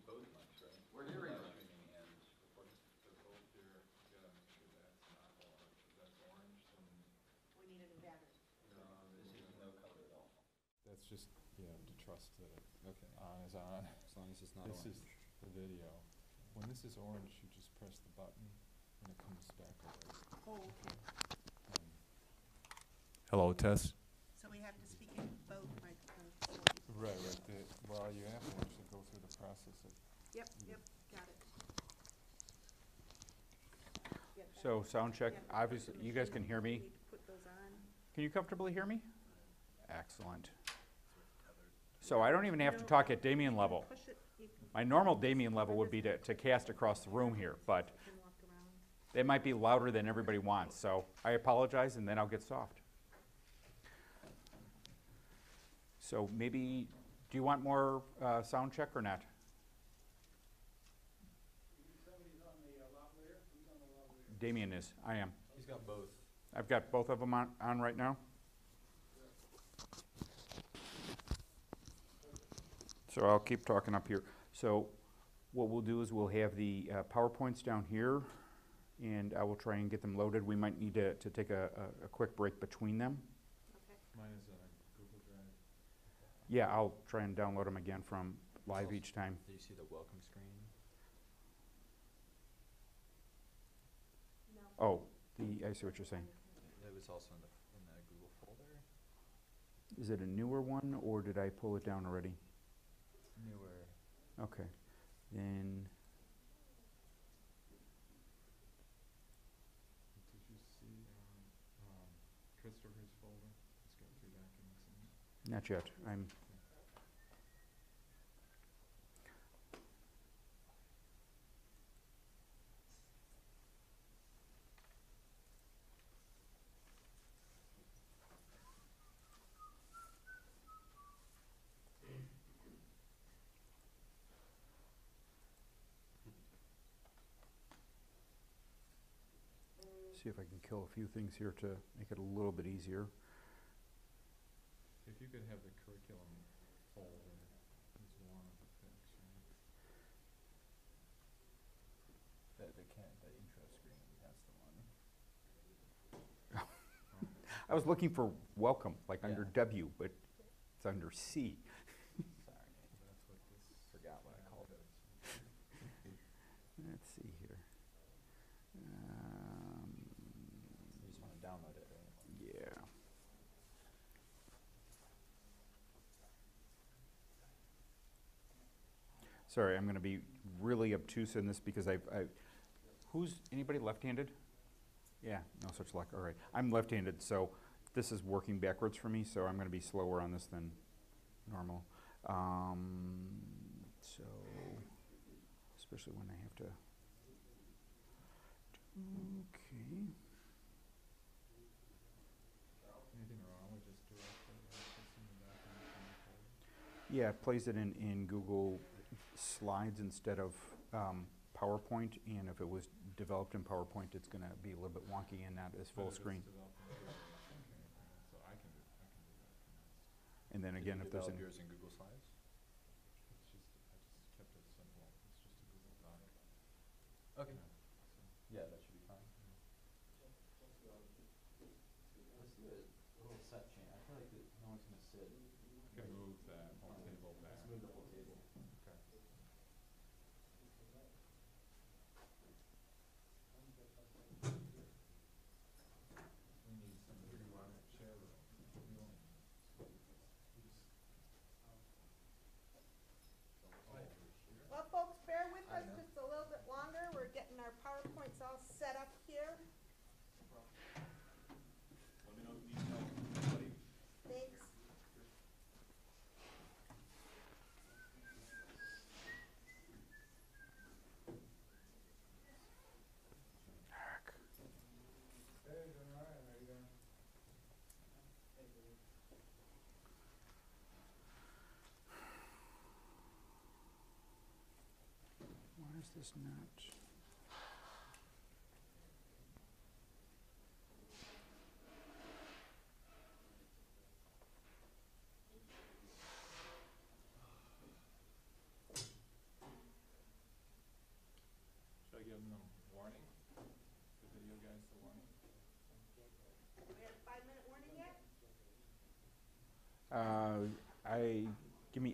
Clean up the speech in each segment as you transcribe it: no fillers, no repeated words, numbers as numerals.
both mics, right? We're hearing Live them. streaming and recording. They're both here. You gotta make sure that's not orange. If that's orange, then We need a new battery. This is no color at all. that's just, you know, to trust that Okay. on is on. As long as it's not This orange. is the video. When this is orange, you just press the button and it comes back over. Oh, okay. Hello, Tess. So we have to speak in both microphones. Right. Well, you have to actually go through the process of. Yep, got it. So sound check, Yeah, obviously, the you guys machine, can hear we me? need to put those on. Can you comfortably hear me? Excellent. So I don't even have to No, talk at Damien you can level. push it, you can My normal Damien level would be to cast across the room here, but you can walk around. they might be louder than everybody wants, so I apologize and then I'll get soft. So maybe, do you want more sound check or not? Damien is, I am. He's got both. I've got both of them on right now. So I'll keep talking up here. So what we'll do is we'll have the PowerPoints down here, and I will try and get them loaded. We might need to take a quick break between them. Okay. Mine is on Google Drive. Yeah, I'll try and download them again from live each time. Do you see the welcome screen? Oh, I see what you're saying. It was also in the Google folder. Is it a newer one, or did I pull it down already? Newer. Okay, then, Did you see Christopher's folder? It's got 3 documents in it. not yet. I'm. See if I can kill a few things here to make it a little bit easier. If you could have the curriculum folder as one of the picks, right? The intro screen, that's the one. I was looking for welcome, like under Yeah. W, but it's under C. Sorry. That's what this. Forgot what I called it. Let's see here. You just want to download it, right? Yeah. Sorry, I'm going to be really obtuse in this because anybody left-handed? Yeah, no such luck. All right. I'm left-handed, so this is working backwards for me, so I'm going to be slower on this than normal. So, especially when I have to. Okay. Anything wrong with just directly accessing the document from the folder? Yeah, it plays it in Google Slides instead of PowerPoint, and if it was developed in PowerPoint, it's going to be a little bit wonky and not as full But if it's screen. developed in Google, okay, so I can do that. And then again, if there's Develop any, yours in Google Slides? I just kept it simple. It's just a Google Doc. Okay. Yeah, that should be fine. Let's do a little set change. I feel like no one's gonna sit. You can move that whole table back. Let's move the whole table. Okay. We need somebody who want to share the room. Well, folks, bear with I us know. just a little bit longer. We're getting our PowerPoints all set up here. Let me know if you need help. Thanks. why is this not?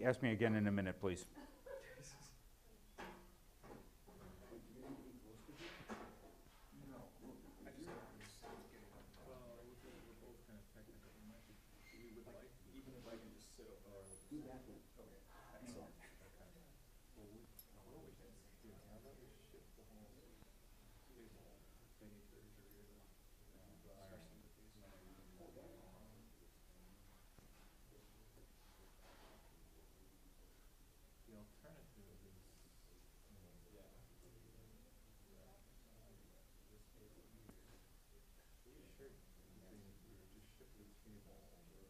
Ask me again in a minute, please. Well, we're both kind of technical. We might be, we would like, even if I can just sit over there. Okay, excellent. Okay. Well, what we can do, how about we shift the whole table thingy to the rear and start some of these. The alternative is, yeah. Sure, we would just shift the table over.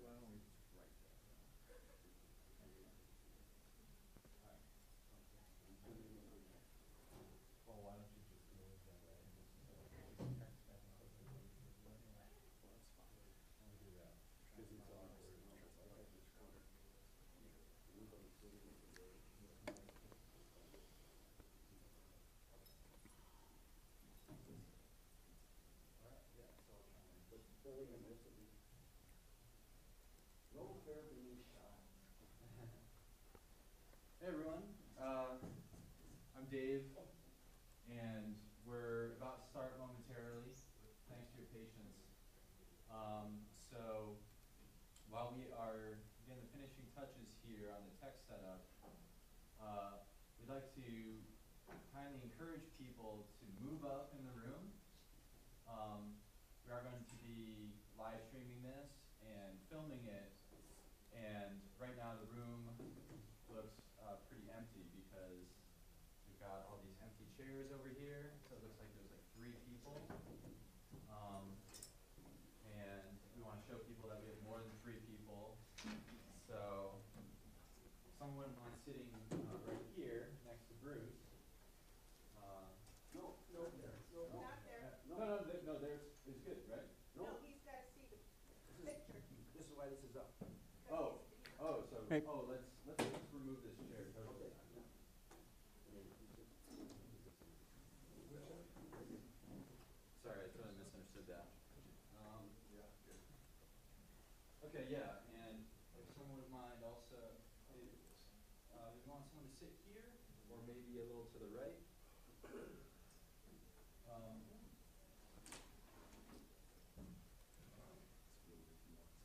Why don't we just write that? Well, why don't you just move that and just text that out? Well, that's fine. I'll do that. Because it's awkward. Hey everyone, I'm Dave, and we're about to start momentarily, thanks to your patience. So while we are getting the finishing touches here on the tech setup, we'd like to kindly encourage people to move up in the room. We are going to be live streaming this and filming it, and right now the room looks pretty empty because we've got all these empty chairs over here, so it looks like there's like 3 people. And we want to show people that we have more than 3 people. So someone wouldn't mind sitting right here next to Bruce. No, there's good, right? No, he's gotta see the picture. This is why this is up. Hey. Let's remove this chair totally. Sorry, I totally misunderstood that. Okay, yeah, and if someone would mind also, we want someone to sit here, or maybe a little to the right.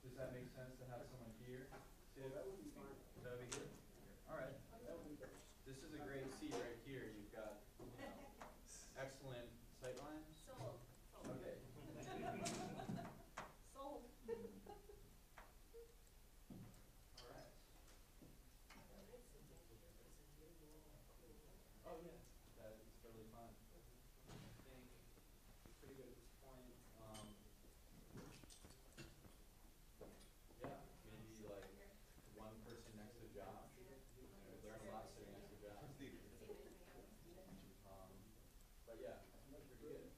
Does that make sense to have someone here? Well, that would be fine. That would be good? All right. That would be best. This is a great seat right here. You've got, excellent sight lines. Sold. Okay. Sold. All right. Oh, yeah, that is totally fine. I think we're pretty good at this point. Yeah, maybe like one person next to Josh. We learn a lot sitting next to Josh. But yeah, I think that's pretty good.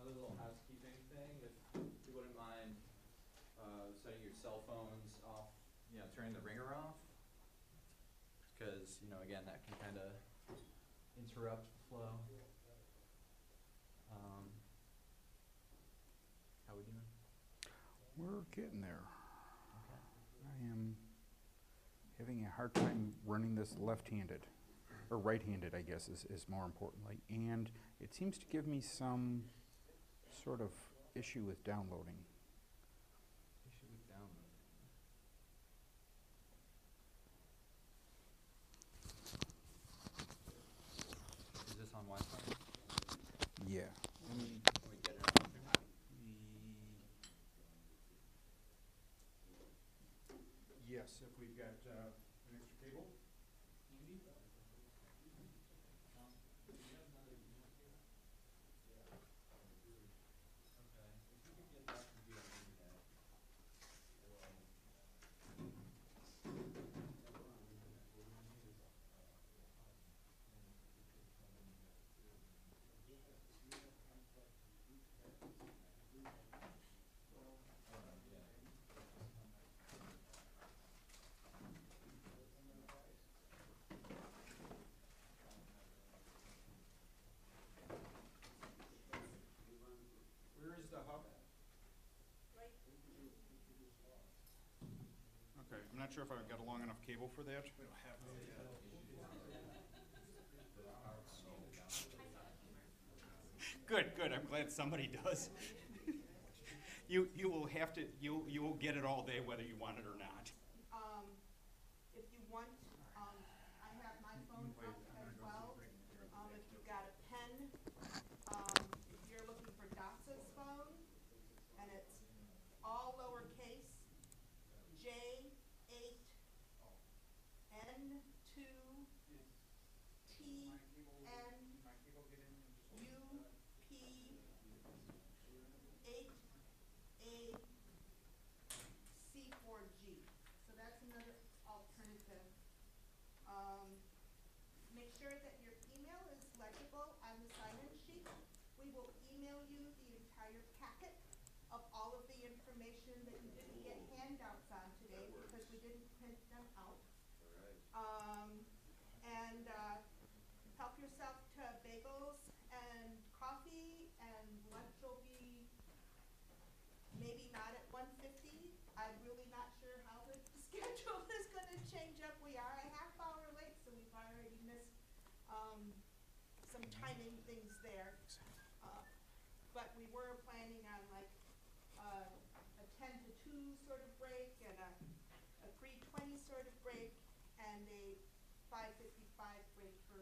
Another little housekeeping thing, if you wouldn't mind setting your cell phones off, turning the ringer off. Because, again, that can kind of interrupt the flow. How we doing? We're getting there. Okay. I am having a hard time running this left-handed, or right-handed, I guess, is more importantly. And it seems to give me some sort of issue with downloading. Issue with downloading. Is this on Wi-Fi? Yeah. Can we get it on here? Yes, if we've got an extra cable. Andy? Do you have another unit here? Okay, if you could get that from via internet. not sure if I've got a long enough cable for that. We don't have Good, good. I'm glad somebody does. You will have to, you will get it all day whether you want it or not. If you want, I have my phone up as well. If you've got a pen, if you're looking for Dotsa's phone, and it's all lowercase, J8, N2, TN, UP8A C4G. So that's another alternative. Make sure that your email is legible on the sign-in sheet. We will email you the entire packet of all of the information that you didn't get handouts on today because we didn't print them out. And help yourself to bagels and coffee, and lunch will be maybe not at 1:50. I'm really not sure how the schedule is going to change up. We are a half hour late, so we've already missed some timing things there. But we were planning on like a 10 to 2 sort of break, and a 3:20 sort of break, and a 5:55 break to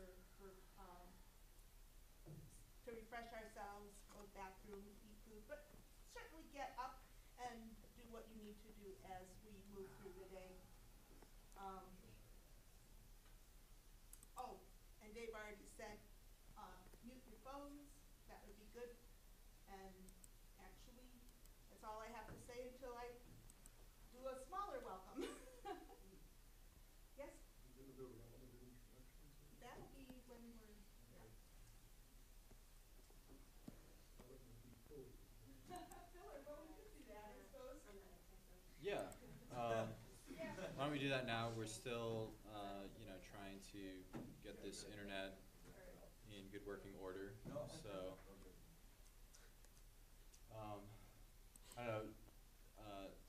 refresh ourselves, go to the bathroom, eat food, but certainly get up and do what you need to do as we move through the day. Oh, and Dave already said, mute your phones. That would be good. And actually, that's all I have to say until I do a smaller welcome. Yes? That'll be when we're, yeah. Filler, well, we could do that, I suppose. Yeah. Why don't we do that now? We're still, trying to get this internet in good working order. So, I don't know,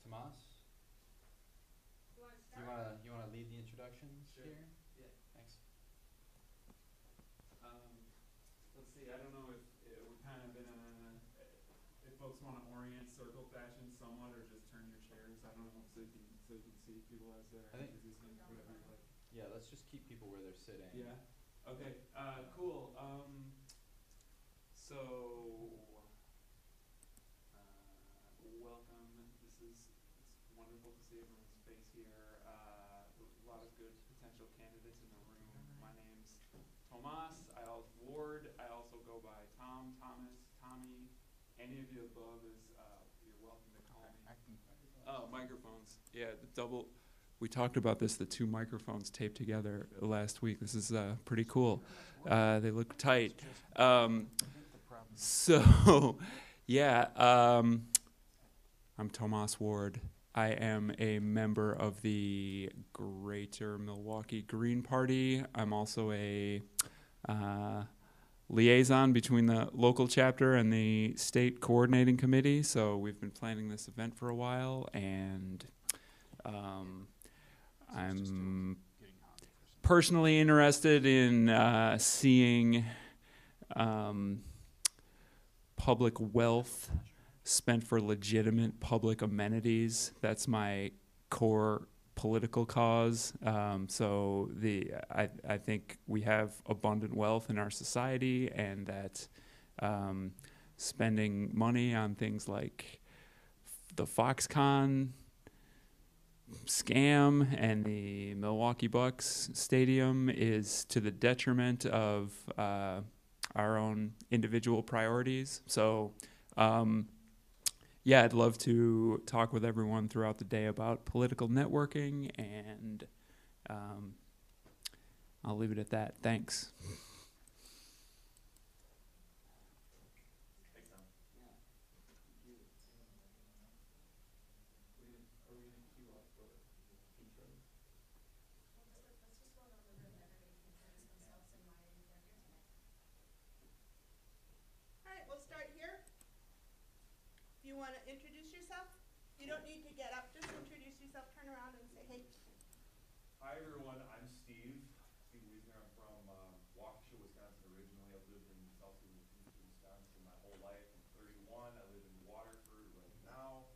Tomas? You wanna lead the introductions Sure. here? Yeah. Thanks. Let's see, I don't know if we're kind of in if folks want to orient circle fashion somewhat, or just turn your chairs, I don't know, so you can see people as they're I think- introducing, whatever you like. Yeah, let's just keep people where they're sitting. Yeah, okay, cool, so, welcome, it's wonderful to see everyone's face here, a lot of good potential candidates in the room. My name's Tomas, Ward, I also go by Tom, Thomas, Tommy, any of the above is, you're welcome to call me. Oh, microphones, yeah, we talked about this, the 2 microphones taped together last week. This is pretty cool. They look tight. So, yeah, I'm Tomas Ward. I am a member of the Greater Milwaukee Green Party. I'm also a liaison between the local chapter and the state coordinating committee. So we've been planning this event for a while, and I'm personally interested in seeing public wealth spent for legitimate public amenities. That's my core political cause. So I think we have abundant wealth in our society, and that spending money on things like the Foxconn scam and the Milwaukee Bucks stadium is to the detriment of our own individual priorities. So yeah, I'd love to talk with everyone throughout the day about political networking, and I'll leave it at that. Thanks. You want to introduce yourself? You don't need to get up, just introduce yourself, turn around and say, hey. Hi everyone, I'm Steve Wiesner. I'm from Waukesha, Wisconsin originally. I've lived in southeastern Wisconsin my whole life. I'm 31. I live in Waterford right now.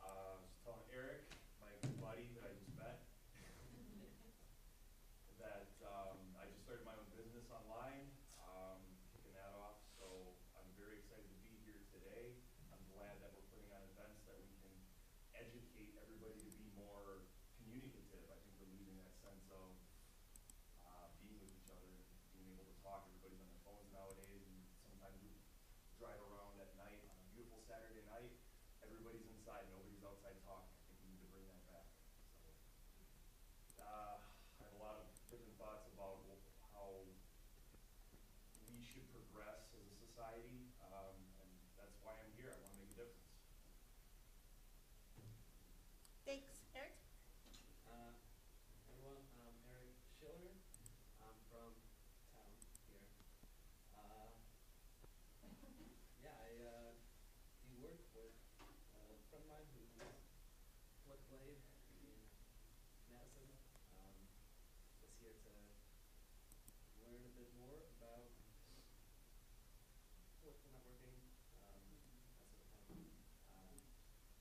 I was telling Eric, my buddy that I just met, that I just started my own business online, kicking that off. So I'm very excited to be here today. I'm glad that we're putting on events that we can educate everybody to be more communicative. I think we're losing that sense of being with each other and being able to talk. Everybody's on their phones nowadays, and sometimes we drive around at night on a beautiful Saturday night. Everybody's inside, nobody's outside talking. I think we need to bring that back. So I have a lot of different thoughts about how we should progress as a society, and that's why I'm here. I want to make a difference. Thanks. Eric? Everyone, I'm Eric Schiller. I'm from town here. Yeah, I do work with a friend of mine who's Flick Blade in Madison. Was here to learn a bit more about networking, that sort of thing,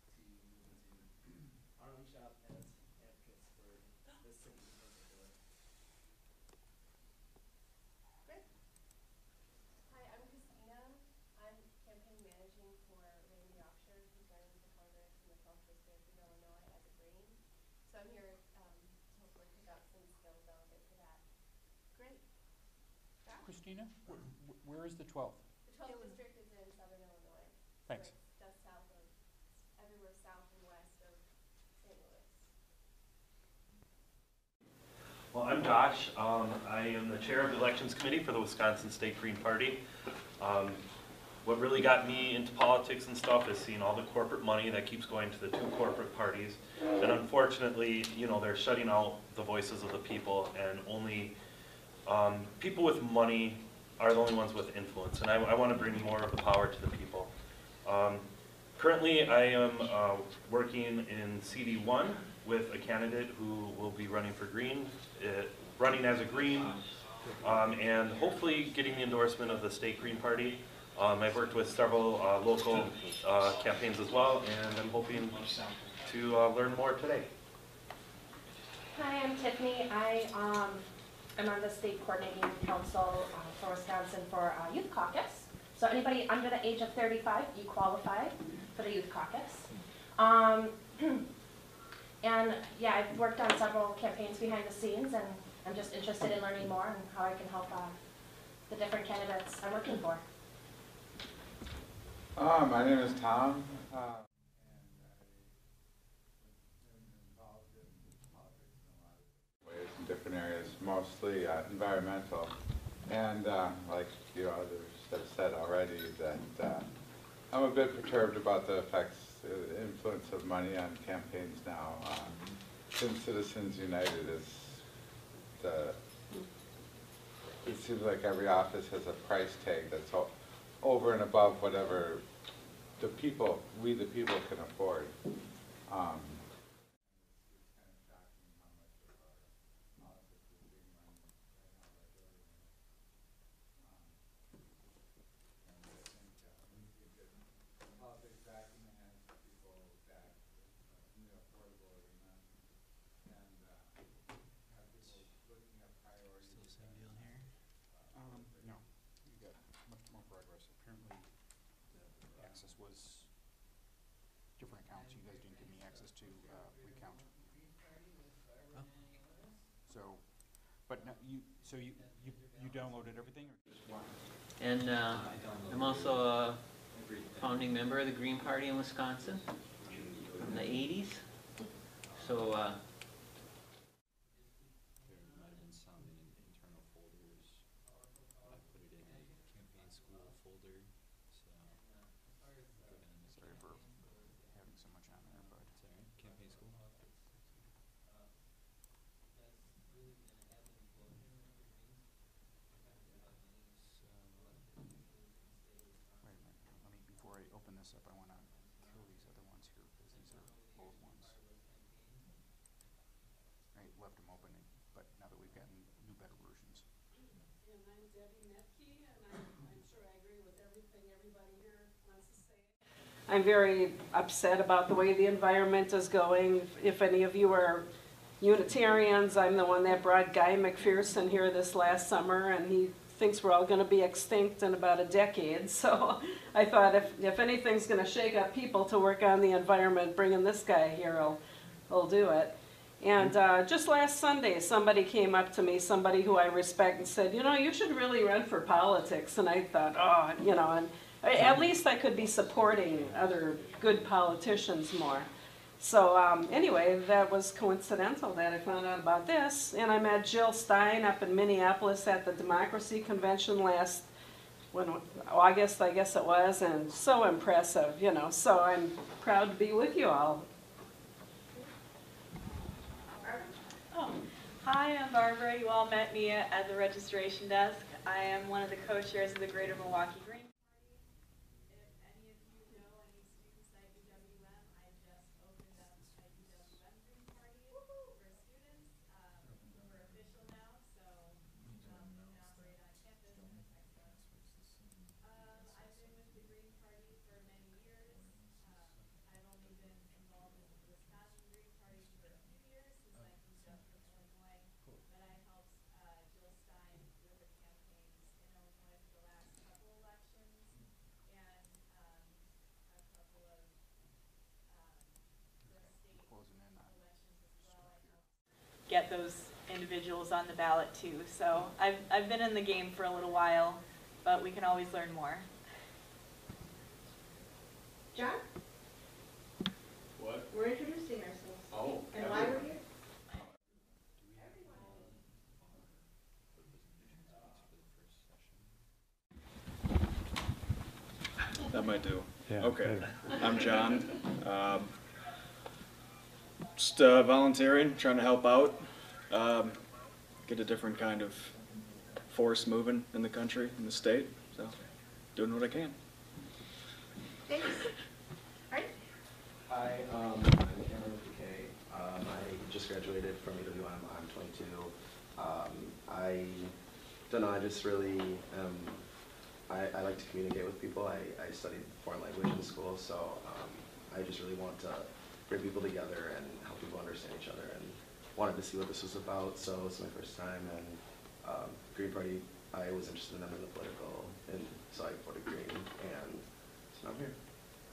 to move into our own shop as advocates for this city in particular. Great. Hi, I'm Christina. I'm campaign managing for Randy Yorkshire, who's running for Congress in the 12th District of Illinois as a Green. So I'm here to hopefully pick up some skills relevant to that. Great. Josh? Christina, where is the 12th? The 12th District is in Southern Illinois. Thanks. So it's just south of, everywhere south and west of St. Louis. Well, I'm Josh. I am the chair of the Elections Committee for the Wisconsin State Green Party. What really got me into politics and stuff is seeing all the corporate money that keeps going to the two corporate parties. And unfortunately, you know, they're shutting out the voices of the people, and only people with money are the only ones with influence. And I want to bring more of the power to the people. Currently, I am working in CD1 with a candidate who will be running for Green, running as a Green, and hopefully getting the endorsement of the State Green Party. I've worked with several local campaigns as well, and I'm hoping to learn more today. Hi, I'm Tiffany. I'm on the state coordinating council for Wisconsin for Youth Caucus. So anybody under the age of 35, you qualify for the Youth Caucus. And yeah, I've worked on several campaigns behind the scenes, and I'm just interested in learning more and how I can help the different candidates I'm working for. My name is Tom, and I am involved in politics in a lot of ways in different areas, mostly environmental. And like you others have said already, that I'm a bit perturbed about the effects, the influence of money on campaigns now. Since Citizens United it seems like every office has a price tag that's over and above whatever we the people can afford. It's kind of shocking how much of our politics is being run right now by billionaires. And I think we need to get politics back in the hands of people that in the affordable arena, and have people looking at priorities. Still same deal here? No, we got much more progress. Apparently, the access was different accounts. You guys didn't give me access to recount. Oh. So, but no, you downloaded everything, or just one? And I'm also a founding member of the Green Party in Wisconsin from the 80s. So There might have been some in internal folders. I put it in a campaign school folder, so Sorry for having so much on there, but it's alright. Campaign school. wait a minute. Let me, before I open this up, I want to kill these other ones here because these are old ones. And I'm Debbie Metke, and I'm sure I agree with everything everybody here wants to say. I'm very upset about the way the environment is going. If any of you are Unitarians, I'm the one that brought Guy McPherson here this last summer, and he thinks we're all going to be extinct in about a decade. So I thought if anything's going to shake up people to work on the environment, bringing this guy here will do it. And just last Sunday, somebody came up to me, somebody who I respect, and said, you know, you should really run for politics. And I thought, oh, you know, and at least I could be supporting other good politicians more. So anyway, that was coincidental that I found out about this. And I met Jill Stein up in Minneapolis at the Democracy Convention last August, I guess it was, and so impressive, you know. So I'm proud to be with you all. Oh. Hi, I'm Barbara. You all met me at the registration desk. I am one of the co-chairs of the Greater Milwaukee Green Party. If any of you know any students at UWM, I just opened up a UWM Green Party for students. We're official now, so we can operate on campus and that kind of stuff. I've been with the Green Party for many years. I've only been involved in the Wisconsin Green Party for a few years since I moved up from Illinois. But I helped Jill Stein with her campaigns in Illinois for the last couple elections and a couple of the state elections as well. I helped get those individuals on the ballot too. So I've been in the game for a little while, but we can always learn more. John? What? We're introducing ourselves. Oh. And why we're here? That might do. Yeah, Okay. good. I'm John. Just volunteering, trying to help out, get a different kind of force moving in the country, in the state. So, doing what I can. Thanks. All right. Hi, I'm Cameron McKay. I just graduated from UWM. I'm 22. I don't know, I just really, I like to communicate with people. I studied foreign language in school, so I just really want to bring people together and help people understand each other, and wanted to see what this was about, so it's my first time, and Green Party, I was interested in them in the political, and so I voted Green, and so I'm here.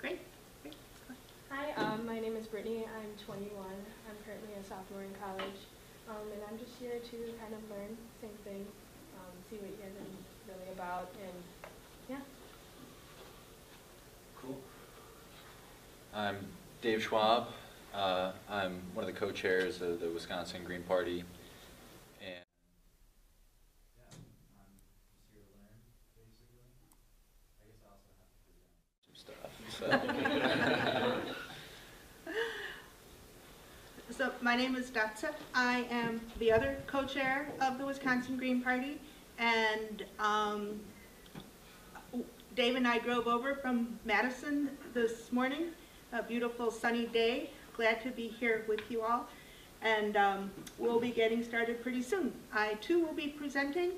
Great. Hi, my name is Brittany. I'm 21. I'm currently a sophomore in college, and I'm just here to kind of learn, same thing, see what you guys are really about, and yeah. Cool. I'm Dave Schwab. I'm one of the co-chairs of the Wisconsin Green Party. And Yeah, I'm just here to learn, basically. I guess I also have to present. some stuff. So my name is Datsa. I am the other co-chair of the Wisconsin Green Party, and Dave and I drove over from Madison this morning. A beautiful sunny day. Glad to be here with you all, and we'll be getting started pretty soon. I too will be presenting,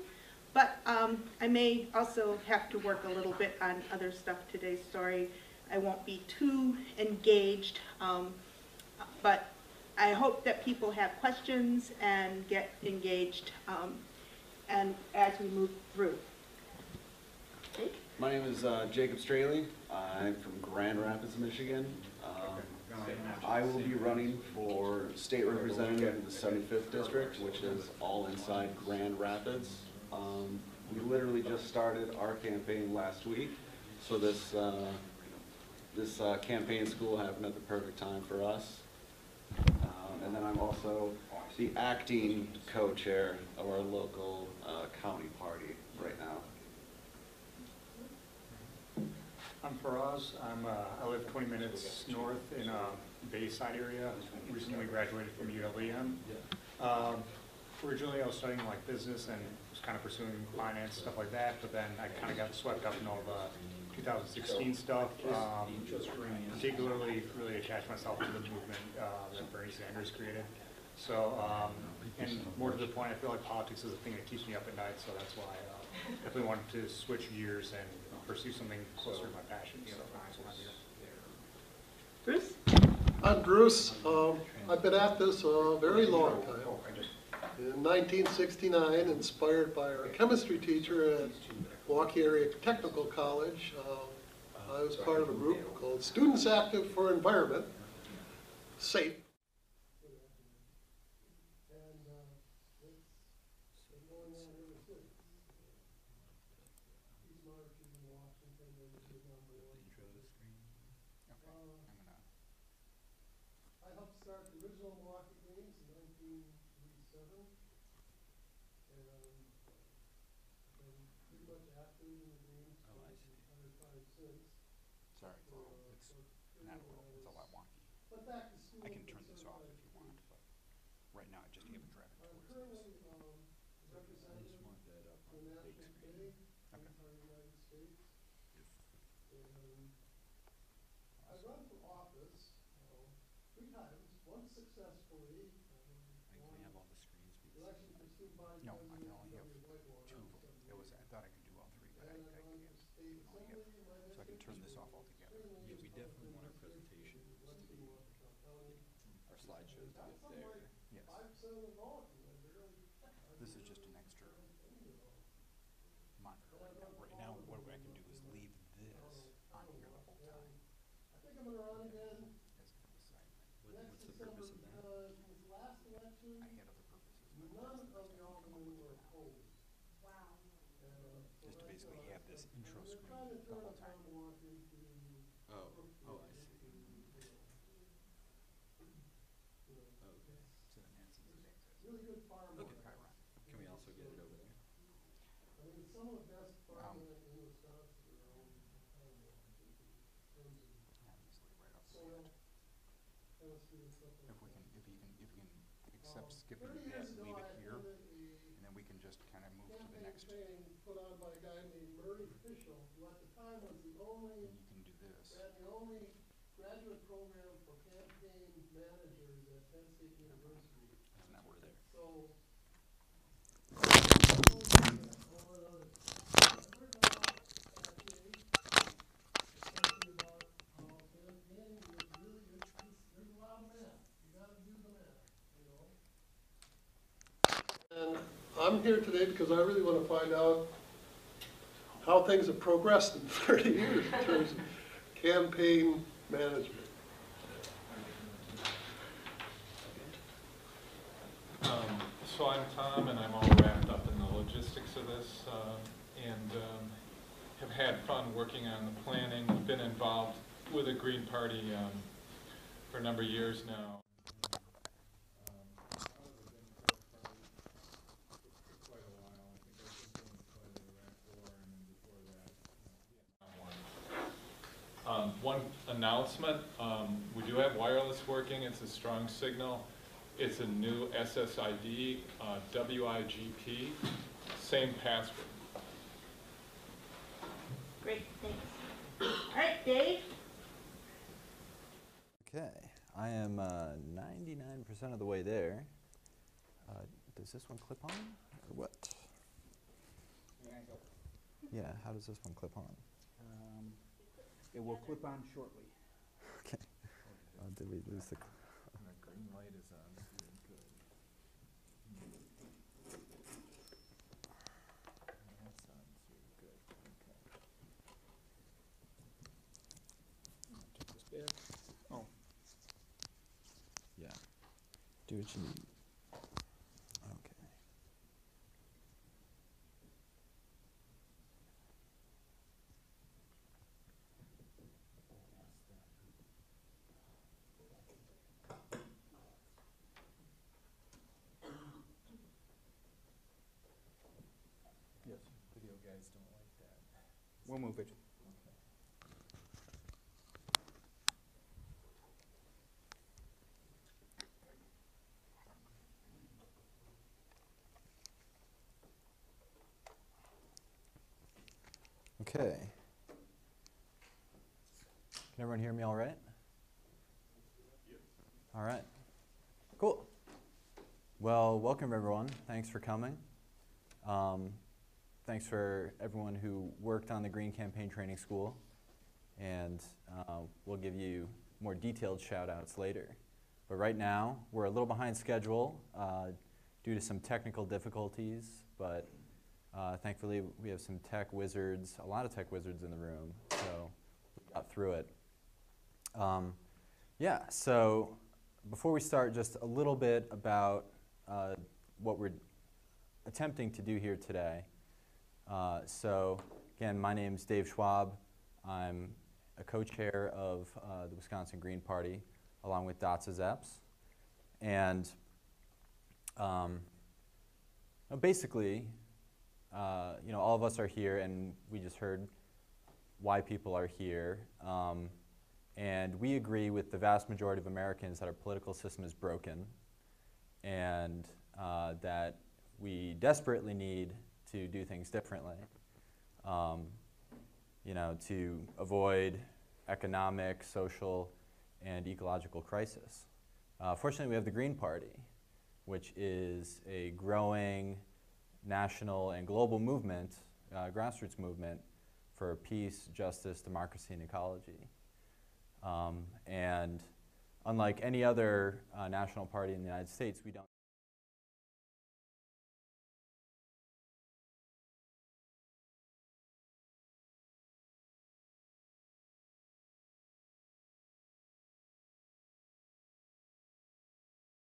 but I may also have to work a little bit on other stuff today. Sorry, I won't be too engaged, but I hope that people have questions and get engaged and as we move through. My name is Jacob Straley. I'm from Grand Rapids, Michigan. I will be running for state representative in the 75th district, which is all inside Grand Rapids. We literally just started our campaign last week, so this campaign school happened at the perfect time for us. And then I'm also the acting co-chair of our local county party right now. I'm Faraz. I live 20 minutes north in Bayside area. Recently graduated from UWM. Originally I was studying like business and was kind of pursuing finance, stuff like that, but then I kind of got swept up in all the 2016 stuff. Particularly really attached myself to the movement that Bernie Sanders created. So, and more to the point, I feel like politics is a thing that keeps me up at night, so that's why I definitely wanted to switch gears and pursue something closer to my passion. So that's why I'm here. Bruce? I'm Bruce. I've been at this a very long time. In 1969, inspired by our chemistry teacher at Milwaukee Area Technical College, I was part of a group called Students Active for Environment, SAFE. And it's been going on ever since. Peace marches in Washington and Vietnam War. I helped start the original Milwaukee Greens in 1987, and I've been pretty much active in the Greens for the entire time since. Sorry, it's not a little, it's a lot wonky. Went back to school. I can turn this off if you want, but right now I just have it driving I'm towards this. currently representative for the National Committee in the United States. And I've run for office 3 times, once successfully. I can have all the screens. Election for student body No, I can president only have of Whitewater. 2 of them. It was, I thought I could do all 3, but I And can't. I've run for state assembly in my So I can turn this off altogether. Yeah, we definitely want our presentations to be, our slideshows to get there. Yes. 5% of the vote. This is just an extra monitor right now. Right now, what I can do is leave this on here the whole time. I think I'm going to run again As kind of a side thing. next What's the purpose of December that? because in this last election, I had other purposes. but none this of is the aldermen were opposed. Wow. Just to basically have this intro They're screen trying to the turn whole us time. on Milwaukee to Oh, Brookfield, I see. to, Okay. So then that's easy to access. really good farm. Okay. Chiron. Can we also get it over there? I mean, it's some of the best farmland in Wisconsin around Milwaukee in terms of Obviously, right off the soil, bat. chemistry, and stuff like that. If you can accept skipping 30 that, years ago, leave I it here, attended and then we can just kind of move to the campaign next. training put on by a guy named Murray Fischel, who at the time was the only, And you can do this. ran the only graduate program for campaign managers at Penn State University. And now we're there. So, and I'm here today because I really want to find out how things have progressed in 30 years in terms of campaign management. So I'm Tom, and I'm all wrapped up in the logistics of this, and have had fun working on the planning. Been involved with the Green Party for a number of years now. One announcement, we do have wireless working. It's a strong signal. It's a new SSID, WIGP, same password. Great, thanks. All right, Dave? Okay, I am 99% of the way there. Does this one clip on or what? Yeah, how does this one clip on? It will clip on shortly. Okay. Did we lose the? And the green light is on. Good. That's on too. Good. Okay. Take this back. Oh. Yeah. Do what you need. Okay. Yes. Video guys don't like that. We'll move it. Okay. Can everyone hear me all right? All right. Cool. Well, welcome everyone. Thanks for coming. Thanks for everyone who worked on the Green Campaign Training School, and we'll give you more detailed shout-outs later. But right now, we're a little behind schedule due to some technical difficulties, but thankfully we have some tech wizards, a lot of tech wizards in the room, so we got through it. Yeah, so before we start, just a little bit about what we're attempting to do here today. So again, my name's Dave Schwab. I'm a co-chair of the Wisconsin Green Party, along with Dotsa Zeps. And basically, all of us are here, and we just heard why people are here. And we agree with the vast majority of Americans that our political system is broken, and that we desperately need to do things differently, to avoid economic, social, and ecological crisis. Fortunately, we have the Green Party, which is a growing national and global movement, grassroots movement for peace, justice, democracy, and ecology. And unlike any other national party in the United States, we don't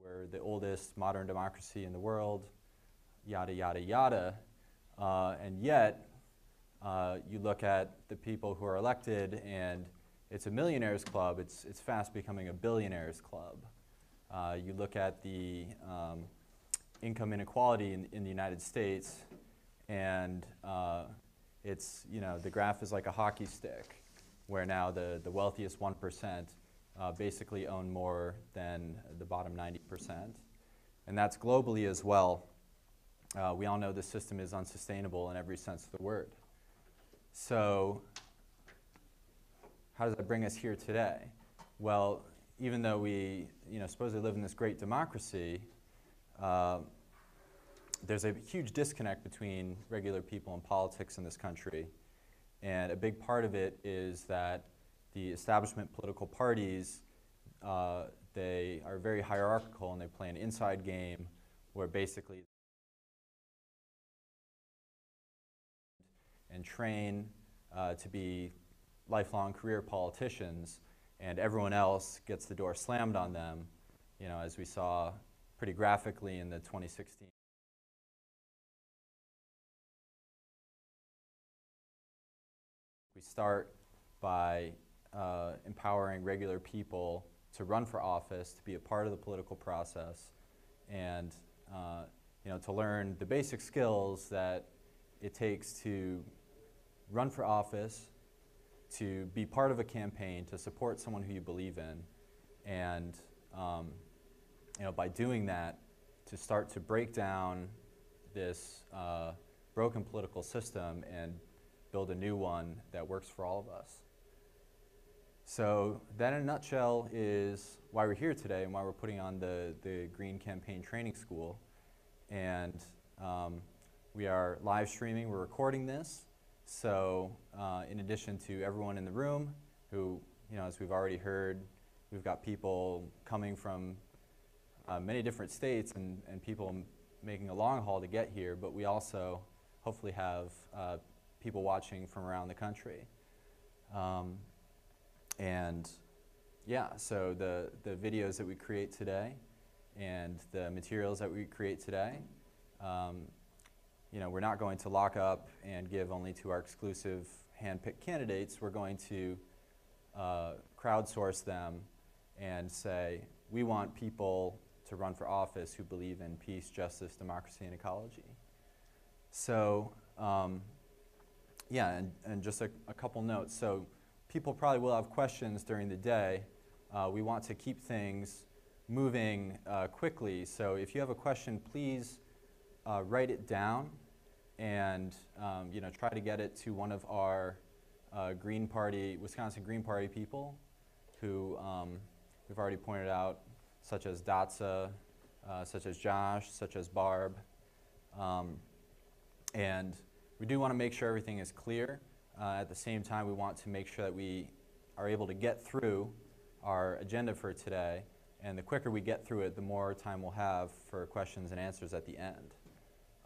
We're the oldest modern democracy in the world, yada, yada, yada. And yet, you look at the people who are elected, and it's a millionaires club. It's fast becoming a billionaires club. You look at the income inequality in the United States, and it's, the graph is like a hockey stick, where now the wealthiest 1% basically own more than the bottom 90%. And that's globally as well. We all know the system is unsustainable in every sense of the word. So how does that bring us here today? Well, even though we supposedly live in this great democracy, there's a huge disconnect between regular people and politics in this country. And a big part of it is that the establishment political parties, they are very hierarchical, and they play an inside game where basically and train to be lifelong career politicians, and everyone else gets the door slammed on them, as we saw pretty graphically in the 2016. We start by empowering regular people to run for office, to be a part of the political process, and to learn the basic skills that it takes to run for office, to be part of a campaign, to support someone who you believe in, and by doing that, to start to break down this broken political system and build a new one that works for all of us. So that in a nutshell is why we're here today and why we're putting on the Green Campaign Training School. And we are live streaming, we're recording this. So in addition to everyone in the room who, as we've already heard, we've got people coming from many different states and people making a long haul to get here, but we also hopefully have people watching from around the country. And yeah, so the videos that we create today and the materials that we create today, we're not going to lock up and give only to our exclusive hand-picked candidates. We're going to crowdsource them and say, we want people to run for office who believe in peace, justice, democracy, and ecology. So yeah, and just a couple notes. So people probably will have questions during the day. We want to keep things moving quickly. So if you have a question, please write it down and try to get it to one of our Wisconsin Green Party people who we've already pointed out, such as Dotsa, such as Josh, such as Barb. And we do want to make sure everything is clear. At the same time, we want to make sure that we are able to get through our agenda for today. And the quicker we get through it, the more time we'll have for questions and answers at the end.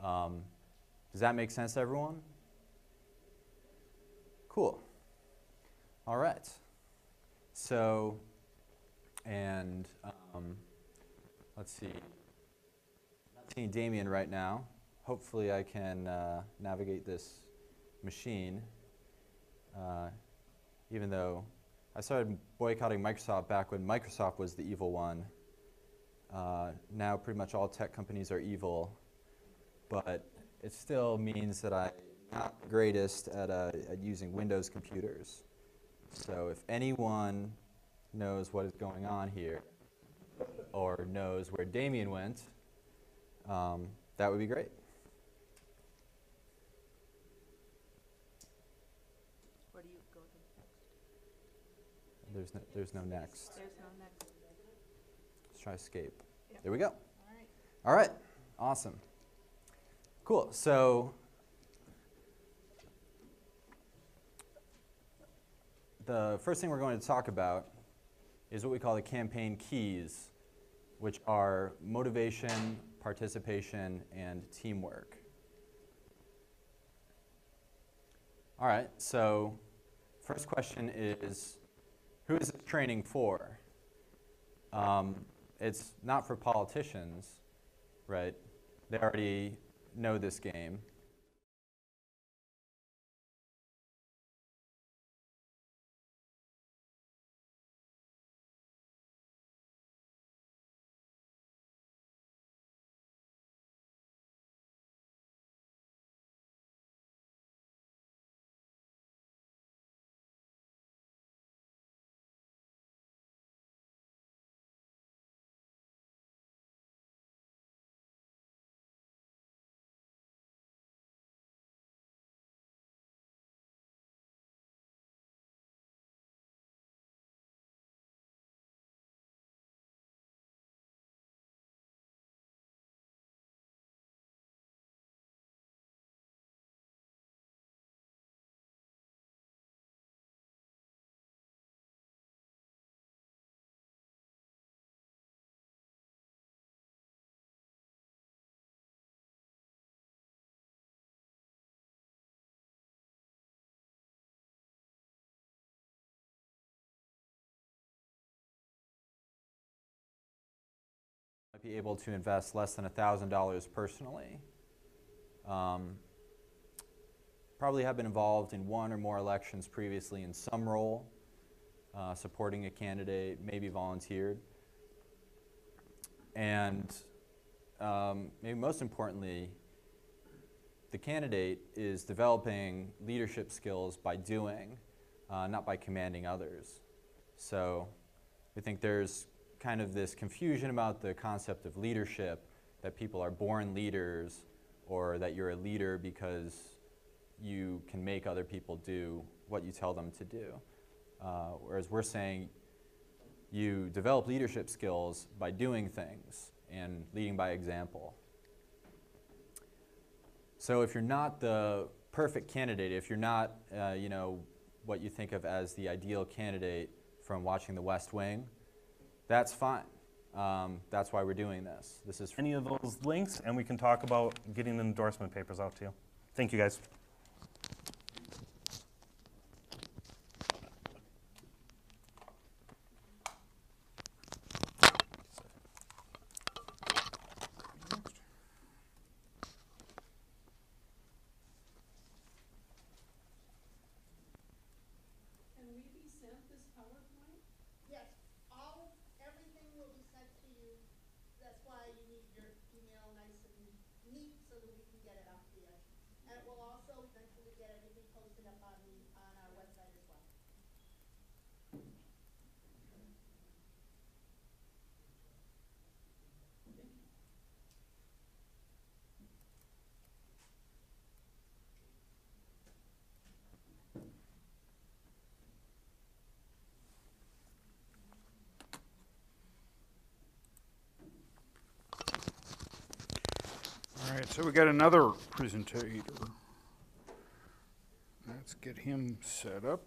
Does that make sense to everyone? Cool. All right. So, and let's see. Not seeing Damien right now. Hopefully I can navigate this machine, even though I started boycotting Microsoft back when Microsoft was the evil one. Now pretty much all tech companies are evil, but it still means that I'm not the greatest at using Windows computers. So if anyone knows what is going on here, or knows where Damien went, that would be great. Where do you go to next? There's no next. There's no next. Let's try escape. Yep. There we go. All right. All right. Awesome. Cool. So the first thing we're going to talk about is what we call the campaign keys, which are motivation, participation, and teamwork. All right, so first question is, who is this training for? It's not for politicians, right? They already know this game. Might be able to invest less than $1,000 personally. Probably have been involved in one or more elections previously in some role, supporting a candidate, maybe volunteered. And maybe most importantly, the candidate is developing leadership skills by doing, not by commanding others. So I think there's kind of this confusion about the concept of leadership, that people are born leaders, or that you're a leader because you can make other people do what you tell them to do. Whereas we're saying you develop leadership skills by doing things and leading by example. So if you're not the perfect candidate, if you're not what you think of as the ideal candidate from watching The West Wing, that's fine. That's why we're doing this. This is Any of those links, and we can talk about getting the endorsement papers out to you. Thank you, guys. Can we be sent this PowerPoint? Yes, everything will be sent to you. That's why you need your email nice and neat so that we can get it out to you. And it will also So we got another presentator. Let's get him set up.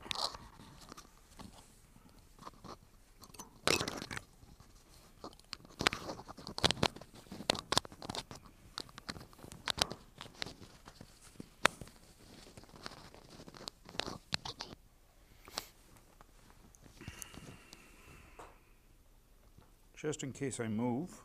Just in case I move.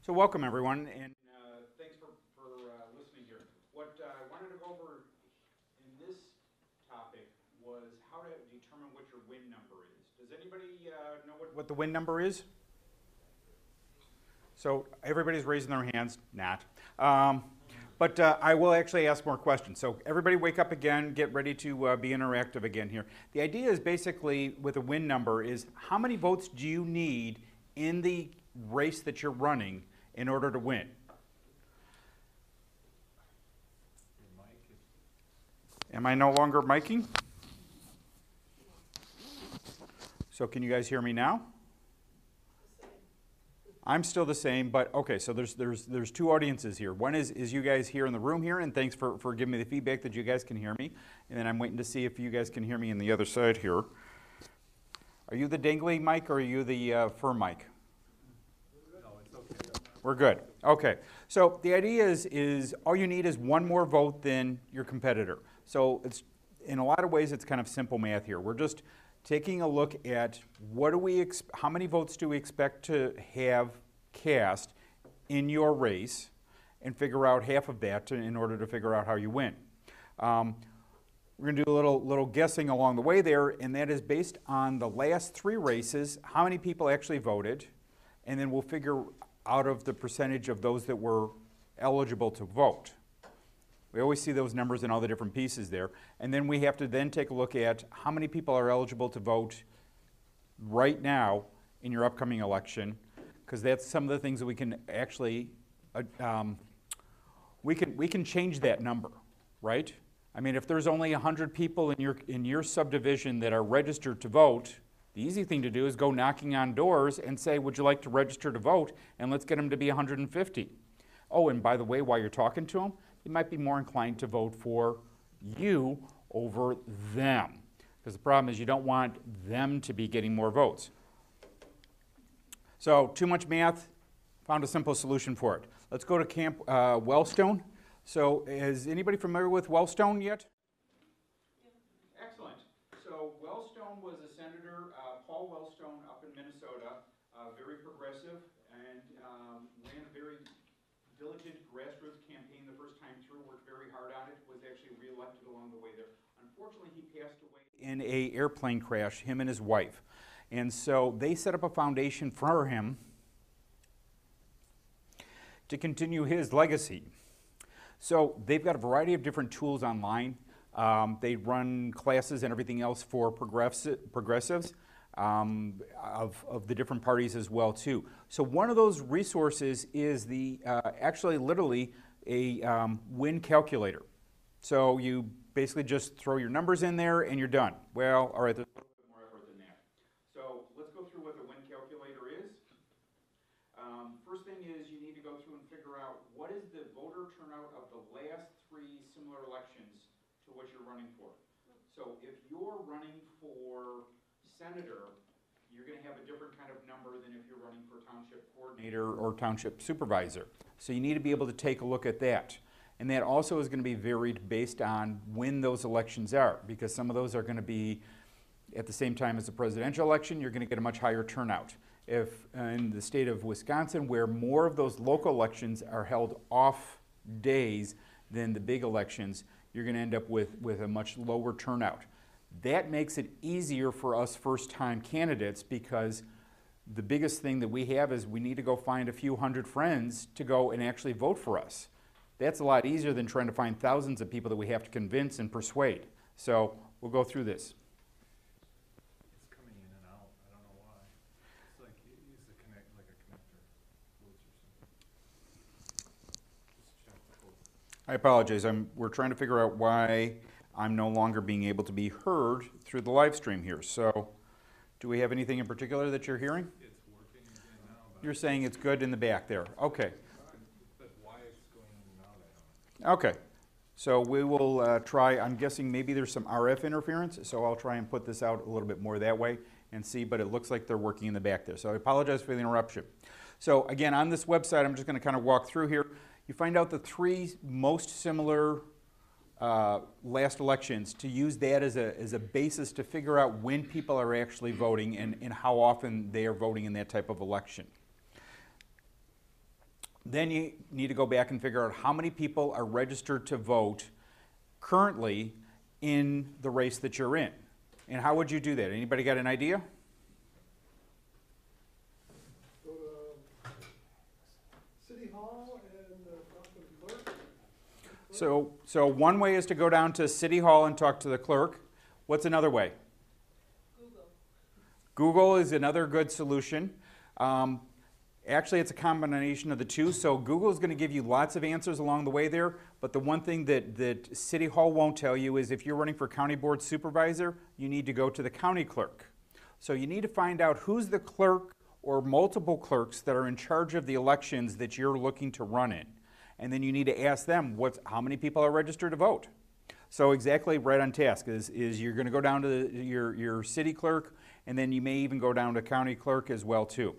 So welcome everyone, and thanks for listening here. What I wanted to go over in this topic was how to determine what your win number is. Does anybody know what the win number is? So everybody's raising their hands, not. But I will actually ask more questions. So everybody wake up again, get ready to be interactive again here. The idea is basically with a win number is how many votes do you need in the race that you're running in order to win? Am I no longer miking? So can you guys hear me now? I'm still the same, but okay, so there's two audiences here. One is you guys here in the room here, and thanks for giving me the feedback that you guys can hear me. And then I'm waiting to see if you guys can hear me on the other side here. Are you the dangly mic or are you the firm mic? No, it's okay. We're good. Okay. So the idea is all you need is one more vote than your competitor. So it's in a lot of ways it's kind of simple math here. We're just taking a look at how many votes do we expect to have cast in your race, and figure out half of that in order to figure out how you win. We're going to do a little guessing along the way there, and that is based on the last 3 races, how many people actually voted, and then we'll figure out of the percentage of those that were eligible to vote. We always see those numbers in all the different pieces there. And then we have to then take a look at how many people are eligible to vote right now in your upcoming election, because that's some of the things that we can actually, we can change that number, right? I mean, if there's only 100 people in your subdivision that are registered to vote, the easy thing to do is go knocking on doors and say, would you like to register to vote? And let's get them to be 150. Oh, and by the way, while you're talking to them, you might be more inclined to vote for you over them. Because the problem is you don't want them to be getting more votes. So, too much math, found a simple solution for it. Let's go to Camp Wellstone. So, is anybody familiar with Wellstone yet? Excellent. So, Wellstone was a senator, Paul Wellstone, up in Minnesota, very progressive, and ran a very diligent grassroots campaign the first time through, worked very hard on it, was actually reelected along the way there. Unfortunately, he passed away in an airplane crash, him and his wife. And so they set up a foundation for him to continue his legacy. So they've got a variety of different tools online. They run classes and everything else for progressives. Of the different parties as well too. So one of those resources is the actually literally a win calculator. So you basically just throw your numbers in there and you're done. Well, all right, there's a little bit more effort than that. So let's go through what the win calculator is. First thing is you need to go through and figure out what is the voter turnout of the last 3 similar similar elections to what you're running for. So if you're running for senator, you're going to have a different kind of number than if you're running for township coordinator or township supervisor. So you need to be able to take a look at that. And that also is going to be varied based on when those elections are, because some of those are going to be at the same time as the presidential election. You're going to get a much higher turnout. If in the state of Wisconsin, where more of those local elections are held off days than the big elections, you're going to end up with a much lower turnout. That makes it easier for us first-time candidates, because the biggest thing that we have is we need to go find a few hundred friends to go and actually vote for us. That's a lot easier than trying to find thousands of people that we have to convince and persuade. So we'll go through this. It's coming in and out. I don't know why. It's like you use the connect like a connector loads or something. Just check the code. I apologize. We're trying to figure out why I'm no longer being able to be heard through the live stream here. So do we have anything in particular that you're hearing? It's working again now. You're saying it's good in the back there. Okay. But why it's going in and out, I don't know. Okay. So we will try, I'm guessing maybe there's some RF interference, so I'll try and put this out a little bit more that way and see, but it looks like they're working in the back there. So I apologize for the interruption. So again, on this website, I'm just going to kind of walk through here. You find out the three most similar last elections, to use that as a basis to figure out when people are actually voting and how often they are voting in that type of election. Then you need to go back and figure out how many people are registered to vote currently in the race that you're in. And how would you do that? Anybody got an idea? Go to City Hall and talk to the clerk. So one way is to go down to City Hall and talk to the clerk. What's another way? Google. Google is another good solution. Actually, it's a combination of the two. So Google is going to give you lots of answers along the way there. But the one thing that City Hall won't tell you is if you're running for county board supervisor, you need to go to the county clerk. So you need to find out who's the clerk or multiple clerks that are in charge of the elections that you're looking to run in. And then you need to ask them how many people are registered to vote. So exactly right on task is you're going to go down to your city clerk, and then you may even go down to county clerk as well too.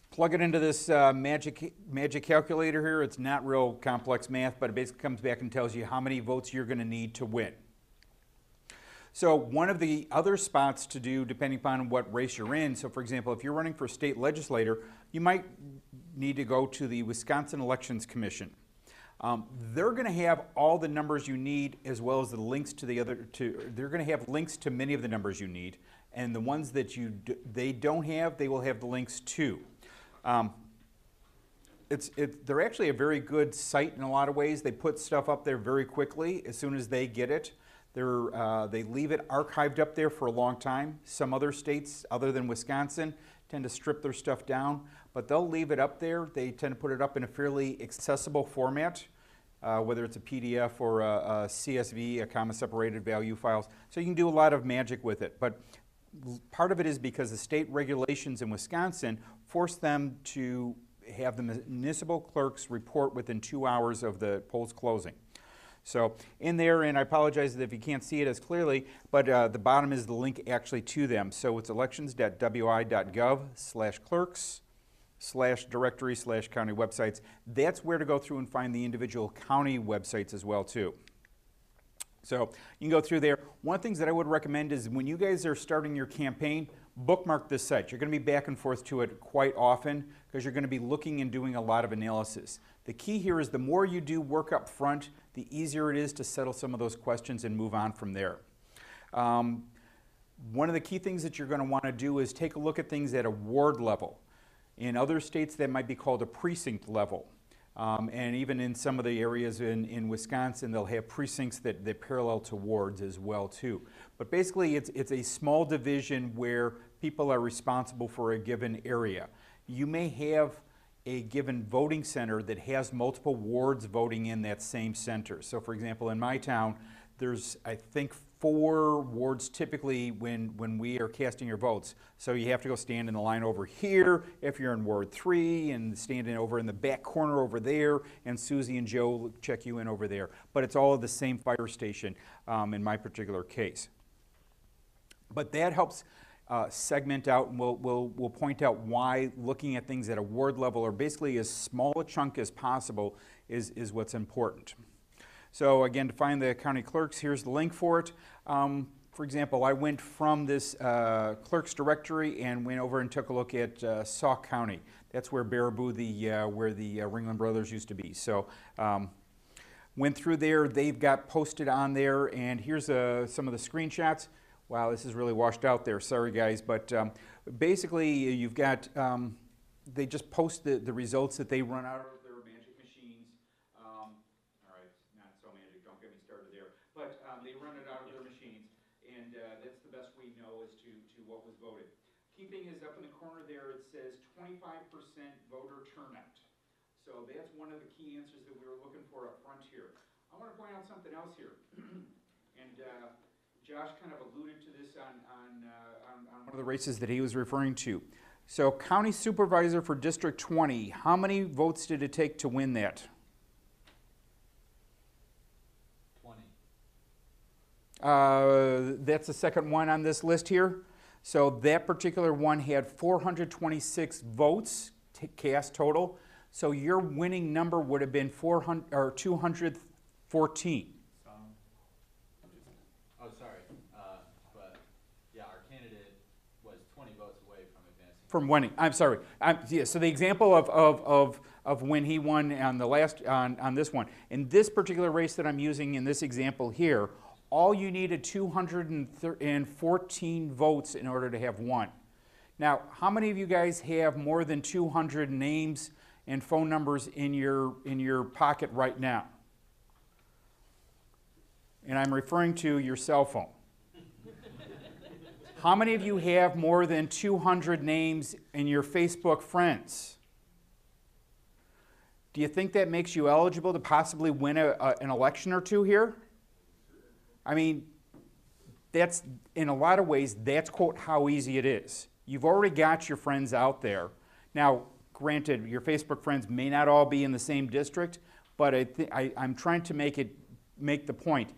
Plug it into this magic calculator here. It's not real complex math, but it basically comes back and tells you how many votes you're going to need to win. So one of the other spots to do, depending upon what race you're in, so for example, if you're running for state legislator, you might need to go to the Wisconsin Elections Commission. They're going to have all the numbers you need, as well as the links to they're going to have links to many of the numbers you need, and the ones that they don't have, they will have the links to. They're actually a very good site in a lot of ways. They put stuff up there very quickly as soon as they get it. They leave it archived up there for a long time. Some other states, other than Wisconsin, tend to strip their stuff down, but they'll leave it up there. They tend to put it up in a fairly accessible format, whether it's a PDF or a CSV, a comma separated value files. So you can do a lot of magic with it. But part of it is because the state regulations in Wisconsin force them to have the municipal clerks report within 2 hours of the polls closing. So in there, and I apologize if you can't see it as clearly, but the bottom is the link actually to them. So it's elections.wi.gov/clerks/directory/county websites. That's where to go through and find the individual county websites as well too. So you can go through there. One of the things that I would recommend is when you guys are starting your campaign, bookmark this site. You're going to be back and forth to it quite often because you're going to be looking and doing a lot of analysis. The key here is the more you do work up front, the easier it is to settle some of those questions and move on from there. One of the key things that you're going to want to do is take a look at things at a ward level. In other states, that might be called a precinct level. And even in some of the areas in Wisconsin, they'll have precincts that parallel to wards as well too. But basically, it's a small division where people are responsible for a given area. You may have a given voting center that has multiple wards voting in that same center. So for example, in my town, there's I think 4 wards typically when we are casting your votes. So you have to go stand in the line over here if you're in Ward 3, and standing over in the back corner over there, and Susie and Joe check you in over there. But it's all the same fire station in my particular case. But that helps segment out, and we'll point out why looking at things at a ward level, or basically as small a chunk as possible, is what's important. So again, to find the county clerks, here's the link for it. For example, I went from this clerk's directory and went over and took a look at Sauk County. That's where Baraboo, where the Ringland Brothers used to be. So went through there. They've got posted on there, and here's some of the screenshots. Wow, this is really washed out there. Sorry, guys, but basically you've got they just post the results that they run out of their magic machines. All right, not so magic. Don't get me started there. But they run it out of their machines, and that's the best we know as to what was voted. Key thing is up in the corner there, it says 25% voter turnout. So that's one of the key answers that we were looking for up front here. I want to point out something else here, and Josh kind of alluded to this on one of the races that he was referring to. So county supervisor for District 20, how many votes did it take to win that? 20. That's the second one on this list here. So that particular one had 426 votes cast total. So your winning number would have been 214. Oh, sorry. But yeah, our candidate was 20 votes away from advancing. From winning. I'm sorry. Yeah, so the example of when he won on the last on this one. In this particular race that I'm using in this example here, all you needed 214 votes in order to have won. Now, how many of you guys have more than 200 names and phone numbers in your pocket right now? And I'm referring to your cell phone. How many of you have more than 200 names in your Facebook friends? Do you think that makes you eligible to possibly win an election or two here? I mean, that's, in a lot of ways, that's, quote, how easy it is. You've already got your friends out there. Now, granted, your Facebook friends may not all be in the same district, but I'm trying to make the point.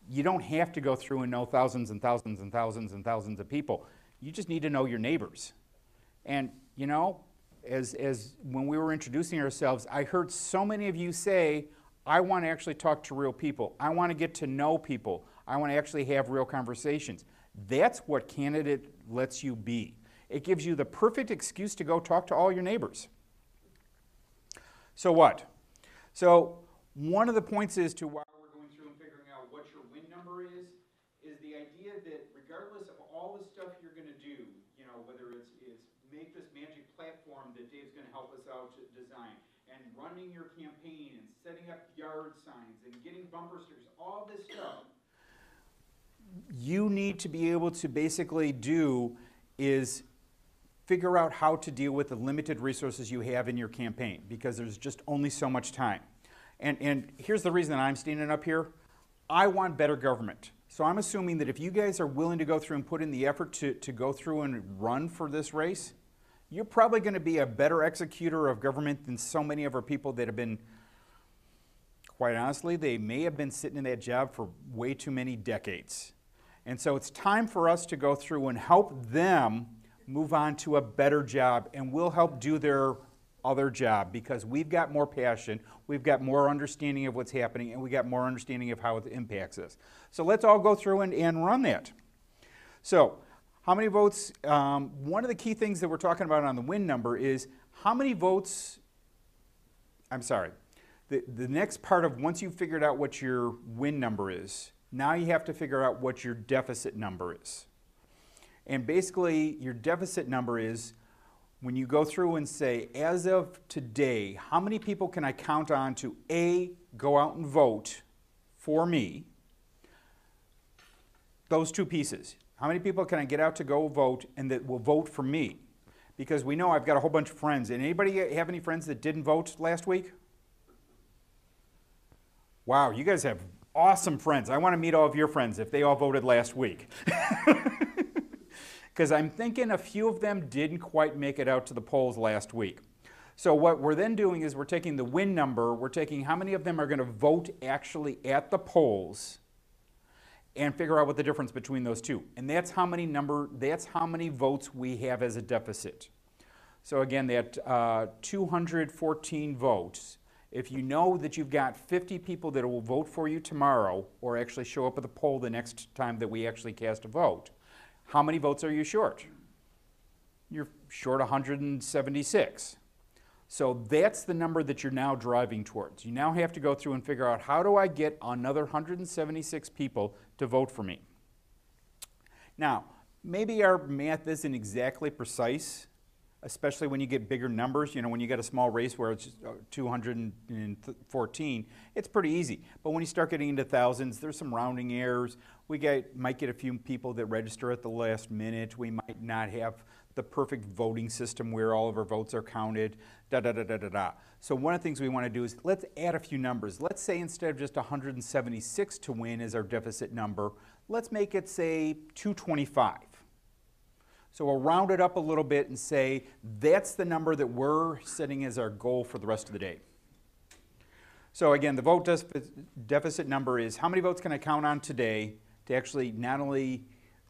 You don't have to go through and know thousands and thousands and thousands and thousands of people. You just need to know your neighbors. And, you know, as when we were introducing ourselves, I heard so many of you say, I want to actually talk to real people. I want to get to know people. I want to actually have real conversations. That's what candidate lets you be. It gives you the perfect excuse to go talk to all your neighbors. So what? So one of the points is to why we're going through and figuring out what your win number is the idea that regardless of all the stuff you're going to do, you know, whether it's make this magic platform that Dave's going to help us out to design, and running your campaign, and setting up yard signs, and getting bumper stickers, all this stuff, you need to be able to basically do is figure out how to deal with the limited resources you have in your campaign, because there's just only so much time. And here's the reason that I'm standing up here. I want better government. So I'm assuming that if you guys are willing to go through and put in the effort to go through and run for this race, you're probably going to be a better executor of government than so many of our people that have been, quite honestly, they may have been sitting in that job for way too many decades. And so it's time for us to go through and help them move on to a better job, and we'll help do their other job because we've got more passion, we've got more understanding of what's happening, and we got more understanding of how it impacts us. So let's all go through and run that. So how many votes? One of the key things that we're talking about on the win number is how many votes, I'm sorry, the next part of once you've figured out what your win number is, now you have to figure out what your deficit number is. And basically your deficit number is when you go through and say, as of today, how many people can I count on to A, go out and vote for me? Those two pieces. How many people can I get out to go vote and that will vote for me? Because we know I've got a whole bunch of friends. And anybody have any friends that didn't vote last week? Wow, you guys have awesome friends. I want to meet all of your friends if they all voted last week. Because I'm thinking a few of them didn't quite make it out to the polls last week. So what we're then doing is we're taking the win number, we're taking how many of them are going to vote actually at the polls, and figure out what the difference between those two. And that's how many votes we have as a deficit. So again, that 214 votes, if you know that you've got 50 people that will vote for you tomorrow, or actually show up at the poll the next time that we actually cast a vote, how many votes are you short? You're short 176. So that's the number that you're now driving towards. You now have to go through and figure out, how do I get another 176 people to vote for me? Now, maybe our math isn't exactly precise, especially when you get bigger numbers. You know, when you get a small race where it's 214, it's pretty easy. But when you start getting into thousands, there's some rounding errors. We might get a few people that register at the last minute. We might not have the perfect voting system where all of our votes are counted, da-da-da-da-da-da. So one of the things we want to do is let's add a few numbers. Let's say instead of just 176 to win as our deficit number, let's make it, say, 225. So we'll round it up a little bit and say that's the number that we're setting as our goal for the rest of the day. So again, the vote deficit number is how many votes can I count on today to actually not only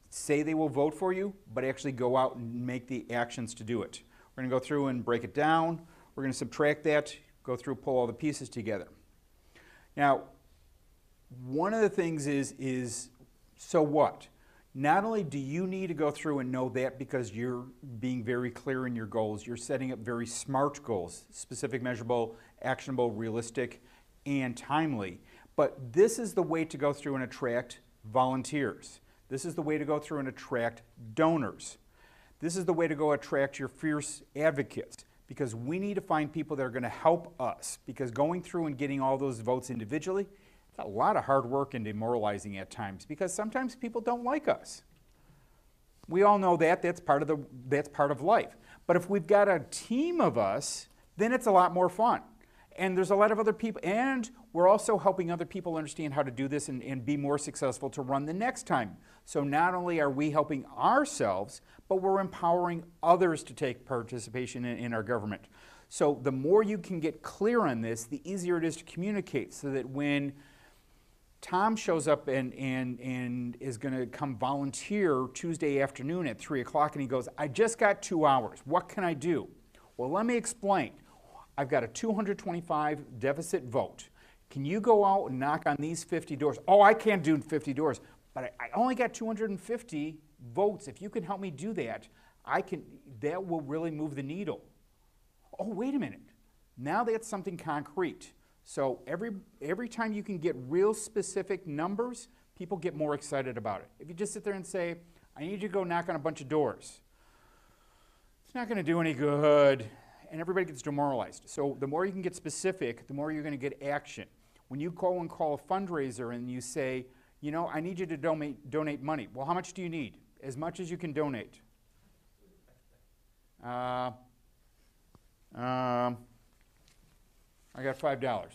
say they will vote for you, but actually go out and make the actions to do it. We're going to go through and break it down. We're going to subtract that, go through, pull all the pieces together. Now, one of the things is so what? Not only do you need to go through and know that because you're being very clear in your goals, you're setting up very smart goals, specific, measurable, actionable, realistic, and timely. But this is the way to go through and attract volunteers. This is the way to go through and attract donors. This is the way to go attract your fierce advocates, because we need to find people that are going to help us, because going through and getting all those votes individually, it's a lot of hard work and demoralizing at times, because sometimes people don't like us. We all know that. That's part of life. But if we've got a team of us, then it's a lot more fun. And there's a lot of other people, and we're also helping other people understand how to do this and be more successful to run the next time. So not only are we helping ourselves, but we're empowering others to take participation in our government. So the more you can get clear on this, the easier it is to communicate, so that when Tom shows up and is going to come volunteer Tuesday afternoon at 3 o'clock and he goes, I just got 2 hours. What can I do? Well, let me explain. I've got a 225 deficit vote. Can you go out and knock on these 50 doors? Oh, I can't do 50 doors, but I only got 250 votes. If you can help me do that, that will really move the needle. Oh, wait a minute. Now that's something concrete. So every time you can get real specific numbers, people get more excited about it. If you just sit there and say, I need you to go knock on a bunch of doors, it's not going to do any good, and everybody gets demoralized. So the more you can get specific, the more you're going to get action. When you go and call a fundraiser and you say, you know, I need you to donate money. Well, how much do you need? As much as you can donate. I got $5.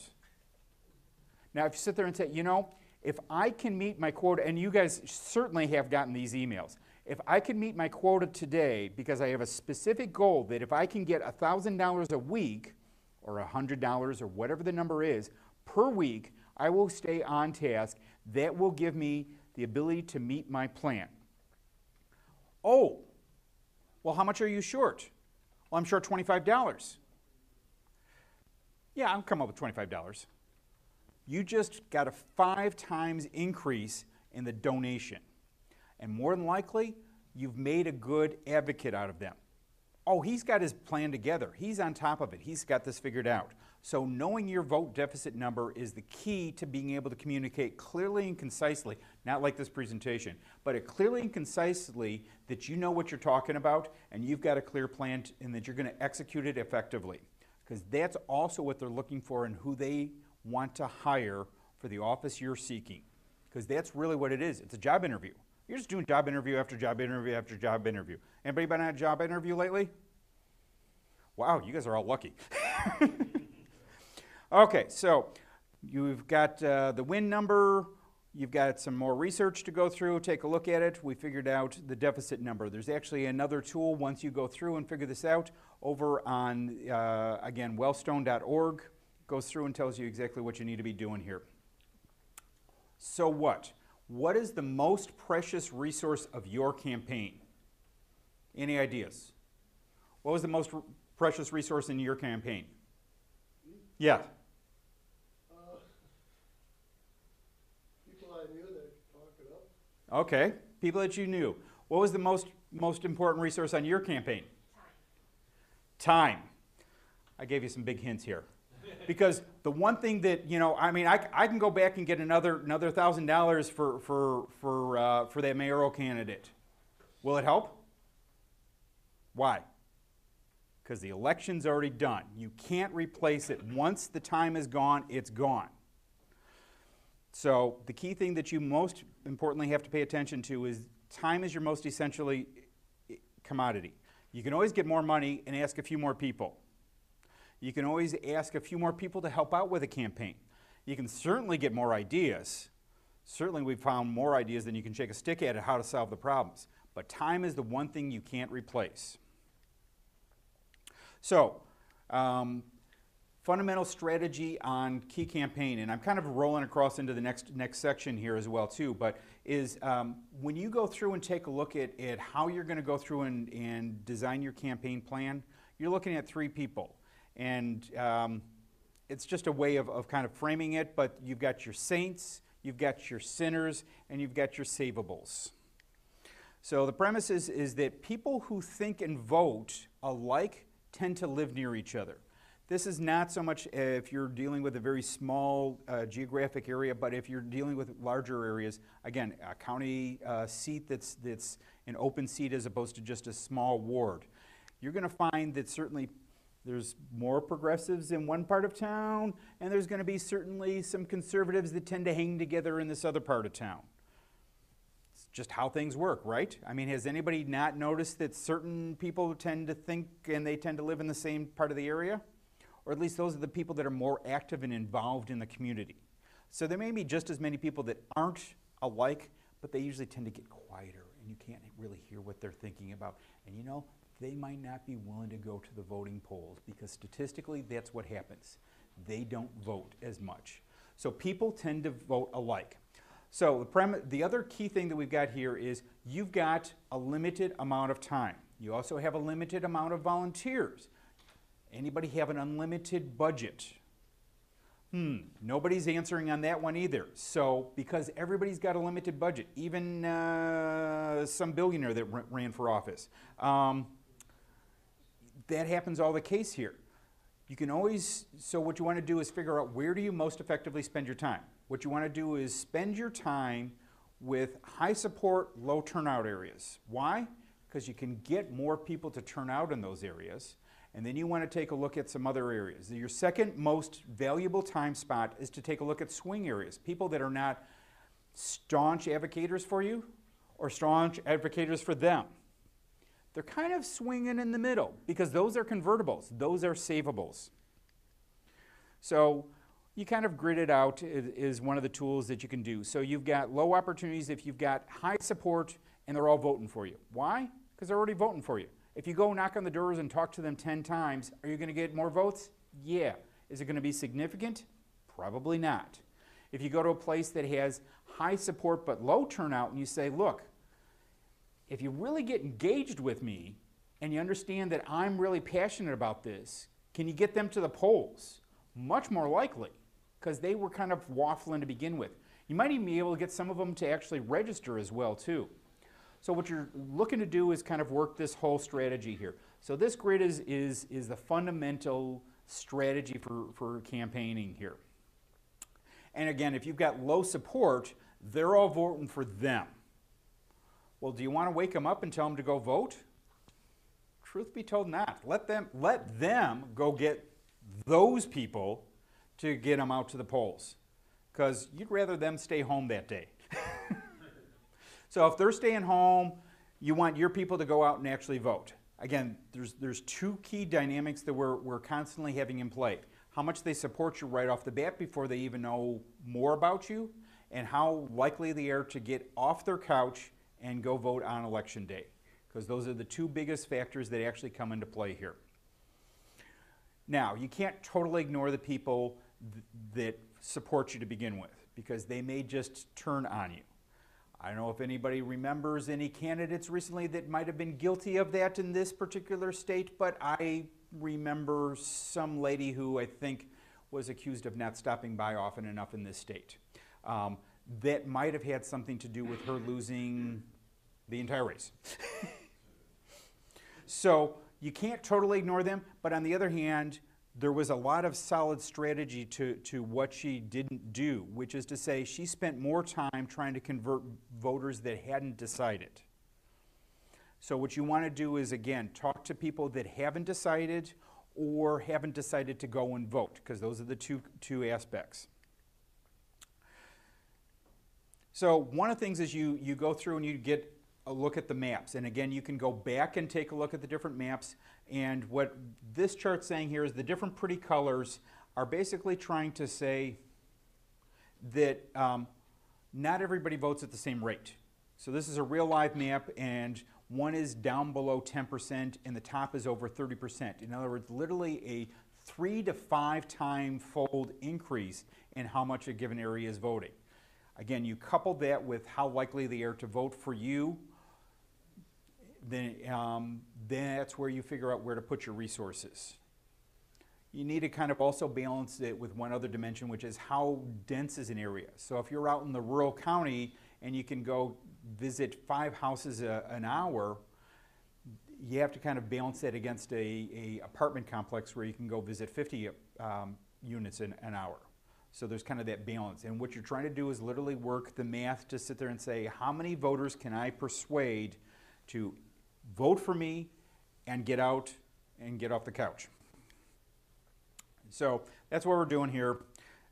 Now, if you sit there and say, you know, if I can meet my quota, and you guys certainly have gotten these emails, if I can meet my quota today because I have a specific goal that if I can get $1,000 a week, or $100 or whatever the number is, per week, I will stay on task. That will give me the ability to meet my plan. Oh, well, how much are you short? Well, I'm short $25. Yeah, I'll come up with $25. You just got a 5 times increase in the donation. And more than likely, you've made a good advocate out of them. Oh, he's got his plan together. He's on top of it. He's got this figured out. So knowing your vote deficit number is the key to being able to communicate clearly and concisely, not like this presentation, but clearly and concisely that you know what you're talking about and you've got a clear plan and that you're going to execute it effectively. Because that's also what they're looking for and who they want to hire for the office you're seeking. Because that's really what it is. It's a job interview. You're just doing job interview after job interview after job interview. Anybody been on a job interview lately? Wow, you guys are all lucky. Okay, so You've got the win number. You've got some more research to go through. Take a look at it. We figured out the deficit number. There's actually another tool once you go through and figure this out over on, again, wellstone.org. Goes through and tells you exactly what you need to be doing here. So what? What is the most precious resource of your campaign? Any ideas? What was the most precious resource in your campaign? Yeah. People I knew that could talk it up. Okay. People that you knew. What was the most important resource on your campaign? Time. I gave you some big hints here. Because the one thing that, you know, I mean, I can go back and get another $1,000 for that mayoral candidate. Will it help? Why? Because the election's already done. You can't replace it. Once the time is gone, it's gone. So the key thing that you most importantly have to pay attention to is time is your most essentially commodity. You can always get more money and ask a few more people. You can always ask a few more people to help out with a campaign. You can certainly get more ideas. Certainly we've found more ideas than you can shake a stick at how to solve the problems. But time is the one thing you can't replace. So, fundamental strategy on key campaign, and I'm kind of rolling across into the next section here as well too, but is when you go through and take a look at how you're going to go through and design your campaign plan, you're looking at 3 people. And it's just a way of kind of framing it, but you've got your saints, you've got your sinners, and you've got your savables. So the premise is that people who think and vote alike tend to live near each other. This is not so much if you're dealing with a very small geographic area, but if you're dealing with larger areas, again, a county seat that's an open seat as opposed to just a small ward. You're going to find that certainly there's more progressives in one part of town, and there's going to be certainly some conservatives that tend to hang together in this other part of town. It's just how things work, right? I mean, has anybody not noticed that certain people tend to think and they tend to live in the same part of the area? Or at least those are the people that are more active and involved in the community. So there may be just as many people that aren't alike, but they usually tend to get quieter, and you can't really hear what they're thinking about. And you know, they might not be willing to go to the voting polls because statistically that's what happens. They don't vote as much. So people tend to vote alike. So the other key thing that we've got here is you've got a limited amount of time. You also have a limited amount of volunteers. Anybody have an unlimited budget? Nobody's answering on that one either. So because everybody's got a limited budget, even some billionaire that ran for office. That happens all the case here. You can always, so what you want to do is figure out where do you most effectively spend your time. What you want to do is spend your time with high support, low turnout areas. Why? Because you can get more people to turn out in those areas. And then you want to take a look at some other areas. Your second most valuable time spot is to take a look at swing areas. People that are not staunch advocates for you or staunch advocates for them. They're kind of swinging in the middle because those are convertibles. Those are savables. So you kind of grid it out is one of the tools that you can do. So you've got low opportunities if you've got high support and they're all voting for you. Why? Because they're already voting for you. If you go knock on the doors and talk to them 10 times, are you going to get more votes? Yeah. Is it going to be significant? Probably not. If you go to a place that has high support but low turnout and you say, look, if you really get engaged with me and you understand that I'm really passionate about this, can you get them to the polls? Much more likely, because they were kind of waffling to begin with. You might even be able to get some of them to actually register as well too. So what you're looking to do is kind of work this whole strategy here. So this grid is the fundamental strategy for campaigning here. And again, if you've got low support, they're all voting for them. Well, do you want to wake them up and tell them to go vote? Truth be told, not. Let them go get those people to get them out to the polls, because you'd rather them stay home that day. So if they're staying home, you want your people to go out and actually vote. Again, there's 2 key dynamics that we're constantly having in play. how much they support you right off the bat before they even know more about you, and how likely they are to get off their couch and go vote on election day. Because those are the two biggest factors that actually come into play here. Now, you can't totally ignore the people that support you to begin with, because they may just turn on you. I don't know if anybody remembers any candidates recently that might have been guilty of that in this particular state, but I remember some lady who I think was accused of not stopping by often enough in this state. That might have had something to do with her losing the entire race. So you can't totally ignore them, but on the other hand, there was a lot of solid strategy to what she didn't do, which is to say she spent more time trying to convert voters that hadn't decided. So what you want to do is, again, talk to people that haven't decided or haven't decided to go and vote, because those are the two aspects. So one of the things is you go through and you get a look at the maps. And again, you can go back and take a look at the different maps. And what this chart's saying here is the different pretty colors are basically trying to say that not everybody votes at the same rate. So this is a real live map, and one is down below 10% and the top is over 30%. In other words, literally a 3 to 5 time fold increase in how much a given area is voting. Again, you couple that with how likely they are to vote for you, then that's where you figure out where to put your resources. You need to kind of also balance it with one other dimension, which is how dense is an area. So if you're out in the rural county and you can go visit 5 houses an hour, you have to kind of balance that against a apartment complex where you can go visit 50 units an hour. So there's kind of that balance. And what you're trying to do is literally work the math to sit there and say, how many voters can I persuade to vote for me and get out and get off the couch? So that's what we're doing here.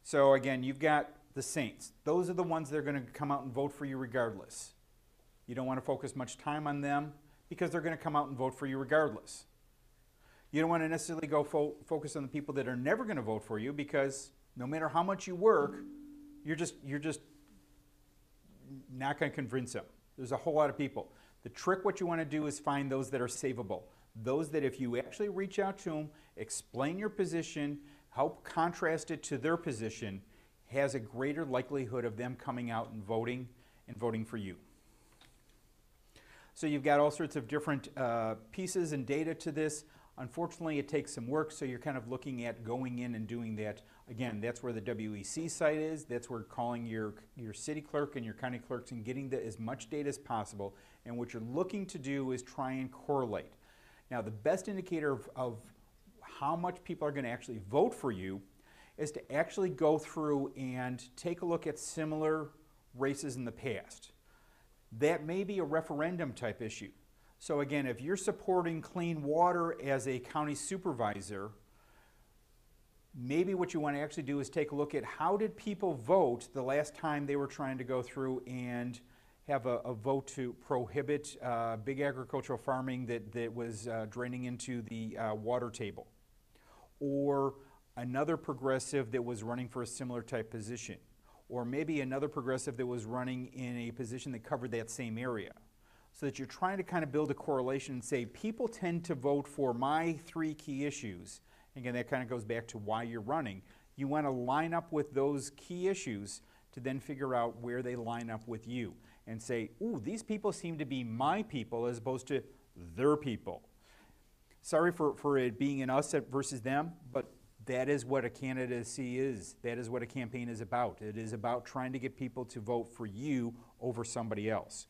So again, you've got the Saints. Those are the ones that are going to come out and vote for you regardless. You don't want to focus much time on them because they're going to come out and vote for you regardless. You don't want to necessarily go focus on the people that are never going to vote for you, because no matter how much you work, you're just not going to convince them. There's a whole lot of people. The trick, what you want to do is find those that are savable. Those that if you actually reach out to them, explain your position, help contrast it to their position, has a greater likelihood of them coming out and voting for you. So you've got all sorts of different pieces and data to this. Unfortunately, it takes some work, so you're kind of looking at going in and doing that. Again, that's where the WEC site is. That's where calling your city clerk and your county clerks and getting as much data as possible. And what you're looking to do is try and correlate. Now, the best indicator of how much people are going to actually vote for you is to actually go through and take a look at similar races in the past. That may be a referendum type issue. So again, if you're supporting clean water as a county supervisor, maybe what you want to actually do is take a look at how did people vote the last time they were trying to go through and have a vote to prohibit big agricultural farming that was draining into the water table. Or another progressive that was running for a similar type position. Or maybe another progressive that was running in a position that covered that same area. So that you're trying to kind of build a correlation and say, people tend to vote for my 3 key issues. Again, that kind of goes back to why you're running. You want to line up with those key issues to then figure out where they line up with you. And say, ooh, these people seem to be my people as opposed to their people. Sorry for it being an us versus them, but that is what a candidacy is. That is what a campaign is about. It is about trying to get people to vote for you over somebody else.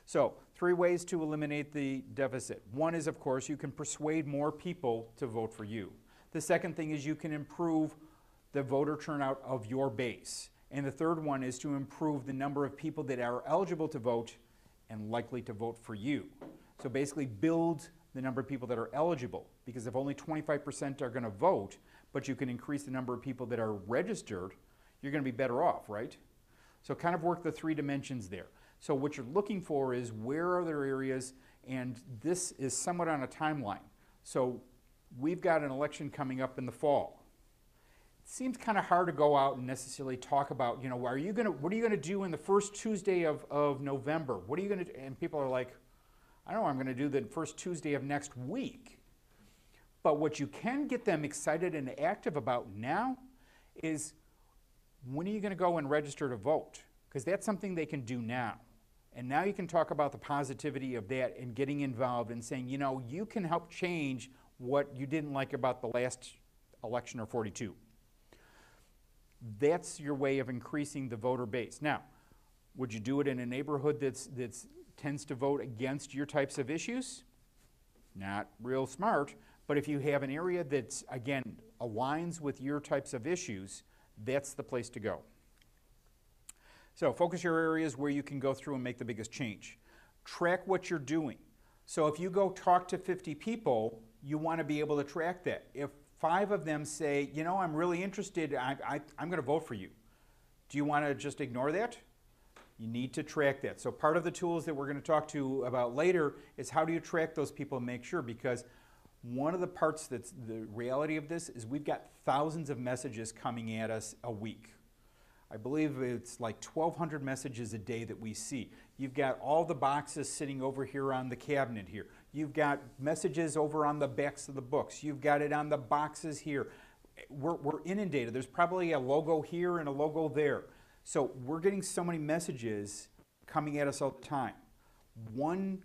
So 3 ways to eliminate the deficit. One is, of course, you can persuade more people to vote for you. The second thing is you can improve the voter turnout of your base. And the third one is to improve the number of people that are eligible to vote and likely to vote for you. So basically build the number of people that are eligible, because if only 25% are going to vote, but you can increase the number of people that are registered, you're going to be better off, right? So kind of work the 3 dimensions there. So what you're looking for is where are there areas, and this is somewhat on a timeline. So we've got an election coming up in the fall. seems kind of hard to go out and necessarily talk about, you know, what are you going to do in the first Tuesday of November? What are you going to, and people are like, I don't know what I'm going to do the first Tuesday of next week. But what you can get them excited and active about now is, when are you going to go and register to vote? Because that's something they can do now. And now you can talk about the positivity of that and getting involved and saying, you know, you can help change what you didn't like about the last election or 42. That's your way of increasing the voter base. Now, would you do it in a neighborhood that's tends to vote against your types of issues? Not real smart, but if you have an area that's, again, aligns with your types of issues, that's the place to go. So focus your areas where you can go through and make the biggest change. Track what you're doing. So if you go talk to 50 people, you want to be able to track that. If 5 of them say, you know, I'm really interested, I'm going to vote for you. Do you want to just ignore that? You need to track that. So part of the tools that we're going to talk to about later is how do you track those people and make sure, because one of the parts that's the reality of this is we've got thousands of messages coming at us a week. I believe it's like 1,200 messages a day that we see. You've got all the boxes sitting over here on the cabinet here. You've got messages over on the backs of the books. You've got it on the boxes here. We're inundated. There's probably a logo here and a logo there. So we're getting so many messages coming at us all the time. One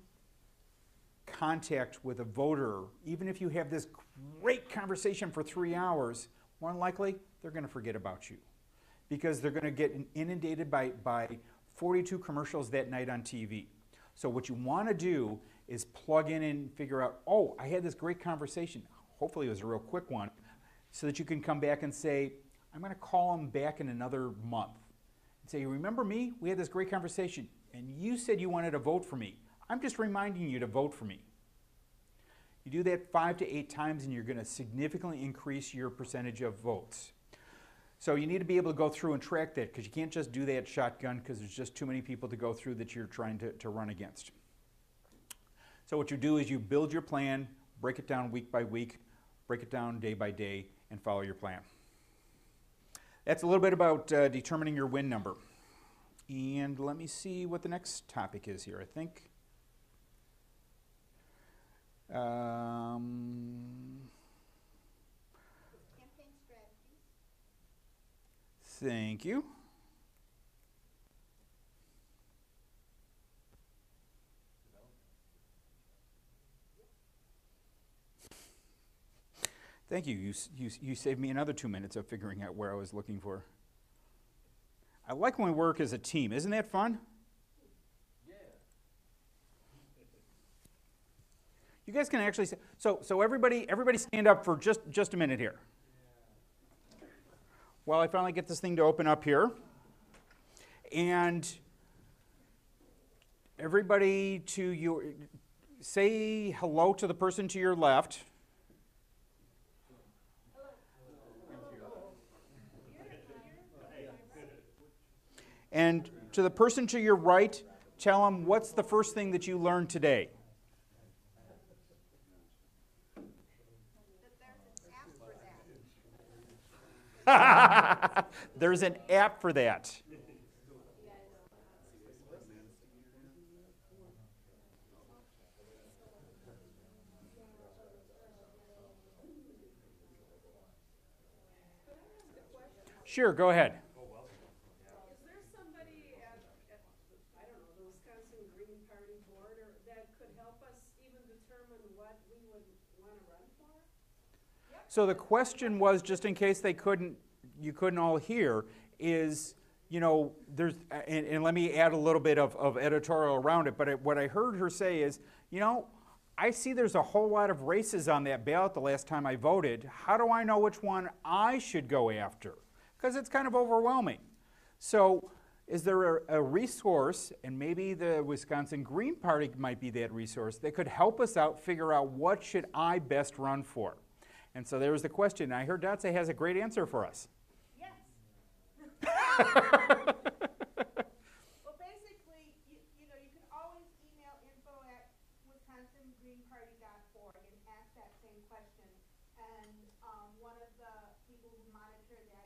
contact with a voter, even if you have this great conversation for 3 hours, more than likely they're going to forget about you, because they're going to get inundated by 42 commercials that night on TV. So what you want to do is plug in and figure out, oh, I had this great conversation. Hopefully it was a real quick one, so that you can come back and say, I'm going to call them back in another month. And say, remember me? We had this great conversation, and you said you wanted to vote for me. I'm just reminding you to vote for me. You do that 5 to 8 times, and you're going to significantly increase your percentage of votes. So you need to be able to go through and track that, because you can't just do that shotgun, because there's just too many people to go through that you're trying to run against. So what you do is you build your plan, break it down week by week, break it down day by day, and follow your plan. That's a little bit about determining your win number. And let me see what the next topic is here. I think Campaign strategies. thank you. Thank you. You saved me another 2 minutes of figuring out where I was looking for. I like when we work as a team. Isn't that fun? Yeah. You guys can actually say, so everybody stand up for just a minute here. While I finally get this thing to open up here. And everybody to your, say hello to the person to your left. And to the person to your right, tell them what's the first thing that you learned today. There's an app for that. Sure, go ahead. Is there somebody at I don't know, the Wisconsin Green Party board that could help us even determine what we would want to run for? So the question was, just in case you couldn't all hear, is, you know, there's, and let me add a little bit of editorial around it, but what I heard her say is, you know, I see there's a whole lot of races on that ballot the last time I voted. How do I know which one I should go after? Because it's kind of overwhelming. So is there a resource, and maybe the Wisconsin Green Party might be that resource, that could help us out, figure out what should I best run for? And so there was the question. I heard Dotze has a great answer for us. Yes. Well, basically, you know, you can always email info@wisconsingreenparty.org and ask that same question. And one of the people who monitor that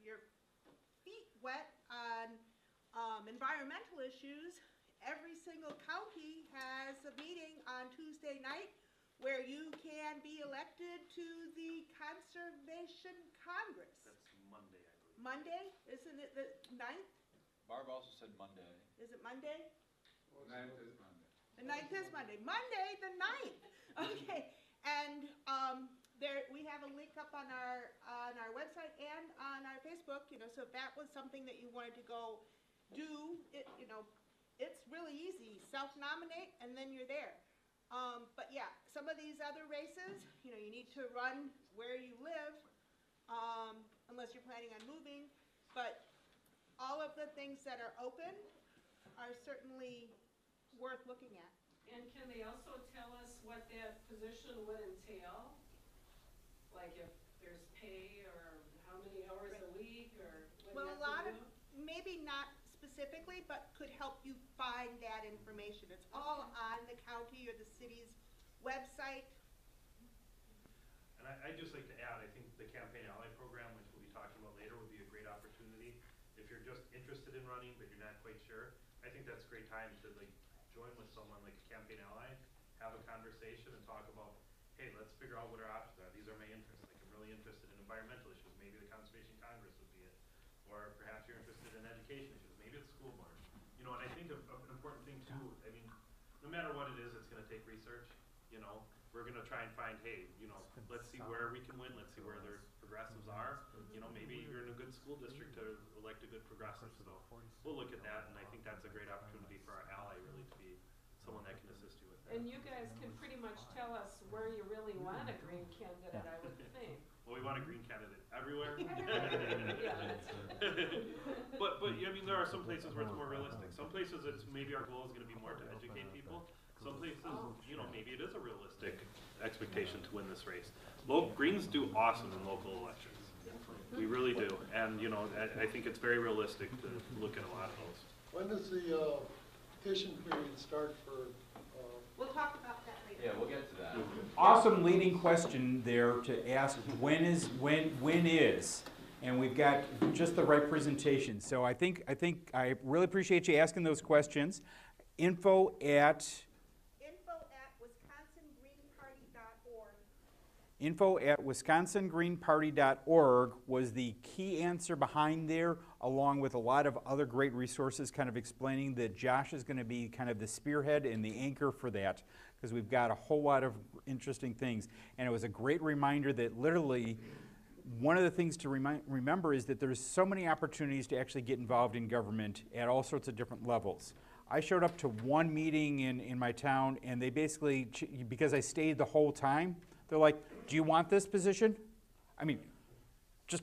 your feet wet on environmental issues, every single county has a meeting on Tuesday night where you can be elected to the Conservation Congress. That's Monday, I believe. Monday, isn't it the 9th? Barb also said Monday. Is it Monday? Ninth is Monday. The 9th is Monday. Monday, the 9th. Okay, and there we have a link up on our website and on our Facebook. You know, so if that was something that you wanted to go do, you know, it's really easy. Self-nominate, and then you're there. But yeah, some of these other races, you know, you need to run where you live, unless you're planning on moving. But all of the things that are open are certainly worth looking at. And can they also tell us what that position would entail? Like if there's pay or how many hours a week or what Well, you a lot have of, to do? maybe not specifically, but could help you find that information. It's all on the county or the city's website. And I'd just like to add, I think the Campaign Ally program, which we'll be talking about later, would be a great opportunity. If you're just interested in running, but you're not quite sure, I think that's a great time to like join with someone like a Campaign Ally, have a conversation and talk about, hey, let's figure out what our options are. These are my interests. Like I'm really interested in environmental issues. Maybe the Conservation Congress would be it. Or perhaps you're interested in education issues. Maybe it's school board. You know, and I think an important thing too, I mean, no matter what it is, it's gonna take research, you know. We're gonna try and find, hey, you know, let's see where we can win, let's see where their progressives are. You know, maybe you're in a good school district to elect a good progressive, so we'll look at that, and I think that's a great opportunity for our ally really to be someone that can assist you with that. And you guys can pretty much tell us where you really want a green candidate, I would think. Well, we want a green candidate everywhere. Yeah, that's true. But I mean, there are some places where it's more realistic. Some places it's maybe our goal is going to be more to educate people. Some places, you know, maybe it is a realistic expectation to win this race. Greens do awesome in local elections. We really do. And, you know, I think it's very realistic to look at a lot of those. When does the petition period start for? We'll talk about that later. Yeah, we'll get to that. Awesome leading question there to ask when is, and we've got just the right presentation. So I really appreciate you asking those questions. Info at wisconsingreenparty.org was the key answer behind there, along with a lot of other great resources kind of explaining that Josh is going to be kind of the spearhead and the anchor for that, because we've got a whole lot of interesting things. And it was a great reminder that literally one of the things to remember is that there's so many opportunities to actually get involved in government at all sorts of different levels. I showed up to one meeting in my town, and they basically, because I stayed the whole time, they're like, do you want this position? I mean, just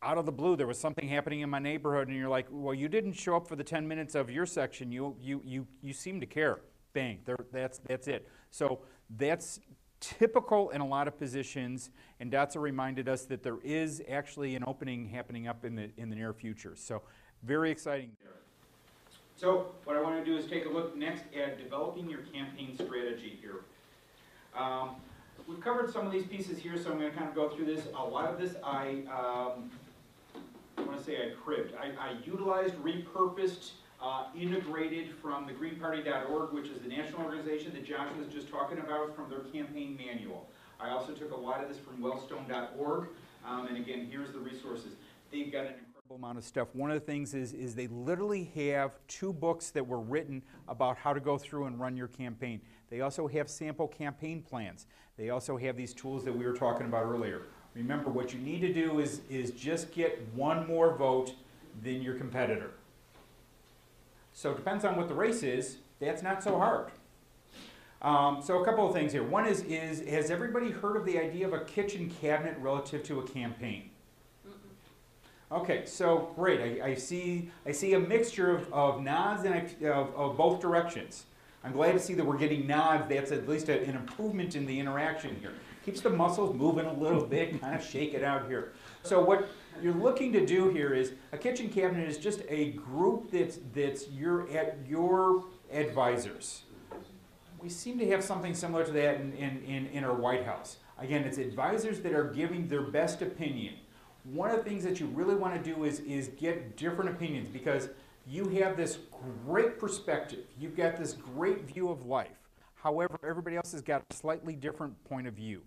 out of the blue, there was something happening in my neighborhood, and you're like, well, you didn't show up for the 10 minutes of your section. You seem to care. Bang, that's it. So that's typical in a lot of positions, and DOTSA reminded us that there is actually an opening happening up in the near future. So very exciting there. So what I want to do is take a look next at developing your campaign strategy here. We've covered some of these pieces here, so I'm going to kind of go through this. A lot of this I want to say I cribbed. I utilized, repurposed, integrated from the greenparty.org, which is the national organization that Josh was just talking about, from their campaign manual. I also took a lot of this from wellstone.org, and again, here's the resources. They've got an incredible amount of stuff. One of the things is they literally have 2 books that were written about how to go through and run your campaign. They also have sample campaign plans. They also have these tools that we were talking about earlier. Remember, what you need to do is just get one more vote than your competitor. So it depends on what the race is. That's not so hard. So a couple of things here. One is has everybody heard of the idea of a kitchen cabinet relative to a campaign? Okay, so great. I see a mixture of nods and of both directions. I'm glad to see that we're getting nods. That's at least an improvement in the interaction here. Keeps the muscles moving a little bit, kind of shake it out here. So what you're looking to do here is a kitchen cabinet is just a group that's your advisors. We seem to have something similar to that in our White House. Again, it's advisors that are giving their best opinion. one of the things that you really want to do is get different opinions, because you have this great perspective. You've got this great view of life. However, everybody else has got a slightly different point of view.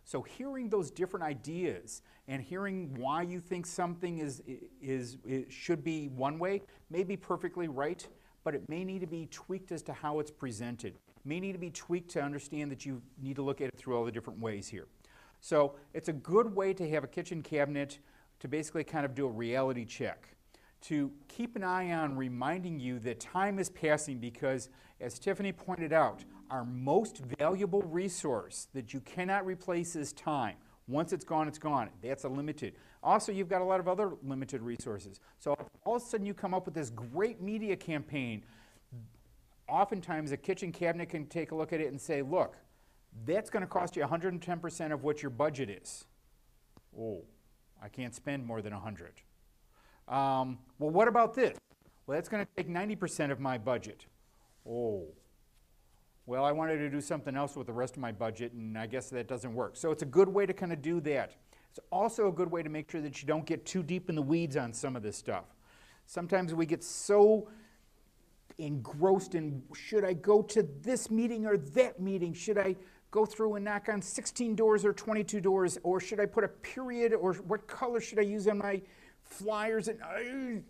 So hearing those different ideas and hearing why you think something it should be one way may be perfectly right, but it may need to be tweaked as to how it's presented. It may need to be tweaked to understand that you need to look at it through all the different ways here. So it's a good way to have a kitchen cabinet to basically kind of do a reality check, to keep an eye on reminding you that time is passing, because, as Tiffany pointed out, our most valuable resource that you cannot replace is time. Once it's gone, it's gone. That's a limited. Also, you've got a lot of other limited resources. So if all of a sudden you come up with this great media campaign, oftentimes a kitchen cabinet can take a look at it and say, look, that's going to cost you 110% of what your budget is. Oh, I can't spend more than 100. Well, what about this? Well, that's going to take 90% of my budget. Oh, well, I wanted to do something else with the rest of my budget, and I guess that doesn't work. So it's a good way to kind of do that. It's also a good way to make sure that you don't get too deep in the weeds on some of this stuff. Sometimes we get so engrossed in, should I go to this meeting or that meeting? Should I go through and knock on 16 doors or 22 doors? Or should I put a period? Or what color should I use on my flyers? And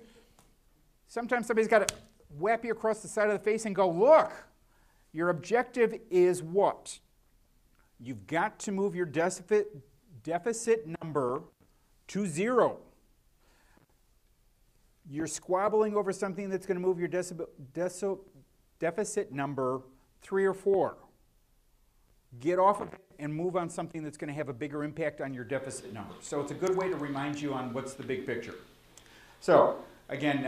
sometimes somebody's got to whap you across the side of the face and go, look, your objective is what? You've got to move your deficit number to 0. You're squabbling over something that's going to move your deficit number 3 or 4. Get off of it and move on something that's going to have a bigger impact on your deficit number. So it's a good way to remind you on what's the big picture. So again,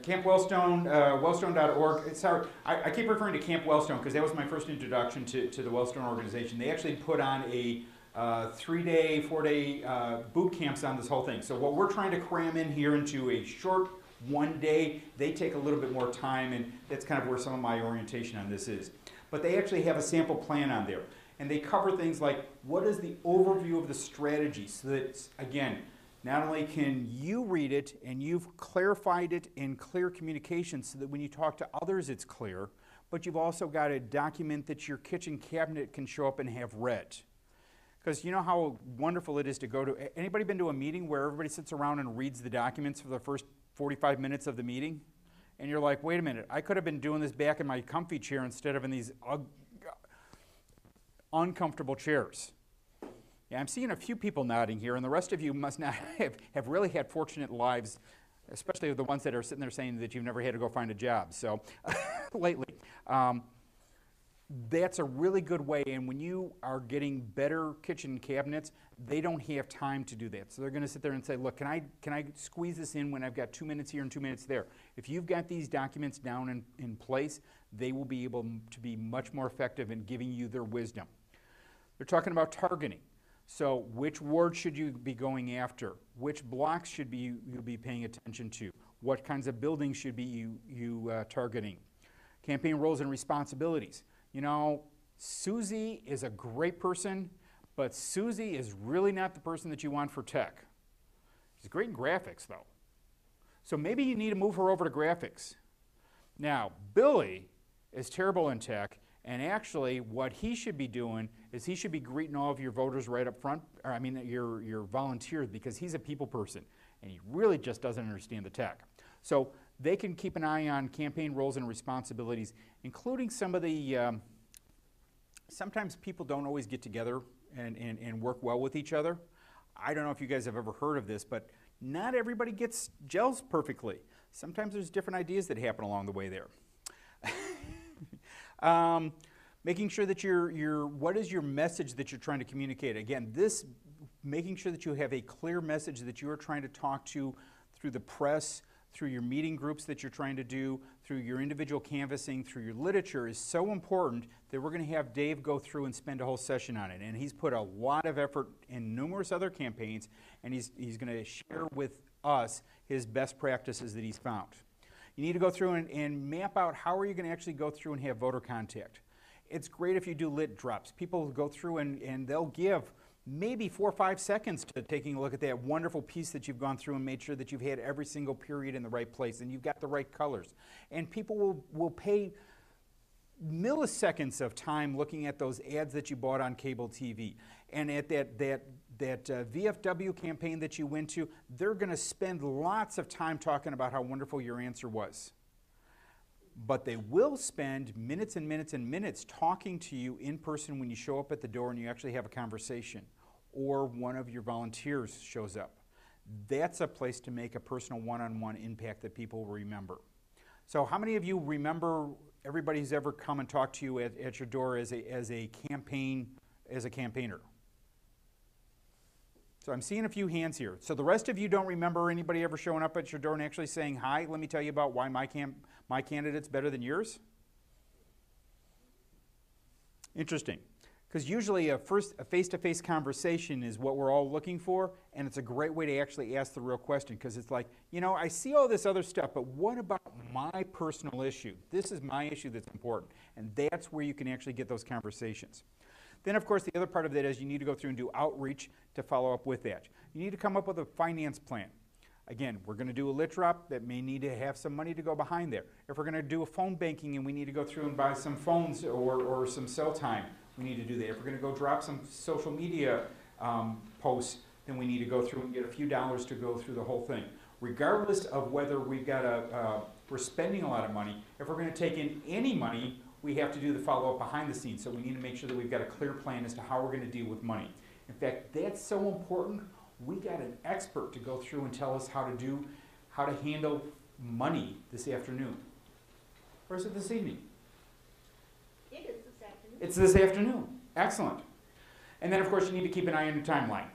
Camp Wellstone, wellstone.org. Sorry, I keep referring to Camp Wellstone because that was my first introduction to the Wellstone organization. They actually put on a 3-day, 4-day boot camps on this whole thing. So what we're trying to cram in here into a short 1 day, they take a little bit more time, and that's kind of where some of my orientation on this is. But they actually have a sample plan on there. And they cover things like, what is the overview of the strategy? So that, again, not only can you read it and you've clarified it in clear communication so that when you talk to others it's clear, but you've also got a document that your kitchen cabinet can show up and have read. Because you know how wonderful it is to go to, anybody been to a meeting where everybody sits around and reads the documents for the first 45 minutes of the meeting? And you're like, wait a minute, I could have been doing this back in my comfy chair instead of in these uncomfortable chairs. Yeah, I'm seeing a few people nodding here, and the rest of you must not have really had fortunate lives, especially the ones that are sitting there saying that you've never had to go find a job. So, lately. That's a really good way, and when you are getting better kitchen cabinets, they don't have time to do that. So they're going to sit there and say, look, can I squeeze this in when I've got 2 minutes here and 2 minutes there? If you've got these documents down in place, they will be able to be much more effective in giving you their wisdom. They're talking about targeting. So which wards should you be going after? Which blocks should you be paying attention to? What kinds of buildings should be you targeting? Campaign roles and responsibilities. You know, Susie is a great person, but Susie is really not the person that you want for tech. She's great in graphics, though. So maybe you need to move her over to graphics. Now, Billy is terrible in tech, and actually what he should be doing is he should be greeting all of your voters right up front, or I mean your volunteers, because he's a people person, and he really just doesn't understand the tech. So they can keep an eye on campaign roles and responsibilities, including some of the, sometimes people don't always get together and work well with each other. I don't know if you guys have ever heard of this, but not everybody gels perfectly. Sometimes there's different ideas that happen along the way there. Making sure that what is your message that you're trying to communicate? Again, making sure that you have a clear message that you are trying to talk to through the press, through your meeting groups that you're trying to do, through your individual canvassing, through your literature is so important that we're going to have Dave go through and spend a whole session on it. And he's put a lot of effort in numerous other campaigns, and he's going to share with us his best practices that he's found. You need to go through and map out how are you going to actually go through and have voter contact. It's great if you do lit drops. People go through and they'll give maybe 4 or 5 seconds to taking a look at that wonderful piece that you've gone through and made sure that you've had every single period in the right place and you've got the right colors. And people will pay milliseconds of time looking at those ads that you bought on cable TV. And at that VFW campaign that you went to, they're going to spend lots of time talking about how wonderful your answer was. But they will spend minutes and minutes and minutes talking to you in person when you show up at the door and you actually have a conversation, or one of your volunteers shows up. That's a place to make a personal one-on-one impact that people will remember. So how many of you remember everybody who's ever come and talked to you at your door as a campaigner? So I'm seeing a few hands here. So the rest of you don't remember anybody ever showing up at your door and actually saying, hi, let me tell you about why my candidate's better than yours? Interesting. Because usually a face-to-face conversation is what we're all looking for, and it's a great way to actually ask the real question, because it's like, you know, I see all this other stuff, but what about my personal issue? This is my issue that's important, and that's where you can actually get those conversations. Then, of course, the other part of that is you need to go through and do outreach to follow up with that. You need to come up with a finance plan. Again, we're going to do a lit drop that may need to have some money to go behind there. If we're going to do a phone banking and we need to go through and buy some phones or some cell time, we need to do that. If we're going to go drop some social media posts, then we need to go through and get a few dollars to go through the whole thing. Regardless of whether we've got we're spending a lot of money, if we're going to take in any money, we have to do the follow-up behind the scenes. So we need to make sure that we've got a clear plan as to how we're going to deal with money. In fact, that's so important. We got an expert to go through and tell us how to handle money this afternoon. Or is it this evening? It is this afternoon. It's this afternoon. Excellent. And then, of course, you need to keep an eye on your timeline.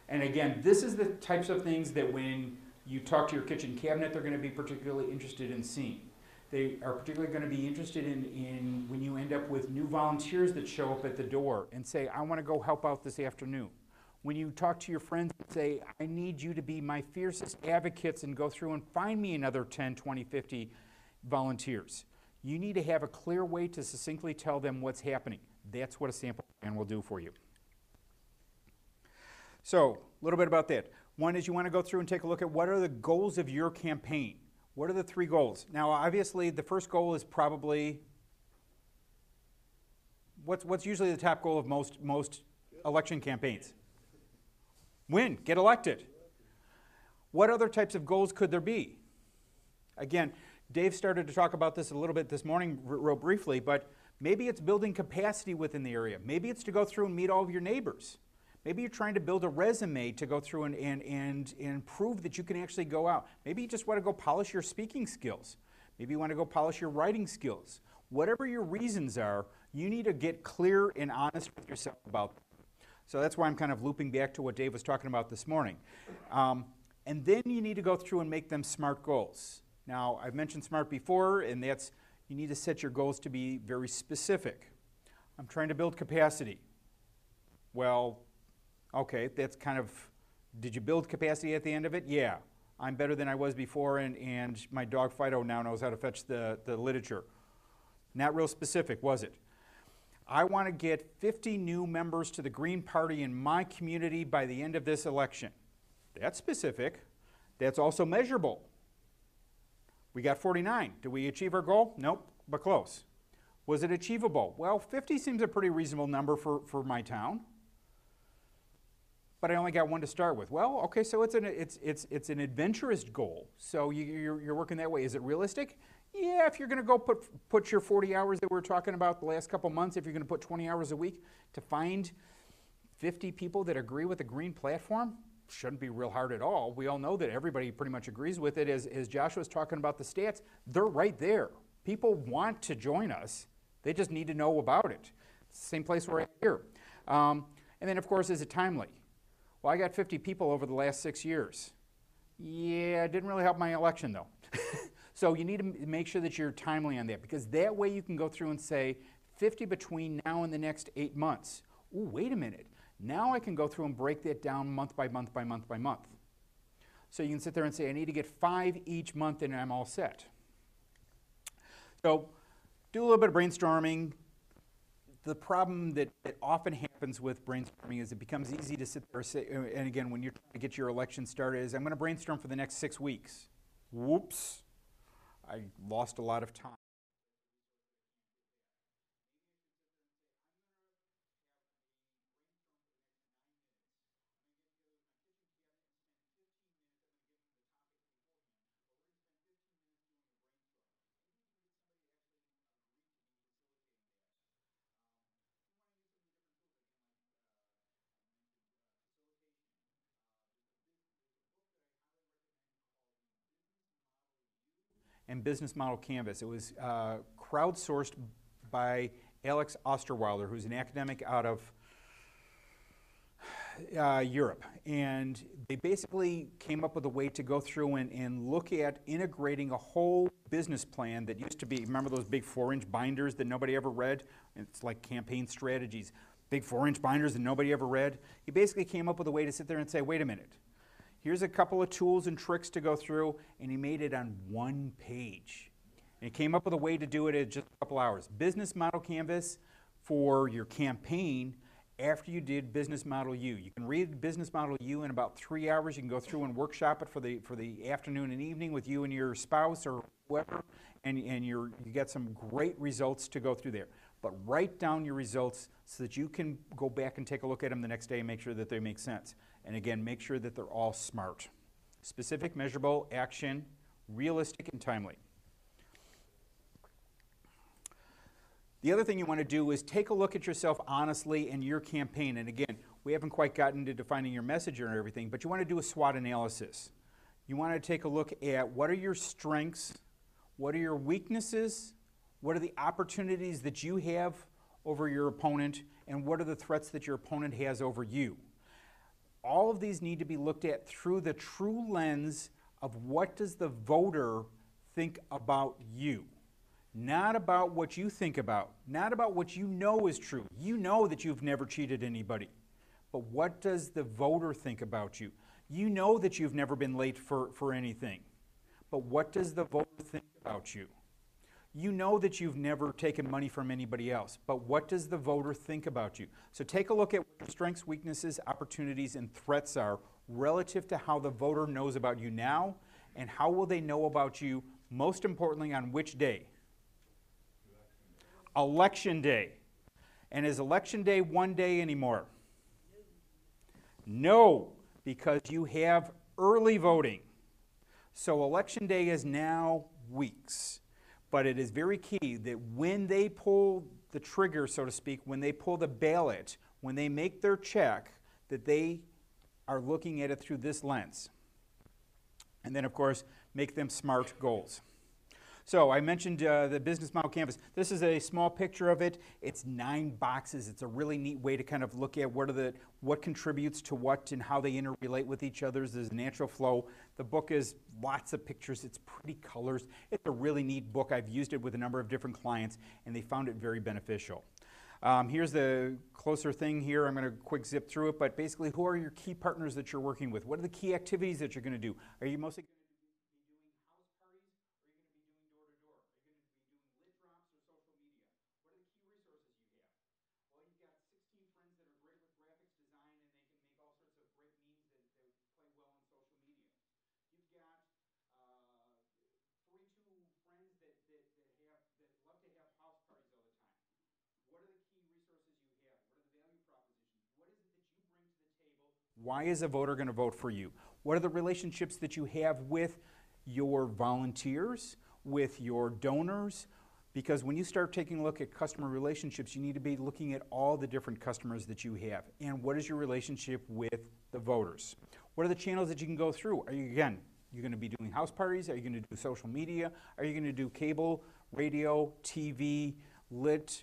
And again, this is the types of things that when you talk to your kitchen cabinet, they're going to be particularly interested in seeing. They are particularly going to be interested in when you end up with new volunteers that show up at the door and say, I want to go help out this afternoon. When you talk to your friends and say, I need you to be my fiercest advocates and go through and find me another 10, 20, 50 volunteers. You need to have a clear way to succinctly tell them what's happening. That's what a sample plan will do for you. So, a little bit about that. One is you want to go through and take a look at what are the goals of your campaign. What are the 3 goals? Now, obviously, the first goal is probably, what's usually the top goal of most election campaigns? Win, get elected. What other types of goals could there be? Again, Dave started to talk about this a little bit this morning, real briefly, but maybe it's building capacity within the area. Maybe it's to go through and meet all of your neighbors. Maybe you're trying to build a resume to go through and prove that you can actually go out. Maybe you just want to go polish your speaking skills. Maybe you want to go polish your writing skills. Whatever your reasons are, you need to get clear and honest with yourself about them. So that's why I'm kind of looping back to what Dave was talking about this morning. And then you need to go through and make them SMART goals. Now, I've mentioned SMART before, and that's you need to set your goals to be very specific. I'm trying to build capacity. Well, okay, that's kind of, did you build capacity at the end of it? Yeah. I'm better than I was before, and my dog Fido now knows how to fetch the literature. Not real specific, was it? I want to get 50 new members to the Green Party in my community by the end of this election. That's specific. That's also measurable. We got 49. Did we achieve our goal? Nope, but close. Was it achievable? Well, 50 seems a pretty reasonable number for my town. But I only got 1 to start with. Well, okay, so it's an adventurous goal. So you're working that way. Is it realistic? Yeah, if you're going to go put your 40 hours that we were talking about the last couple months, if you're going to put 20 hours a week to find 50 people that agree with the green platform, shouldn't be real hard at all. We all know that everybody pretty much agrees with it. As Josh was talking about the stats, they're right there. People want to join us. They just need to know about it. It's the same place we're at here. And then, of course, is it timely? Well, I got 50 people over the last 6 years. Yeah, it didn't really help my election, though. So you need to make sure that you're timely on that, because that way you can go through and say 50 between now and the next 8 months. Ooh, wait a minute. Now I can go through and break that down month by month by month by month. So you can sit there and say, I need to get 5 each month and I'm all set. So do a little bit of brainstorming. the problem that often happens with brainstorming is it becomes easy to sit there and say, and again, when you're trying to get your election started, is I'm going to brainstorm for the next 6 weeks. Whoops, I lost a lot of time. And Business Model Canvas. It was crowdsourced by Alex Osterweiler, who's an academic out of Europe. And they basically came up with a way to go through and look at integrating a whole business plan that used to be, remember those big 4-inch binders that nobody ever read? It's like campaign strategies. Big 4-inch binders that nobody ever read. He basically came up with a way to sit there and say, wait a minute. Here's a couple of tools and tricks to go through, and he made it on 1 page. And he came up with a way to do it in just a couple hours. Business Model Canvas for your campaign after you did Business Model U. You can read Business Model U in about 3 hours. You can go through and workshop it for the afternoon and evening with you and your spouse or whoever, and you get some great results to go through there. But write down your results so that you can go back and take a look at them the next day and make sure that they make sense. And again, make sure that they're all SMART. Specific, measurable, action, realistic, and timely. The other thing you want to do is take a look at yourself honestly and your campaign. And again, we haven't quite gotten to defining your message or everything, but you want to do a SWOT analysis. You want to take a look at what are your strengths, what are your weaknesses, what are the opportunities that you have over your opponent, and what are the threats that your opponent has over you. All of these need to be looked at through the true lens of what does the voter think about you. Not about what you think about, not about what you know is true. You know that you've never cheated anybody. But what does the voter think about you? You know that you've never been late for anything. But what does the voter think about you? You know that you've never taken money from anybody else, but what does the voter think about you? So take a look at what your strengths, weaknesses, opportunities, and threats are relative to how the voter knows about you now, and how will they know about you, most importantly, on which day? Election day. And is Election day one day anymore? No, because you have early voting. So Election day is now weeks. But it is very key that when they pull the trigger, so to speak, when they pull the ballot, when they make their check, that they are looking at it through this lens. And then, of course, make them SMART goals. So I mentioned the Business Model Canvas. This is a small picture of it. It's 9 boxes. It's a really neat way to kind of look at what contributes to what and how they interrelate with each other. There's a natural flow. The book is lots of pictures. It's pretty colors. It's a really neat book. I've used it with a number of different clients, and they found it very beneficial. Here's the closer thing here. I'm going to quick zip through it, but basically, who are your key partners that you're working with? What are the key activities that you're going to do? Are you mostly going to be doing house parties, or are you going to be doing door-to-door? Are you going to be doing lit drops or social media? What are the key resources you have? Well, you've got 16 friends that are great with graphics design, and they can make all sorts of great memes that play well on social media. You've got 42 friends that love to have house parties all the time. What are the key resources you have? What are the value propositions? What is it that you bring to the table? Why is a voter going to vote for you? What are the relationships that you have with your volunteers, with your donors? Because when you start taking a look at customer relationships, you need to be looking at all the different customers that you have. And what is your relationship with the voters? What are the channels that you can go through? Are you going to be doing house parties? Are you going to do social media? Are you going to do cable, radio, TV, lit,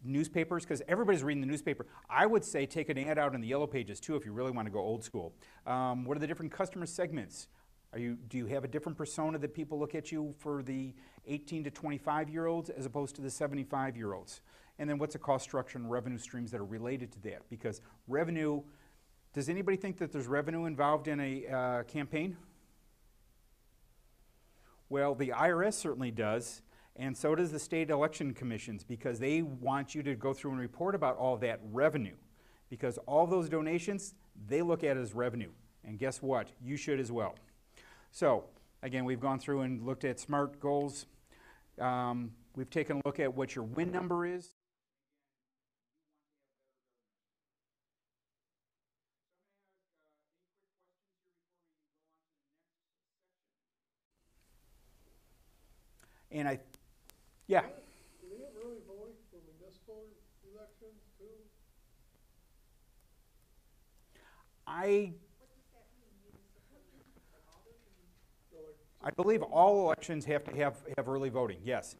newspapers? Because everybody's reading the newspaper. I would say take an ad out in the yellow pages too if you really want to go old school. What are the different customer segments? Do you have a different persona that people look at you for the 18 to 25-year-olds as opposed to the 75-year-olds? And then what's the cost structure and revenue streams that are related to that? Because revenue, does anybody think that there's revenue involved in a campaign? Well, the IRS certainly does. And so does the state election commissions, because they want you to go through and report about all that revenue. Because all those donations, they look at as revenue. And guess what? You should as well. So, again, we've gone through and looked at SMART goals. We've taken a look at what your win number is. And yeah. Do we have early voting for municipal elections too? I believe all elections have to have early voting, yes.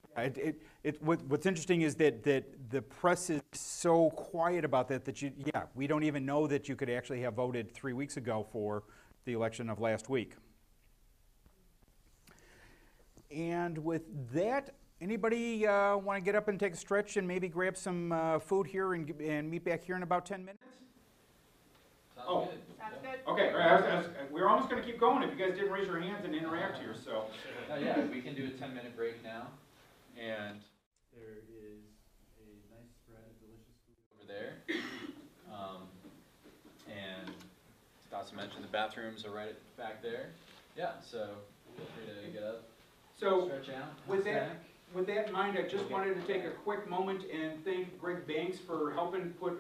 What's interesting is that the press is so quiet about that we don't even know that you could actually have voted 3 weeks ago for the election of last week. And with that, anybody want to get up and take a stretch and maybe grab some food here and meet back here in about 10 minutes? Sounds good. Sounds good. Okay, we're almost going to keep going if you guys didn't raise your hands and interact here, so. Yeah, we can do a 10-minute break now. And There is a nice spread of delicious food over there. And Dawson mentioned the bathrooms are right back there. Yeah, so feel free to get up, So, stretch out. with that in mind, I just wanted to take a quick moment and thank Greg Banks for helping put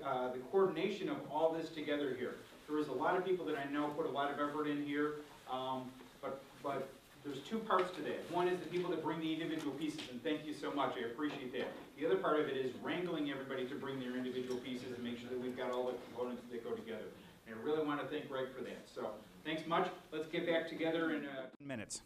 the coordination of all this together here. There was a lot of people that I know put a lot of effort in here, but there's two parts to that. One is the people that bring the individual pieces, and thank you so much, I appreciate that. The other part of it is wrangling everybody to bring their individual pieces and make sure that we've got all the components that go together. And I really want to thank Greg for that. So, thanks much. Let's get back together in 10 minutes.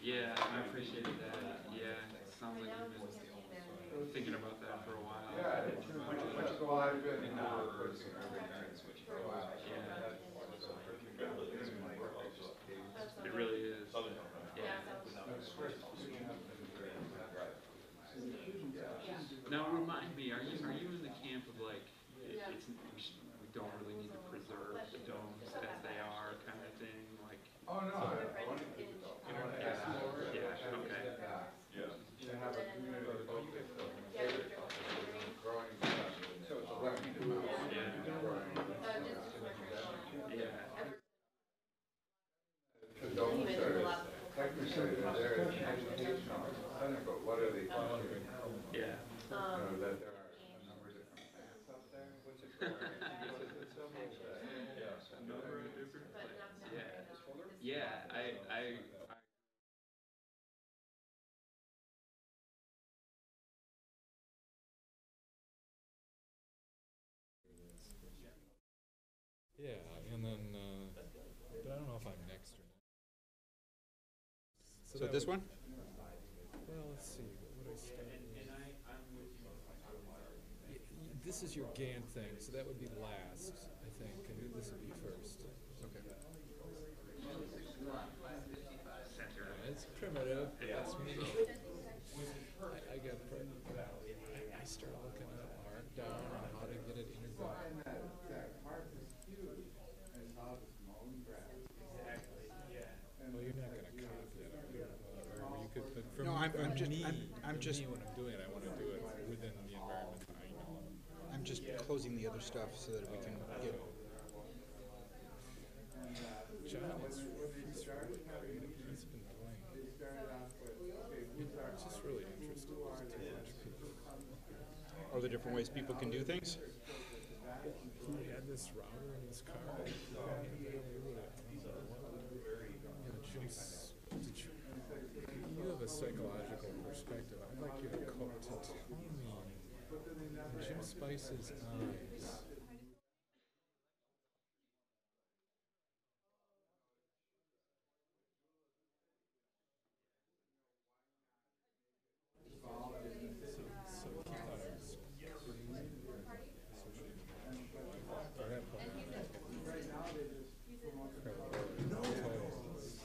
Yeah, I appreciated that. Yeah, it sounds like you've been thinking about that for a while. Yeah, it's much go I've been pushing every night for a while. It really is. Now remind me, are you in the camp of like we don't really need to preserve the domes as they are kind of thing, like? Oh no, I want to keep it though. Yeah, okay. To have a community focus on growing discussion. So it's a learning tool. The domes are technically they're educational center, but what are they teaching? Yeah. You know, that there are a number of different plants up there, which is a Number of different plants. Yeah, I Yeah, and then, but I don't know if I'm next or not. So that this would- one? Well, let's see, what would I start with? This is your Gantt thing, so that would be last, I think, and this would be first. Okay. It's primitive, but that's me. I got, I started looking at Markdown and how to get it integrated. I'm just, me, I'm just, me, when I'm doing it, I want to do it within the environment that I know. I'm just closing the other stuff so that we can get. John is, he's really creative. He's been doing, it's just really interesting to watch people. Are there different ways people can do things? He had this router in his car. Did you have a psychological perspective? I'd like you to tell me in Jim Spice's eyes. So he thought I was crazy.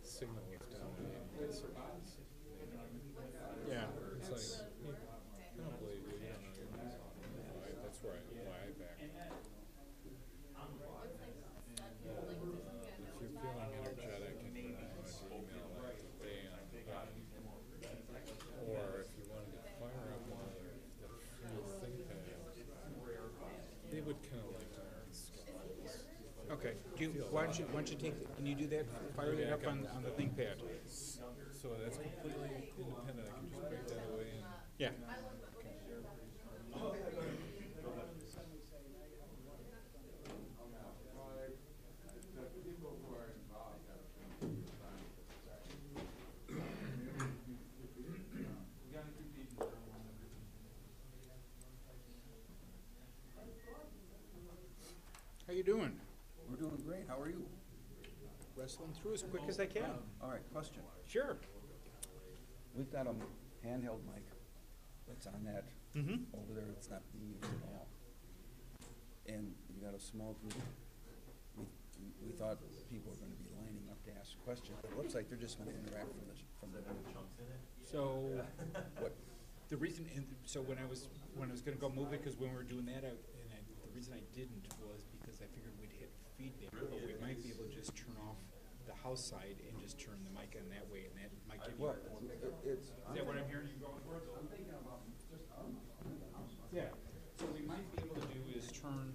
Signal was down to 80 decibels. Yeah. It's like, I don't believe you. You don't know your that's why I back. If you're feeling energetic and you want to email like the band, or if you wanted to fire up one of the free ThinkPads, they would kind of like iron skulls. Okay. Why don't you take, can you do that? Fire that up on the ThinkPad. So that's completely independent. I can just break that away and. Yeah. How you doing? We're doing great. How are you? Wrestling through as quick as I can. All right, question. Sure. We've got a handheld mic that's on that over there. It's not being used at all. And you got a small group. We thought people were going to be lining up to ask questions. It looks like they're just going to interact from the So, what? The reason, so when I was going to go move it, because when we were doing that, the reason I didn't was because I figured we'd hit feedback, but we might be able to just turn off the house side and just turn the mic on that way, and that might give you. Well, is that what I'm hearing you going for? I'm thinking about just Yeah. So we might be able to do is turn.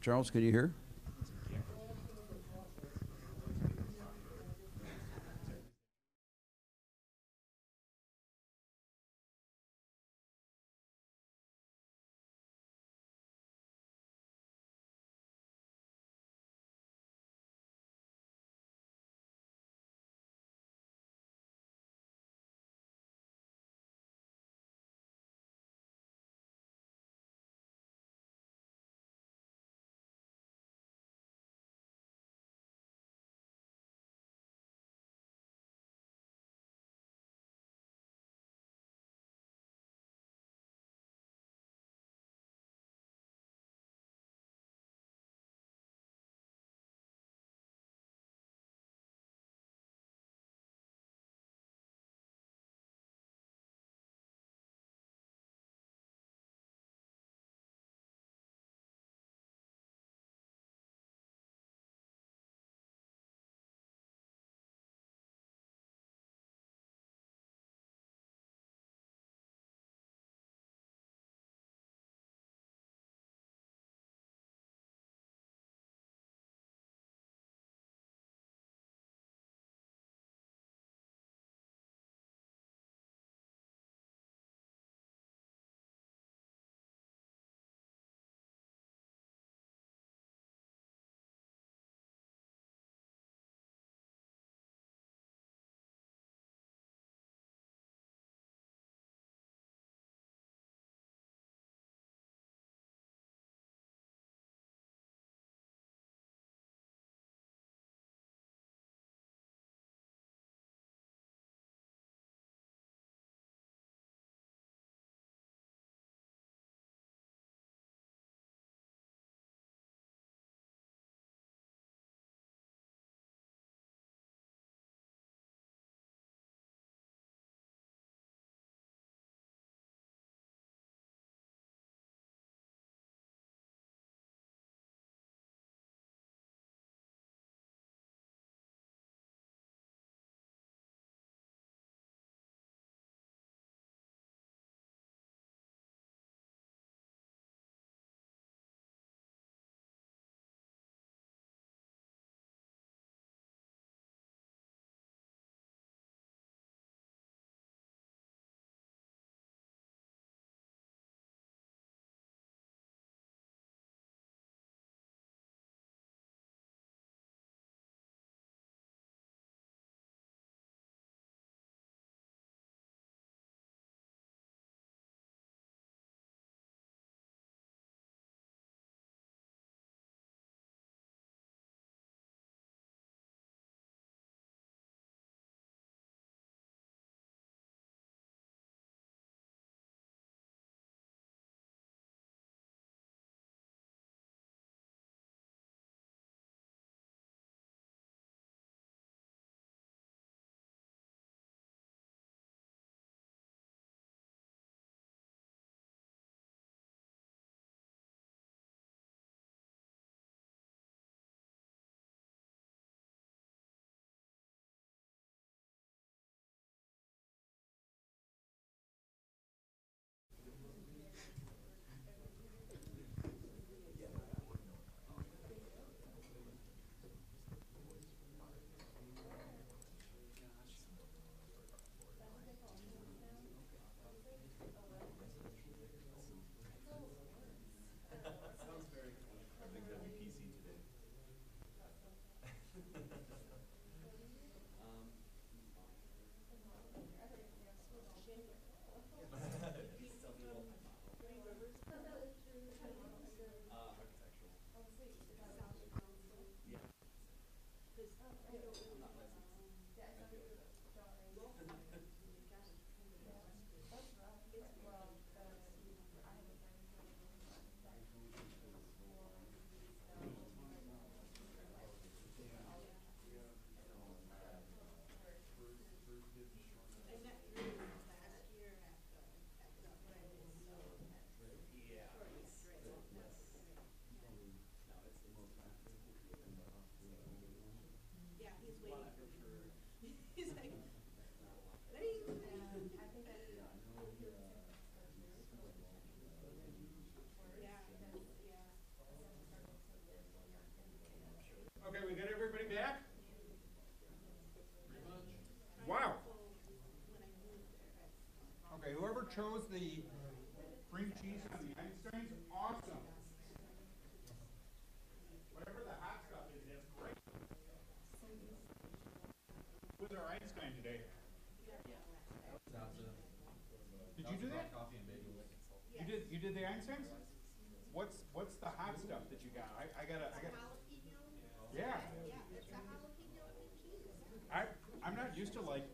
Charles, can you hear? Okay, we got everybody back? Wow. Okay, whoever chose the cream cheese on the Einsteins, awesome. Whatever the hot stuff is, that's great. Who's our Einstein today? Did you do that? Coffee and bagels. You did the Einsteins? What's the hot stuff that you got? I gotta. Jalapeno? Yeah. Yeah, it's a jalapeno cream cheese. I'm not used to like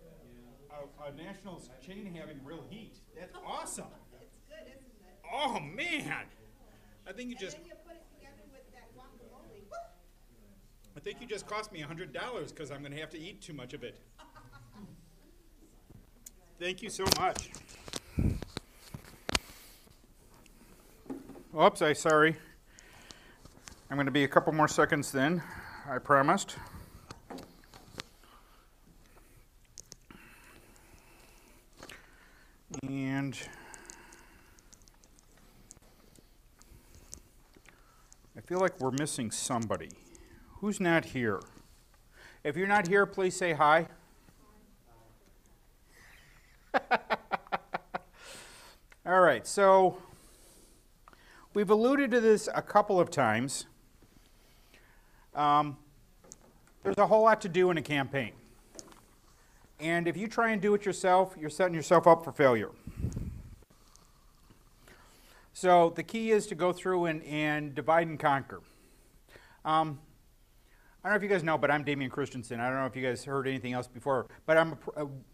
a national chain having real heat. That's awesome. It's good, isn't it? Oh man, I think you just. And then you put it together with that guacamole. I think you just cost me $100 because I'm going to have to eat too much of it. Thank you so much. Oops, sorry. I'm going to be a couple more seconds then, I promised. And I feel like we're missing somebody. Who's not here? If you're not here, please say hi. All right, so we've alluded to this a couple of times. There's a whole lot to do in a campaign. And if you try and do it yourself, you're setting yourself up for failure. So the key is to go through and divide and conquer. I don't know if you guys know, but I'm Damian Christensen. I don't know if you guys heard anything else before, but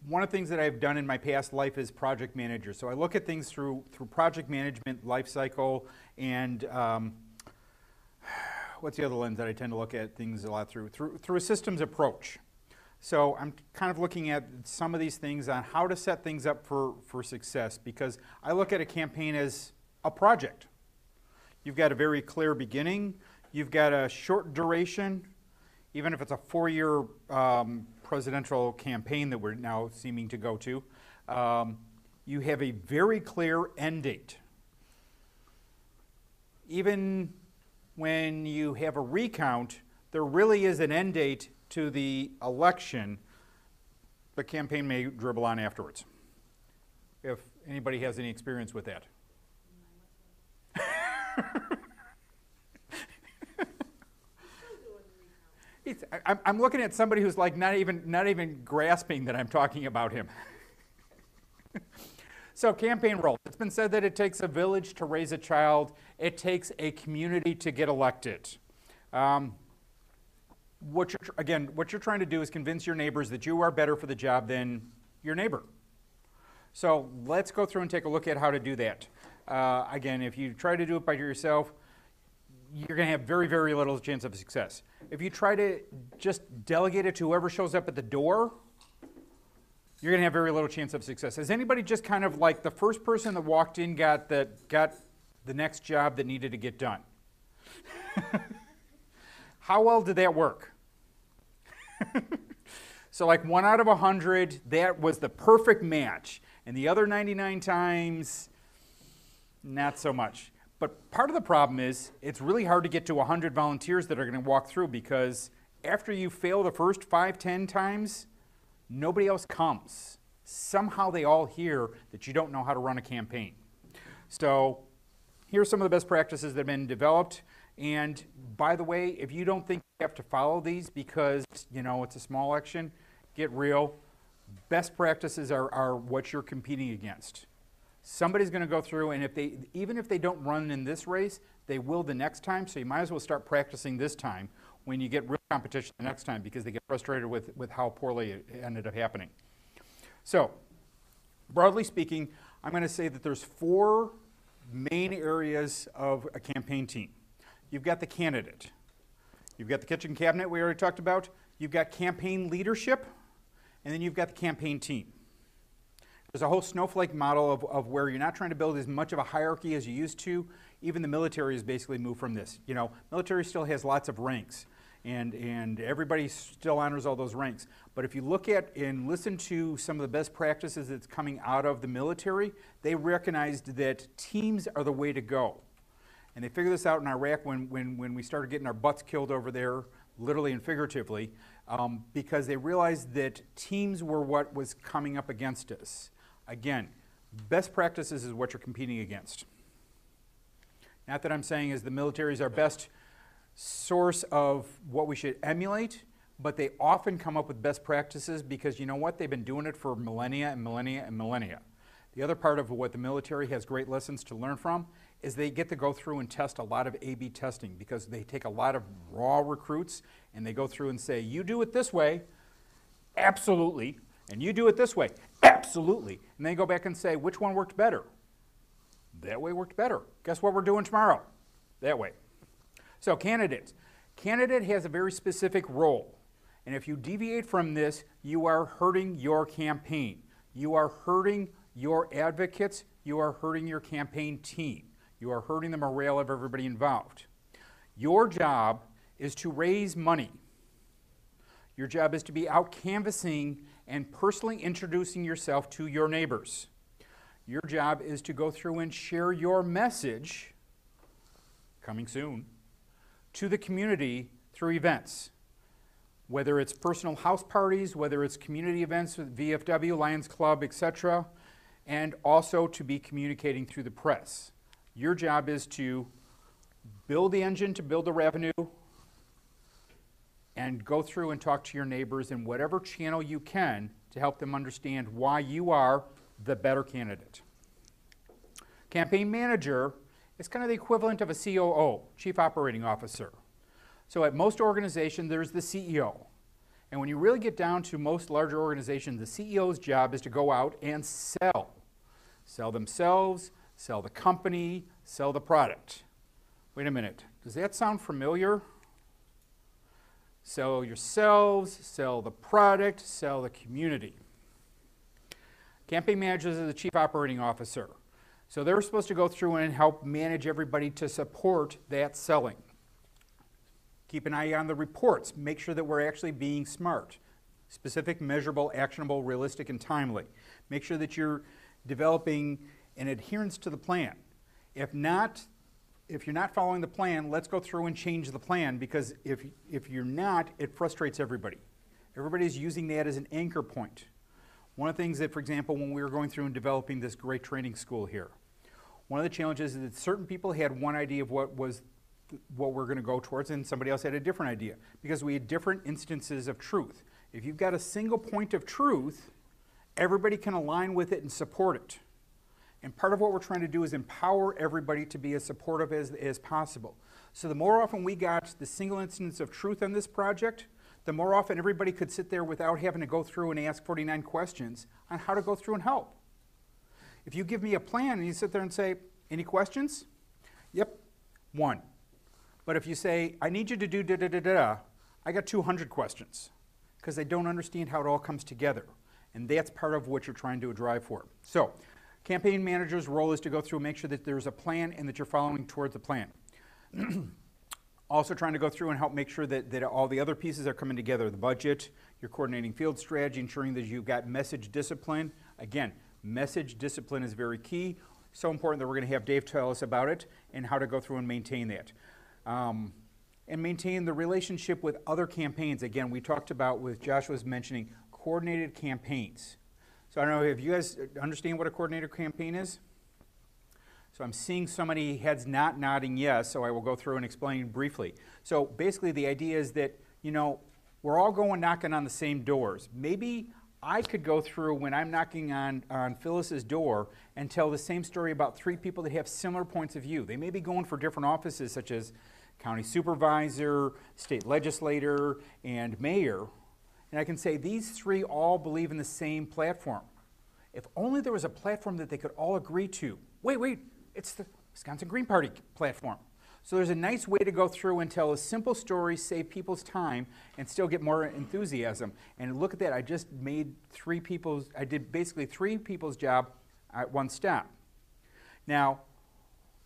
one of the things that I've done in my past life is project manager. So I look at things through project management, life cycle, and what's the other lens that I tend to look at things a lot through a systems approach. So I'm kind of looking at some of these things on how to set things up for success, because I look at a campaign as a project. You've got a very clear beginning, you've got a short duration, even if it's a 4-year presidential campaign that we're now seeming to go to, you have a very clear end date. Even when you have a recount, there really is an end date to the election. The campaign may dribble on afterwards, if anybody has any experience with that. I'm looking at somebody who's like not even grasping that I'm talking about him. So campaign roles. It's been said that it takes a village to raise a child. It takes a community to get elected. What you're trying to do is convince your neighbors that you are better for the job than your neighbor. So let's go through and take a look at how to do that. Again, if you try to do it by yourself, you're going to have very, very little chance of success. If you try to just delegate it to whoever shows up at the door, you're going to have very little chance of success. Has anybody just kind of like the first person that walked in got the next job that needed to get done? How well did that work? So like 1 out of 100, that was the perfect match. And the other 99 times, not so much. But part of the problem is it's really hard to get to 100 volunteers that are going to walk through, because after you fail the first 5, 10 times, nobody else comes. Somehow they all hear that you don't know how to run a campaign. So here's some of the best practices that have been developed. And by the way, if you don't think you have to follow these because, you know, it's a small election, get real. Best practices are what you're competing against. Somebody's going to go through, and even if they don't run in this race, they will the next time, so you might as well start practicing this time. When you get real competition the next time because they get frustrated with how poorly it ended up happening. So, broadly speaking, I'm going to say that there's 4 main areas of a campaign team. You've got the candidate. You've got the kitchen cabinet we already talked about. You've got campaign leadership. And then you've got the campaign team. There's a whole snowflake model of where you're not trying to build as much of a hierarchy as you used to. Even the military has basically moved from this. You know, military still has lots of ranks, and everybody still honors all those ranks. But if you look at and listen to some of the best practices that's coming out of the military, they recognized that teams are the way to go. And they figured this out in Iraq when we started getting our butts killed over there, literally and figuratively, because they realized that teams were what was coming up against us. Again, best practices is what you're competing against. Not that I'm saying is the military is our best source of what we should emulate, but they often come up with best practices because you know what? They've been doing it for millennia and millennia and millennia. The other part of what the military has great lessons to learn from is they get to go through and test a lot of A/B testing because they take a lot of raw recruits and they go through and say, you do it this way, absolutely, and you do it this way, absolutely. And they go back and say, which one worked better? That way worked better. Guess what we're doing tomorrow? That way. So candidates. Candidate has a very specific role. And if you deviate from this, you are hurting your campaign. You are hurting your advocates. You are hurting your campaign team. You are hurting the morale of everybody involved. Your job is to raise money. Your job is to be out canvassing and personally introducing yourself to your neighbors. Your job is to go through and share your message, coming soon, to the community through events. Whether it's personal house parties, whether it's community events with VFW, Lions Club, etc., and also to be communicating through the press. Your job is to build the engine to build the revenue and go through and talk to your neighbors in whatever channel you can to help them understand why you are the better candidate. Campaign manager is kind of the equivalent of a COO, Chief Operating Officer. So at most organizations, there's the CEO. And when you really get down to most larger organizations, the CEO's job is to go out and sell. Sell themselves, sell the company, sell the product. Wait a minute, does that sound familiar? Sell yourselves, sell the product, sell the community. Campaign managers are the Chief Operating Officer. So they're supposed to go through and help manage everybody to support that selling. Keep an eye on the reports. Make sure that we're actually being smart. Specific, measurable, actionable, realistic, and timely. Make sure that you're developing an adherence to the plan. If you're not following the plan, let's go through and change the plan, because if you're not, it frustrates everybody. Everybody's using that as an anchor point. One of the things that, for example, when we were going through and developing this great training school here, one of the challenges is that certain people had one idea of what we're going to go towards, and somebody else had a different idea, because we had different instances of truth. If you've got a single point of truth, everybody can align with it and support it. And part of what we're trying to do is empower everybody to be as supportive as possible. So the more often we got the single instance of truth on this project, the more often everybody could sit there without having to go through and ask 49 questions on how to go through and help. If you give me a plan and you sit there and say, any questions? Yep, 1. But if you say, I need you to do da-da-da-da, I got 200 questions, because they don't understand how it all comes together. And that's part of what you're trying to drive for. So, campaign manager's role is to go through and make sure that there's a plan and that you're following towards the plan. Also trying to go through and help make sure that all the other pieces are coming together. The budget, you're coordinating field strategy, ensuring that you've got message discipline. Again, message discipline is very key. So important that we're going to have Dave tell us about it and how to go through and maintain that. And maintain the relationship with other campaigns. Again, we talked about, with Joshua's mentioning, coordinated campaigns. So I don't know if you guys understand what a coordinated campaign is. So I'm seeing so many heads not nodding yes, so I will go through and explain briefly. So basically the idea is that, you know, we're all going knocking on the same doors. Maybe I could go through when I'm knocking on Phyllis's door and tell the same story about 3 people that have similar points of view. They may be going for different offices, such as county supervisor, state legislator, and mayor. And I can say these three all believe in the same platform. If only there was a platform that they could all agree to. Wait, it's the Wisconsin Green Party platform. So there's a nice way to go through and tell a simple story, save people's time, and still get more enthusiasm. And look at that, I just made I did basically three people's job at one step. Now,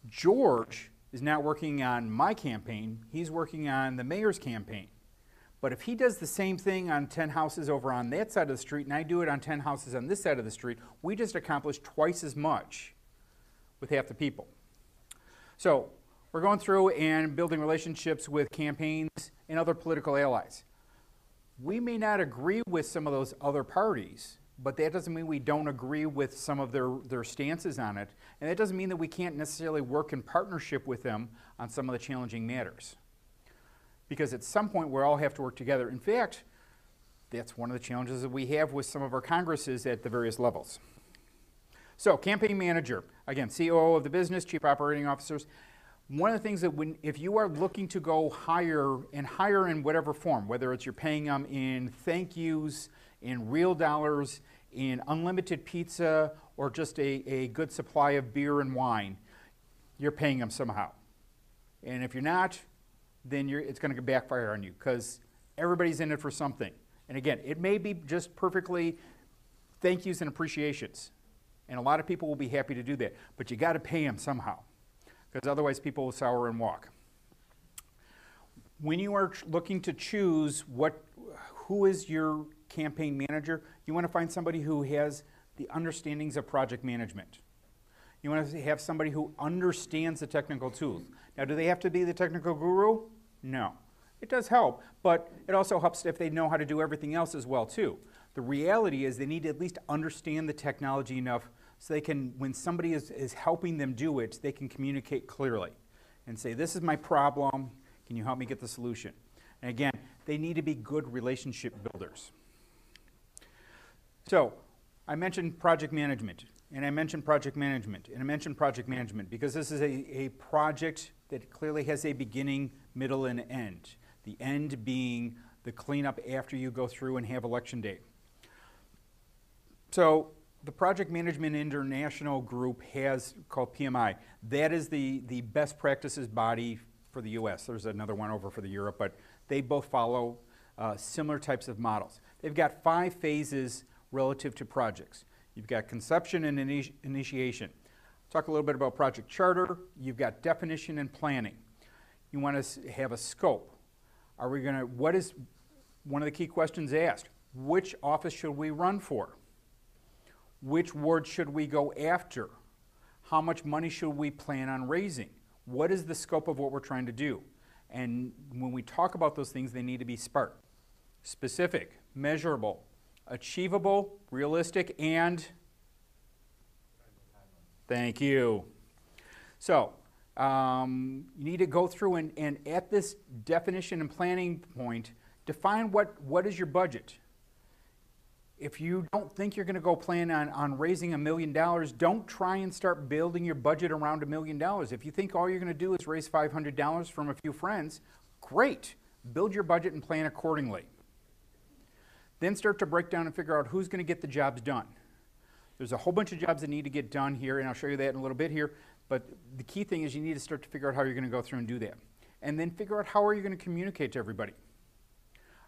George is not working on my campaign, he's working on the mayor's campaign. But if he does the same thing on 10 houses over on that side of the street and I do it on 10 houses on this side of the street, we just accomplished twice as much with half the people. So we're going through and building relationships with campaigns and other political allies. We may not agree with some of those other parties, but that doesn't mean we don't agree with some of their stances on it. And that doesn't mean that we can't necessarily work in partnership with them on some of the challenging matters. Because at some point, we all have to work together. In fact, that's one of the challenges that we have with some of our Congresses at the various levels. So, campaign manager, again, COO of the business, chief operating officers. One of the things that if you are looking to go hire in whatever form, whether it's you're paying them in thank yous, in real dollars, in unlimited pizza, or just a good supply of beer and wine, you're paying them somehow. And if you're not, then it's going to backfire on you because everybody's in it for something. And again, it may be just perfectly thank yous and appreciations. And a lot of people will be happy to do that. But you got to pay them somehow because otherwise people will sour and walk. When you are looking to choose who is your campaign manager, you want to find somebody who has the understandings of project management. You want to have somebody who understands the technical tools. Now, do they have to be the technical guru? No. It does help, but it also helps if they know how to do everything else as well, too. The reality is they need to at least understand the technology enough so they can, when somebody is helping them do it, they can communicate clearly and say, this is my problem, can you help me get the solution? And again, they need to be good relationship builders. So, I mentioned project management. And I mentioned project management, and I mentioned project management because this is a project that clearly has a beginning, middle, and end. The end being the cleanup after you go through and have election day. So the Project Management International group called PMI. That is the best practices body for the US. There's another one over for the Europe, but they both follow similar types of models. They've got 5 phases relative to projects. You've got conception and initiation. Talk a little bit about project charter. You've got definition and planning. You want to have a scope. What is one of the key questions asked? Which office should we run for? Which ward should we go after? How much money should we plan on raising? What is the scope of what we're trying to do? And when we talk about those things, they need to be specific, measurable, achievable, realistic, and thank you. So you need to go through and at this definition and planning point, define what is your budget. If you don't think you're going to go plan on raising $1 million, don't try and start building your budget around $1 million. If you think all you're going to do is raise $500 from a few friends, great. Build your budget and plan accordingly. Then start to break down and figure out who's going to get the jobs done. There's a whole bunch of jobs that need to get done here, and I'll show you that in a little bit here. But the key thing is you need to start to figure out how you're going to go through and do that. And then figure out how are you going to communicate to everybody.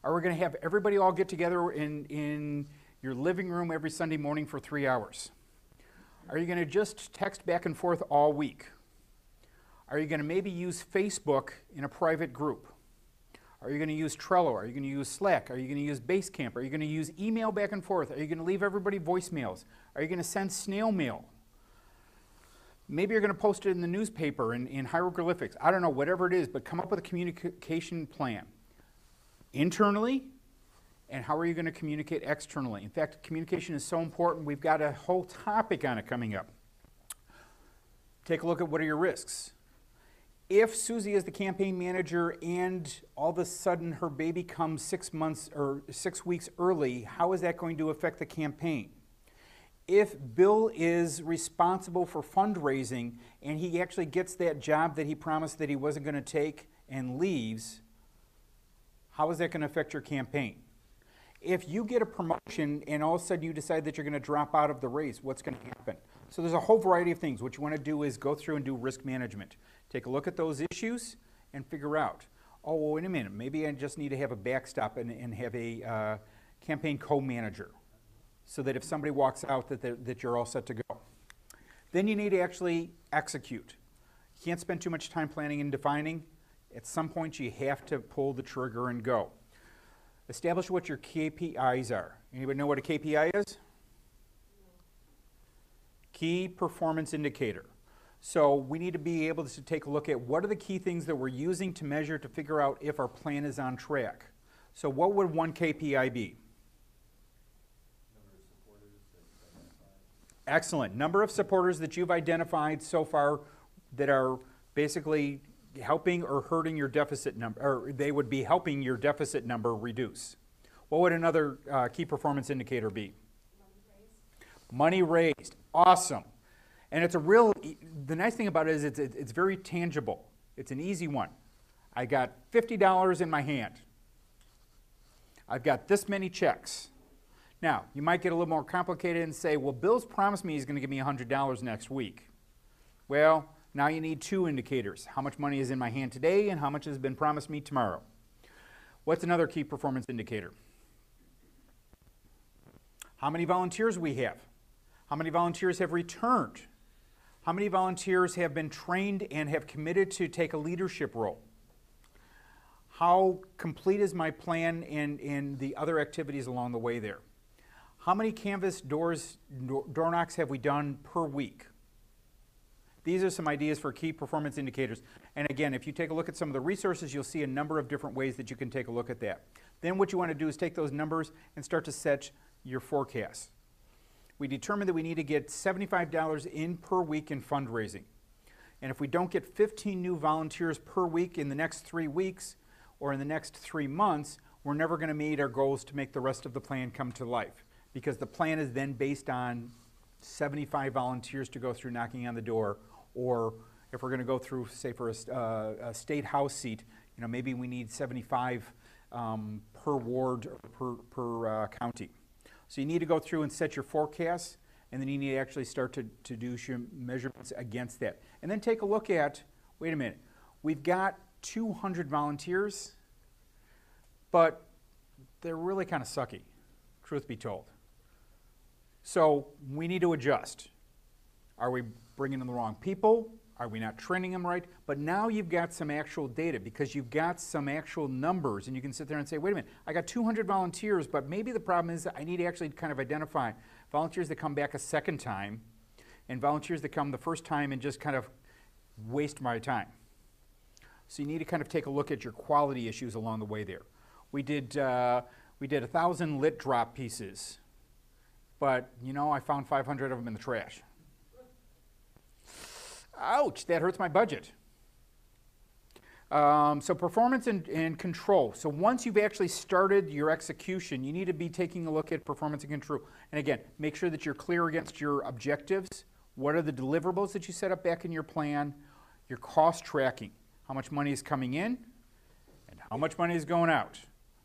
Are we going to have everybody all get together in your living room every Sunday morning for 3 hours? Are you going to just text back and forth all week? Are you going to maybe use Facebook in a private group? Are you going to use Trello? Are you going to use Slack? Are you going to use Basecamp? Are you going to use email back and forth? Are you going to leave everybody voicemails? Are you going to send snail mail? Maybe you're going to post it in the newspaper in hieroglyphics. I don't know, whatever it is, but come up with a communication plan. Internally, and how are you going to communicate externally? In fact, communication is so important, we've got a whole topic on it coming up. Take a look at what are your risks. If Susie is the campaign manager and all of a sudden her baby comes 6 months or 6 weeks early, how is that going to affect the campaign? If Bill is responsible for fundraising and he actually gets that job that he promised that he wasn't going to take and leaves, how is that going to affect your campaign? If you get a promotion and all of a sudden you decide that you're going to drop out of the race, what's going to happen? So there's a whole variety of things. What you want to do is go through and do risk management. Take a look at those issues and figure out, oh, well, wait a minute, maybe I just need to have a backstop and have a campaign co-manager so that if somebody walks out that you're all set to go. Then you need to actually execute. You can't spend too much time planning and defining. At some point you have to pull the trigger and go. Establish what your KPIs are. Anybody know what a KPI is? Key performance indicator. So we need to be able to take a look at what are the key things that we're using to measure to figure out if our plan is on track. So what would one KPI be? Excellent. Number of supporters that you've identified so far that are basically helping or hurting your deficit number, or they would be helping your deficit number reduce. What would another key performance indicator be? Money raised. Awesome. And it's a real, the nice thing about it is it's very tangible. It's an easy one. I got $50 in my hand. I've got this many checks. Now, you might get a little more complicated and say, well, Bill's promised me he's going to give me $100 next week. Well, now you need two indicators. How much money is in my hand today and how much has been promised me tomorrow. What's another key performance indicator? How many volunteers we have? How many volunteers have returned? How many volunteers have been trained and have committed to take a leadership role? How complete is my plan and the other activities along the way there? How many canvas door knocks have we done per week? These are some ideas for key performance indicators. And again, if you take a look at some of the resources, you'll see a number of different ways that you can take a look at that. Then what you want to do is take those numbers and start to set your forecast. We determined that we need to get $75 in per week in fundraising. And if we don't get 15 new volunteers per week in the next 3 weeks or in the next 3 months, we're never going to meet our goals to make the rest of the plan come to life. Because the plan is then based on 75 volunteers to go through knocking on the door, or if we're going to go through, say, for a state house seat, you know, maybe we need 75 per ward or per county. So you need to go through and set your forecasts, and then you need to actually start to do your measurements against that. And then take a look at, wait a minute, we've got 200 volunteers, but they're really kind of sucky, truth be told. So we need to adjust. Are we bringing in the wrong people? Are we not training them right? But now you've got some actual data because you've got some actual numbers, and you can sit there and say, wait a minute, I got 200 volunteers, but maybe the problem is that I need to actually kind of identify volunteers that come back a second time and volunteers that come the first time and just kind of waste my time. So you need to kind of take a look at your quality issues along the way there. We did 1,000 lit drop pieces, but you know, I found 500 of them in the trash. Ouch, that hurts my budget. So performance and control. So once you've actually started your execution, you need to be taking a look at performance and control. And again, make sure that you're clear against your objectives. What are the deliverables that you set up back in your plan? Your cost tracking. How much money is coming in and how much money is going out.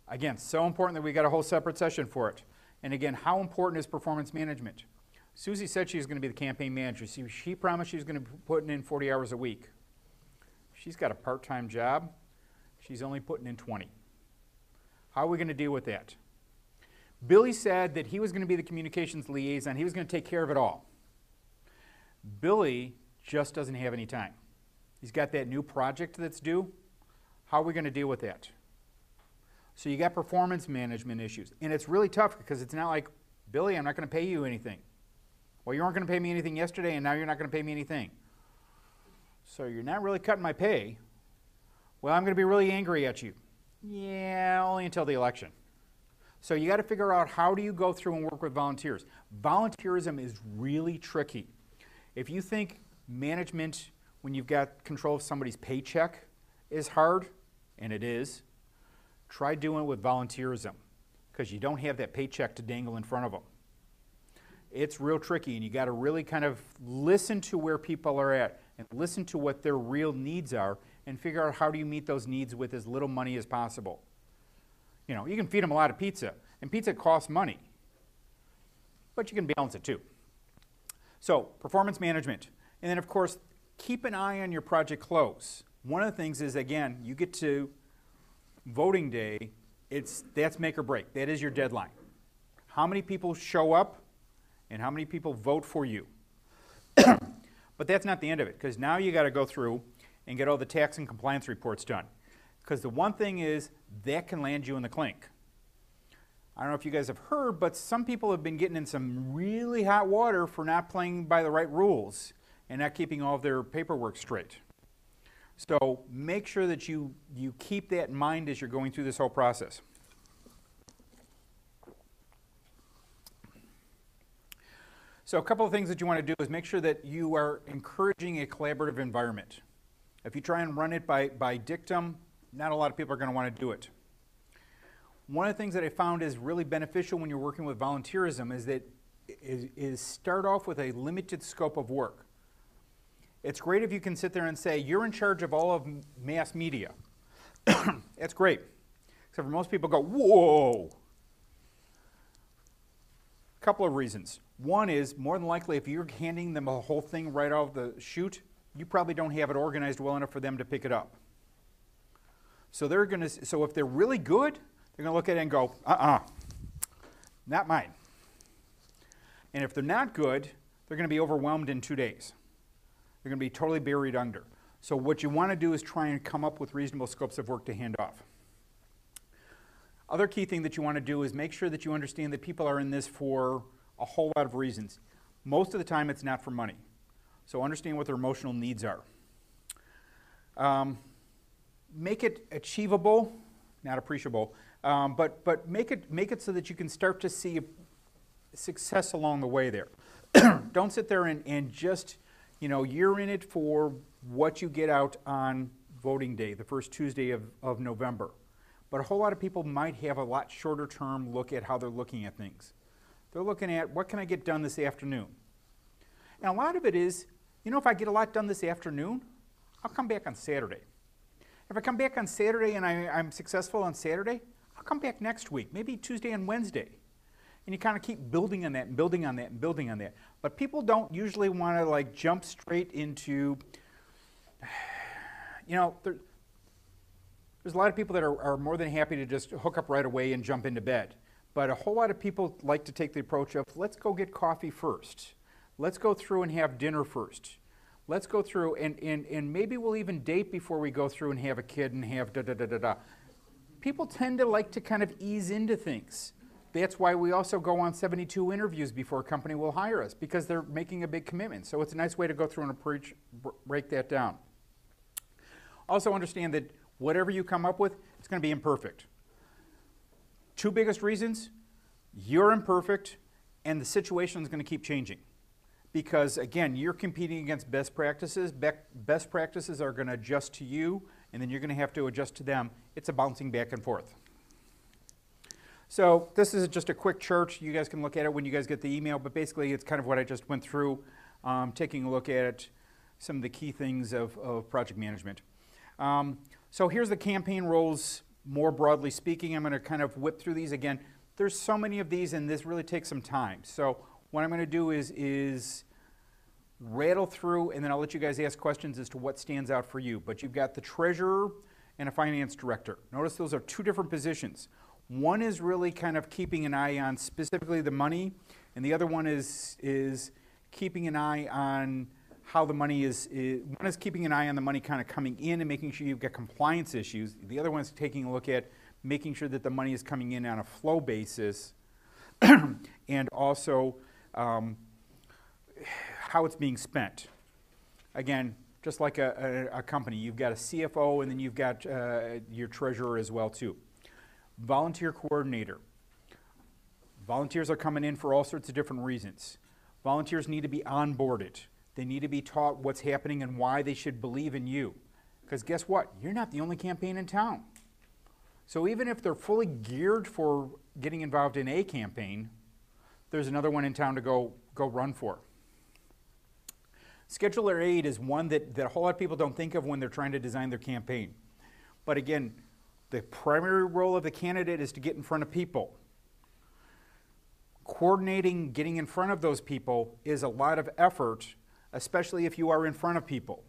Again, so important that we got a whole separate session for it. And again, how important is performance management? Susie said she was going to be the campaign manager. See, she promised she was going to be putting in 40 hours a week. She's got a part-time job. She's only putting in 20. How are we going to deal with that? Billy said that he was going to be the communications liaison. He was going to take care of it all. Billy just doesn't have any time. He's got that new project that's due. How are we going to deal with that? So you got performance management issues. And it's really tough because it's not like, Billy, I'm not going to pay you anything. Well, you weren't going to pay me anything yesterday, and now you're not going to pay me anything. So you're not really cutting my pay. Well, I'm going to be really angry at you. Yeah, only until the election. So you got to figure out how do you go through and work with volunteers. Volunteerism is really tricky. If you think management, when you've got control of somebody's paycheck, is hard, and it is, try doing it with volunteerism because you don't have that paycheck to dangle in front of them. It's real tricky, and you got to really kind of listen to where people are at and listen to what their real needs are and figure out how do you meet those needs with as little money as possible. You know, you can feed them a lot of pizza, and pizza costs money, but you can balance it too. So, performance management. And then, of course, keep an eye on your project close. One of the things is, again, you get to voting day, that's make or break. That is your deadline. How many people show up and how many people vote for you? But that's not the end of it, because now you got to go through and get all the tax and compliance reports done. Because the one thing is, that can land you in the clink. I don't know if you guys have heard, but some people have been getting in some really hot water for not playing by the right rules and not keeping all of their paperwork straight. So make sure that you keep that in mind as you're going through this whole process. So a couple of things that you want to do is make sure that you are encouraging a collaborative environment. If you try and run it by dictum, not a lot of people are going to want to do it. One of the things that I found is really beneficial when you're working with volunteerism is start off with a limited scope of work. It's great if you can sit there and say, you're in charge of all of mass media. That's great. Except for most people go, whoa. A couple of reasons. One is, more than likely, if you're handing them a whole thing right off the chute, you probably don't have it organized well enough for them to pick it up. So if they're really good, they're going to look at it and go, not mine. And if they're not good, they're going to be overwhelmed in 2 days. They're going to be totally buried under. So what you want to do is try and come up with reasonable scopes of work to hand off. Other key thing that you want to do is make sure that you understand that people are in this for a whole lot of reasons. Most of the time it's not for money. So understand what their emotional needs are. Make it achievable, not appreciable, but make it so that you can start to see success along the way there. Don't sit there and just, you're in it for what you get out on voting day, the first Tuesday of November. But a whole lot of people might have a lot shorter term look at how they're looking at things. They're looking at, what can I get done this afternoon? And a lot of it is, if I get a lot done this afternoon, I'll come back on Saturday. If I come back on Saturday and I'm successful on Saturday, I'll come back next week, maybe Tuesday and Wednesday. And you kind of keep building on that and building on that and building on that. But people don't usually want to jump straight into, there's a lot of people that are more than happy to just hook up right away and jump into bed. But a whole lot of people like to take the approach of, let's go get coffee first. Let's go through and have dinner first. Let's go through and maybe we'll even date before we go through and have a kid and have da-da-da-da-da. People tend to like to kind of ease into things. That's why we also go on 72 interviews before a company will hire us, because they're making a big commitment. So it's a nice way to go through and break that down. Also understand that whatever you come up with, it's going to be imperfect. Two biggest reasons: you're imperfect and the situation is going to keep changing. Because again, you're competing against best practices. Best practices are going to adjust to you, and then you're going to have to adjust to them. It's a bouncing back and forth. So this is just a quick chart. You guys can look at it when you guys get the email, but basically it's kind of what I just went through, taking a look at some of the key things of project management. So here's the campaign roles, more broadly speaking. I'm going to kind of whip through these again. There's so many of these, and this really takes some time. So what I'm going to do is rattle through, and then I'll let you guys ask questions as to what stands out for you. But you've got the treasurer and a finance director. Notice those are two different positions. One is really kind of keeping an eye on specifically the money, and the other one is keeping an eye on how the money one is keeping an eye on the money kind of coming in and making sure you've got compliance issues. The other one is taking a look at making sure that the money is coming in on a flow basis and also how it's being spent. Again, just like a company, you've got a CFO and then you've got your treasurer as well too. Volunteer coordinator. Volunteers are coming in for all sorts of different reasons. Volunteers need to be onboarded. They need to be taught what's happening and why they should believe in you. Because guess what? You're not the only campaign in town. So even if they're fully geared for getting involved in a campaign, there's another one in town to go run for. Scheduler aid is one that a whole lot of people don't think of when they're trying to design their campaign. But again, the primary role of the candidate is to get in front of people. Coordinating, getting in front of those people is a lot of effort, especially if you are in front of people.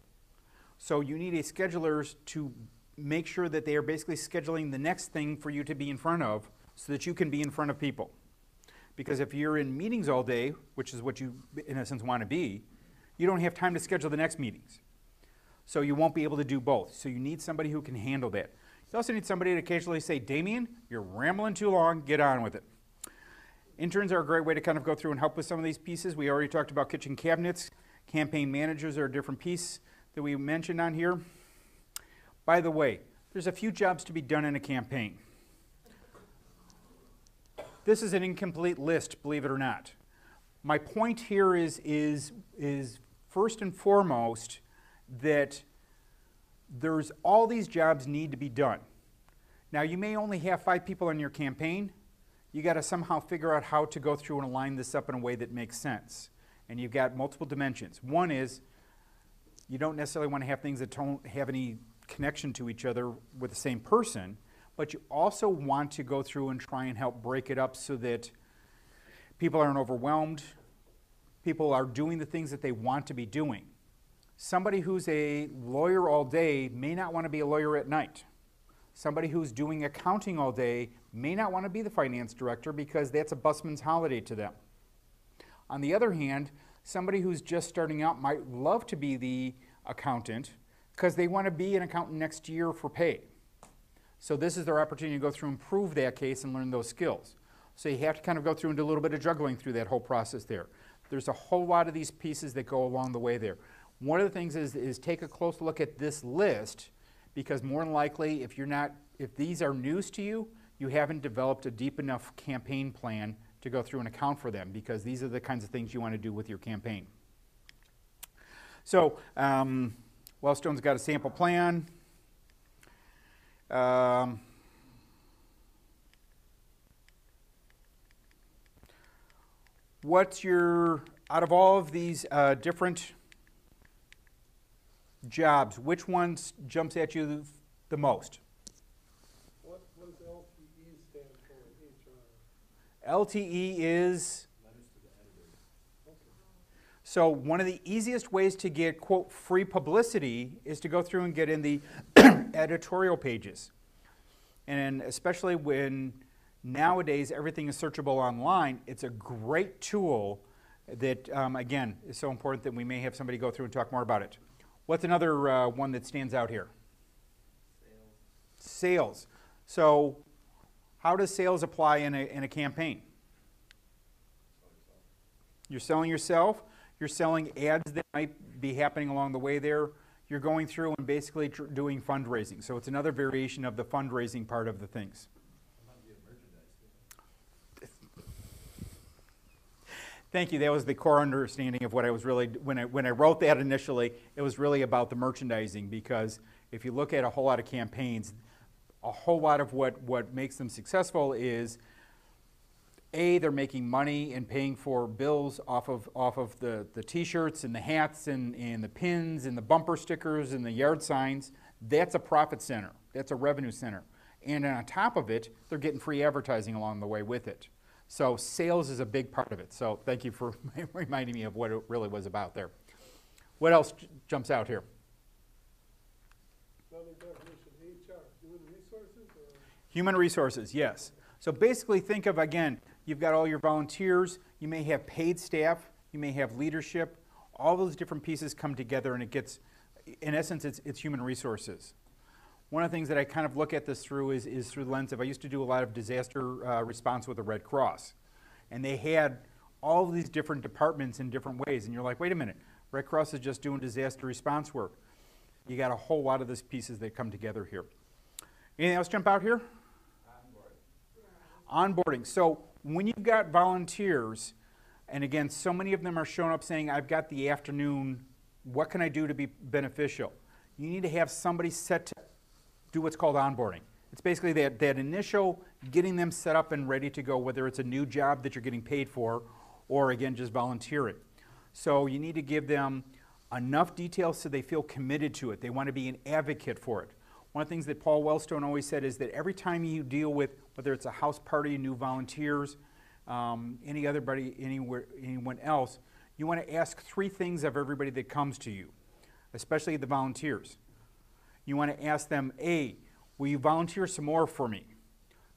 So you need a scheduler to make sure that they are basically scheduling the next thing for you to be in front of so that you can be in front of people. Because if you're in meetings all day, which is what you in a sense want to be, you don't have time to schedule the next meetings. So you won't be able to do both. So you need somebody who can handle that. You also need somebody to occasionally say, Damien, you're rambling too long, get on with it. Interns are a great way to kind of go through and help with some of these pieces. We already talked about kitchen cabinets. Campaign managers are a different piece that we mentioned on here. By the way, there's a few jobs to be done in a campaign. This is an incomplete list, believe it or not. My point here is first and foremost that there's all these jobs need to be done. Now you may only have 5 people on your campaign. You got to somehow figure out how to go through and align this up in a way that makes sense. And you've got multiple dimensions. One is you don't necessarily want to have things that don't have any connection to each other with the same person, but you also want to go through and try and help break it up so that people aren't overwhelmed. People are doing the things that they want to be doing. Somebody who's a lawyer all day may not want to be a lawyer at night. Somebody who's doing accounting all day may not want to be the finance director because that's a busman's holiday to them. On the other hand, somebody who's just starting out might love to be the accountant because they want to be an accountant next year for pay. So this is their opportunity to go through and prove that case and learn those skills. So you have to kind of go through and do a little bit of juggling through that whole process there. There's a whole lot of these pieces that go along the way there. One of the things is take a close look at this list, because more than likely, if these are news to you, you haven't developed a deep enough campaign plan to go through and account for them, because these are the kinds of things you want to do with your campaign. So, Wellstone's got a sample plan. What's your, out of all of these different jobs, which one jumps at you the most? What does LTE stand for, HR? LTE is, so one of the easiest ways to get, quote, free publicity is to go through and get in the editorial pages. And especially when nowadays everything is searchable online, it's a great tool that, again, is so important that we may have somebody go through and talk more about it. What's another one that stands out here? Sales. So how does sales apply in a campaign? You're selling yourself. You're selling ads that might be happening along the way there. You're going through and basically doing fundraising. So it's another variation of the fundraising part of the things. Thank you. That was the core understanding of what I was really, when I wrote that initially, it was really about the merchandising, because if you look at a whole lot of campaigns, a whole lot of what makes them successful is, A, they're making money and paying for bills off of the t-shirts and the hats and the pins and the bumper stickers and the yard signs. That's a profit center. That's a revenue center. And on top of it, they're getting free advertising along the way with it. So sales is a big part of it. So thank you for reminding me of what it really was about there. What else jumps out here? Another definition, HR, human resources? Or? Human resources, yes. So basically think of, again, you've got all your volunteers, you may have paid staff, you may have leadership, all those different pieces come together and it gets, in essence, it's human resources. One of the things that I kind of look at this through is through the lens of, I used to do a lot of disaster response with the Red Cross. And they had all of these different departments in different ways. And you're like, wait a minute, Red Cross is just doing disaster response work. You got a whole lot of these pieces that come together here. Anything else jump out here? Onboarding. So when you've got volunteers, and again, so many of them are showing up saying, I've got the afternoon, what can I do to be beneficial? You need to have somebody set to do what's called onboarding. It's basically that initial getting them set up and ready to go, whether it's a new job that you're getting paid for or, again, just volunteering. So you need to give them enough details so they feel committed to it. They want to be an advocate for it. One of the things that Paul Wellstone always said is that every time you deal with, whether it's a house party, new volunteers, anyone else, you want to ask 3 things of everybody that comes to you, especially the volunteers. You want to ask them, A, will you volunteer some more for me?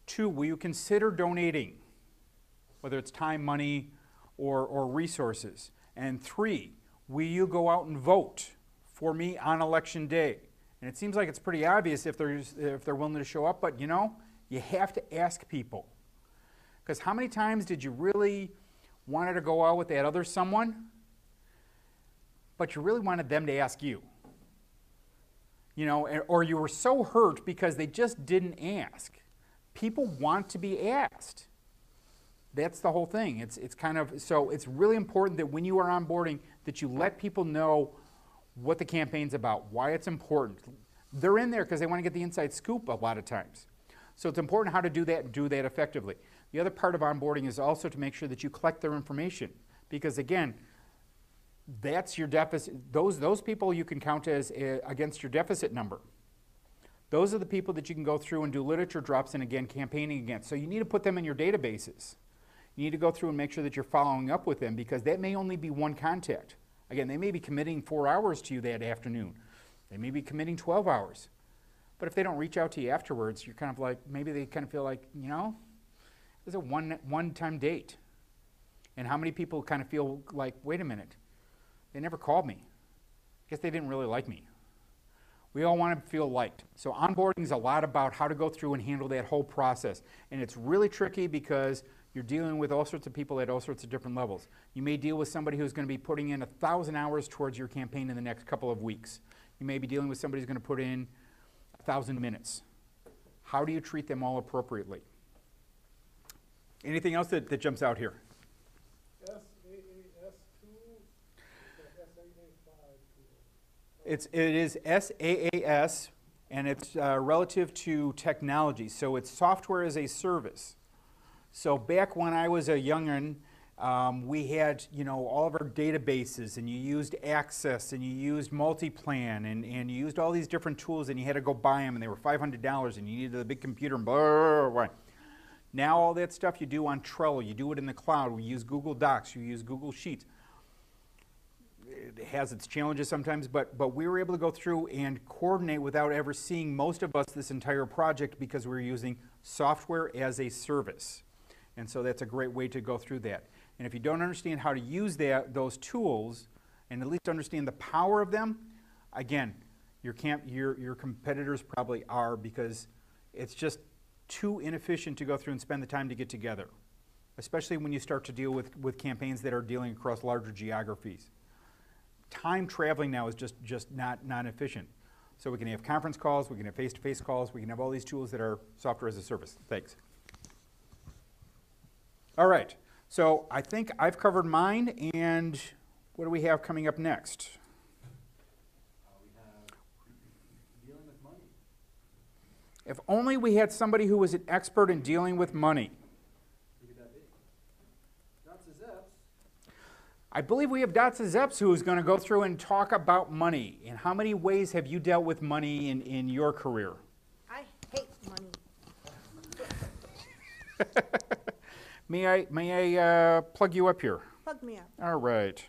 2, will you consider donating, whether it's time, money, or resources? And 3, will you go out and vote for me on election day? And it seems like it's pretty obvious if they're willing to show up, but you know, you have to ask people. Because how many times did you really wanted to go out with that other someone, but you really wanted them to ask you? You know, or you were so hurt because they just didn't ask. People want to be asked. That's the whole thing. It's kind of, so it's really important that when you are onboarding that you let people know what the campaign's about, why it's important. They're in there because they want to get the inside scoop a lot of times. So it's important how to do that and do that effectively. The other part of onboarding is also to make sure that you collect their information, because again, that's your deficit. Those people you can count as against your deficit number. Those are the people that you can go through and do literature drops in again, campaigning against. So you need to put them in your databases. You need to go through and make sure that you're following up with them, because that may only be one contact. Again, they may be committing 4 hours to you that afternoon. They may be committing 12 hours. But if they don't reach out to you afterwards, you're kind of like, maybe they kind of feel like, you know, it was a one-time date. And how many people kind of feel like, wait a minute, they never called me. I guess they didn't really like me. We all want to feel liked. So onboarding is a lot about how to go through and handle that whole process. And it's really tricky because you're dealing with all sorts of people at all sorts of different levels. You may deal with somebody who's going to be putting in 1,000 hours towards your campaign in the next couple of weeks. You may be dealing with somebody who's going to put in 1,000 minutes. How do you treat them all appropriately? Anything else that jumps out here? It is SaaS, and it's relative to technology. So it's software as a service. So back when I was a young'un, we had, you know, all of our databases, and you used Access, and you used Multiplan, and you used all these different tools, and you had to go buy them, and they were $500, and you needed a big computer, and blah, blah, blah. Now all that stuff you do on Trello, you do it in the cloud. We use Google Docs, you use Google Sheets. It has its challenges sometimes, but we were able to go through and coordinate without ever seeing most of us this entire project, because we were using software as a service. And so that's a great way to go through that. And if you don't understand how to use those tools, and at least understand the power of them, again, your competitors probably are, because it's just too inefficient to go through and spend the time to get together, especially when you start to deal with campaigns that are dealing across larger geographies. Time traveling now is just not efficient. So we can have conference calls, we can have face-to-face calls, we can have all these tools that are software as a service. Thanks. All right, so I think I've covered mine, and what do we have coming up next? We have dealing with money. If only we had somebody who was an expert in dealing with money. Who could that be? Dotsa Zeps. I believe we have Dotsa Zeps, who is going to go through and talk about money. In how many ways have you dealt with money in your career? I hate money. May I plug you up here? Plug me up. All right.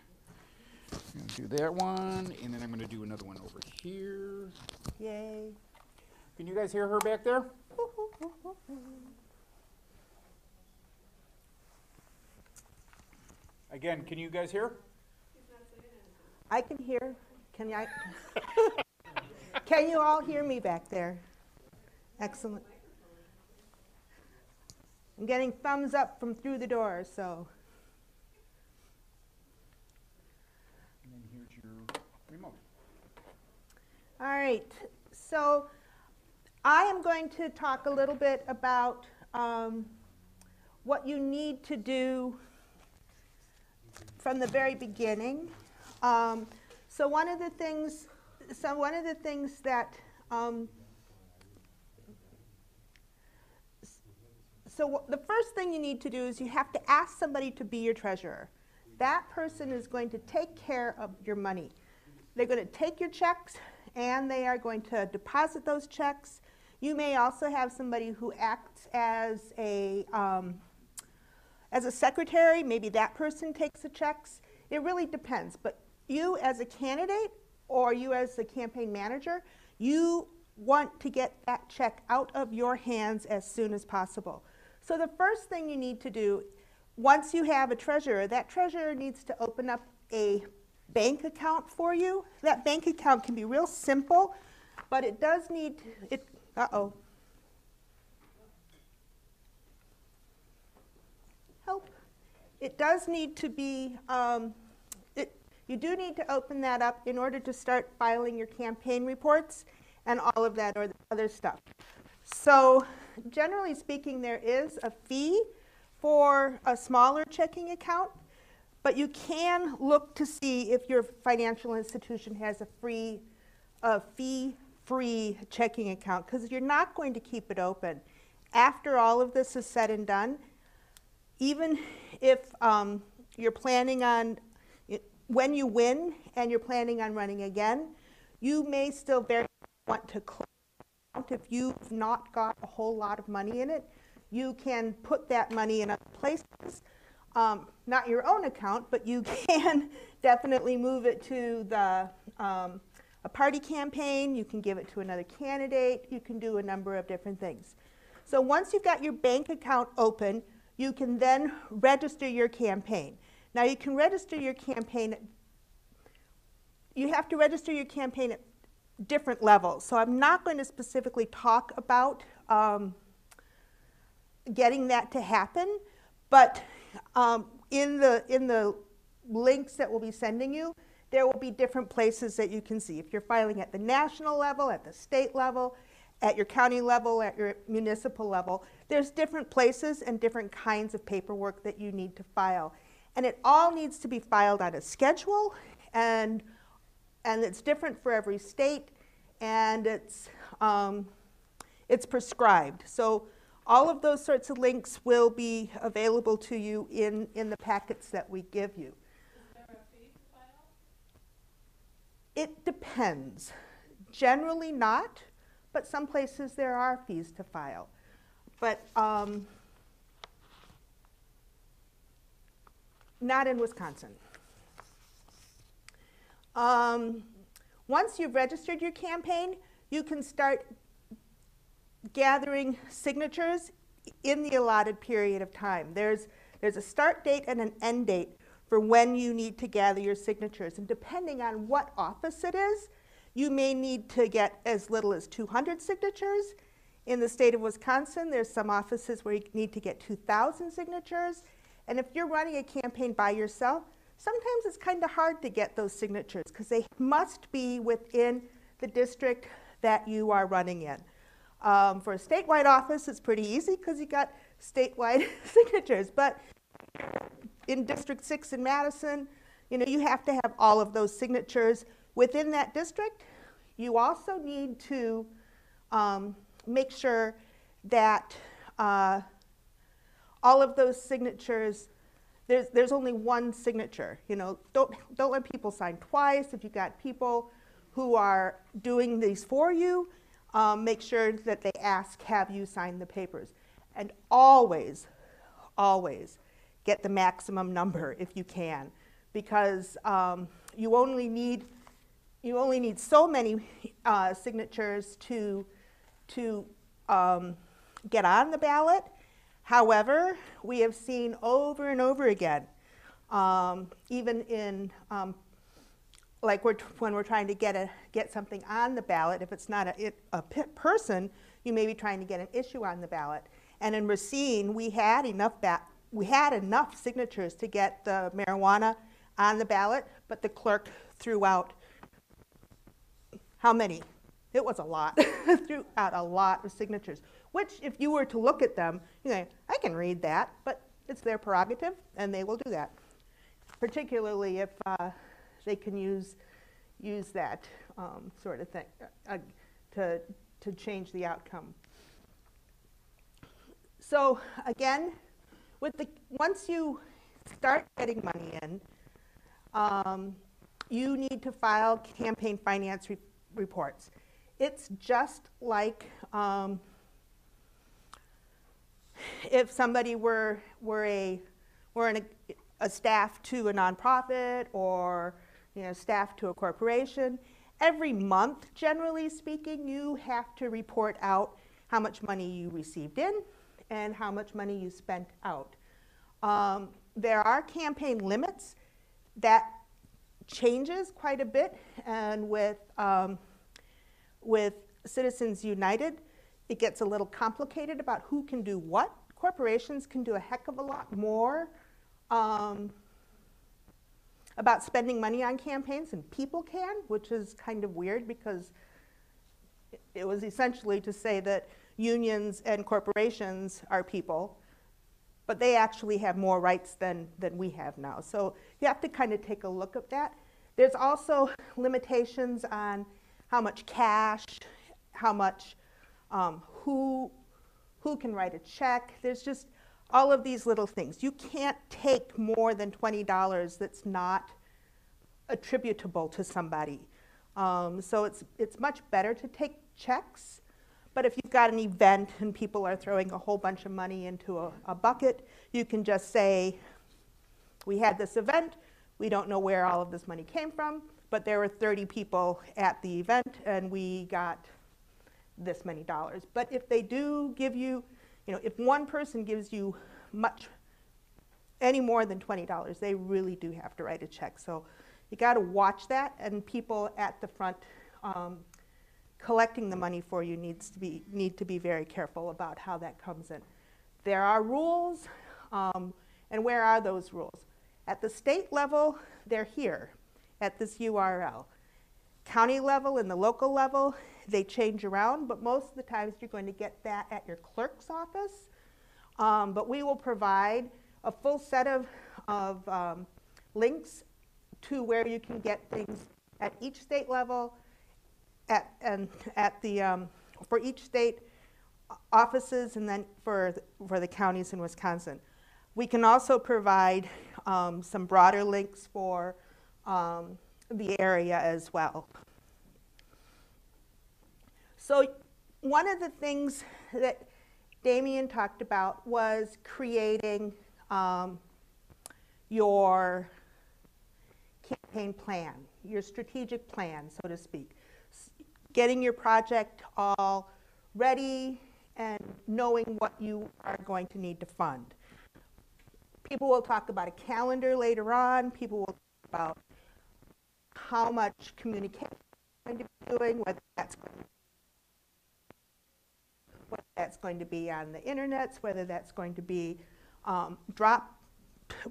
I'm going to do that one, and then I'm going to do another one over here. Yay. Can you guys hear her back there? Again, can you guys hear? I can hear. Can you all hear me back there? Excellent. I'm getting thumbs up from through the door, so. And then here's your remote. All right, so I am going to talk a little bit about what you need to do from the very beginning. So one of the things that so the first thing you need to do is you have to ask somebody to be your treasurer. That person is going to take care of your money. they're going to take your checks and they are going to deposit those checks. You may also have somebody who acts as a secretary. Maybe that person takes the checks. It really depends. But you as a candidate or you as the campaign manager, you want to get that check out of your hands as soon as possible. So the first thing you need to do, once you have a treasurer, that treasurer needs to open up a bank account for you. That bank account can be real simple, but it does need, help. It does need to be, you do need to open that up in order to start filing your campaign reports and all of that or the other stuff. So generally speaking, there is a fee for a smaller checking account, but you can look to see if your financial institution has a fee-free checking account, because you're not going to keep it open. After all of this is said and done, even if you're planning on, when you win and you're planning on running again, you may still very want to close out if you've not got a whole lot of money in it. You can put that money in other places, not your own account, but you can definitely move it to the a party campaign. You can give it to another candidate. You can do a number of different things. So once you've got your bank account open, you can then register your campaign. Now you can register your campaign, you have to register your campaign at different levels. So I'm not going to specifically talk about getting that to happen, but in the links that we'll be sending you, there will be different places that you can see. If you're filing at the national level, at the state level, at your county level, at your municipal level, there's different places and different kinds of paperwork that you need to file. And it all needs to be filed on a schedule, and it's different for every state, and it's prescribed. So all of those sorts of links will be available to you in the packets that we give you. Is there a fee to file? It depends. Generally not, but some places there are fees to file. But not in Wisconsin. Once you've registered your campaign, you can start gathering signatures in the allotted period of time. There's a start date and an end date for when you need to gather your signatures. And depending on what office it is, you may need to get as little as 200 signatures. In the state of Wisconsin, there's some offices where you need to get 2,000 signatures. And if you're running a campaign by yourself, sometimes it's kind of hard to get those signatures because they must be within the district that you are running in. For a statewide office, it's pretty easy because you got statewide signatures. But in District 6 in Madison, you have to have all of those signatures within that district. You also need to make sure that all of those signatures, there's only one signature. Don't let people sign twice. If you've got people who are doing these for you, make sure that they ask, have you signed the papers? And always, always get the maximum number if you can, because you only need so many signatures to get on the ballot. However, we have seen over and over again, even in like when we're trying to get something on the ballot, if it's not a person, you may be trying to get an issue on the ballot. And in Racine, we had enough signatures to get the marijuana on the ballot, but the clerk threw out how many? It was a lot. Threw out a lot of signatures, which if you were to look at them, you know, I can read that, but it's their prerogative, and they will do that, particularly if they can use that sort of thing to change the outcome. So again, once you start getting money in, you need to file campaign finance reports. It's just like if somebody were a staff to a nonprofit or staff to a corporation. Every month, generally speaking, you have to report out how much money you received in and how much money you spent out. There are campaign limits. That changes quite a bit, and with Citizens United, it gets a little complicated about who can do what. Corporations can do a heck of a lot more about spending money on campaigns than people can, which is kind of weird because it was essentially to say that unions and corporations are people, but they actually have more rights than we have now. So you have to kind of take a look at that. There's also limitations on how much cash, how much, who can write a check. There's just all of these little things. You can't take more than $20 that's not attributable to somebody. So it's much better to take checks. But if you've got an event and people are throwing a whole bunch of money into a bucket, you can just say, we had this event, we don't know where all of this money came from, but there were 30 people at the event and we got this many dollars. But if they do give you, if one person gives you any more than $20, they really do have to write a check. So you got to watch that, and people at the front collecting the money for you need to be very careful about how that comes in. There are rules, and where are those rules? At the state level, they're here at this URL. County level and the local level, they change around, but most of the times you're going to get that at your clerk's office. But we will provide a full set of links to where you can get things at each state level, for each state offices, and then for the counties in Wisconsin. We can also provide some broader links for the area as well. So one of the things that Damien talked about was creating your campaign plan, your strategic plan, so to speak. Getting your project all ready and knowing what you are going to need to fund. People will talk about a calendar later on. People will talk about how much communication you're going to be doing, whether that's going to be on the internet, whether that's going to be dropped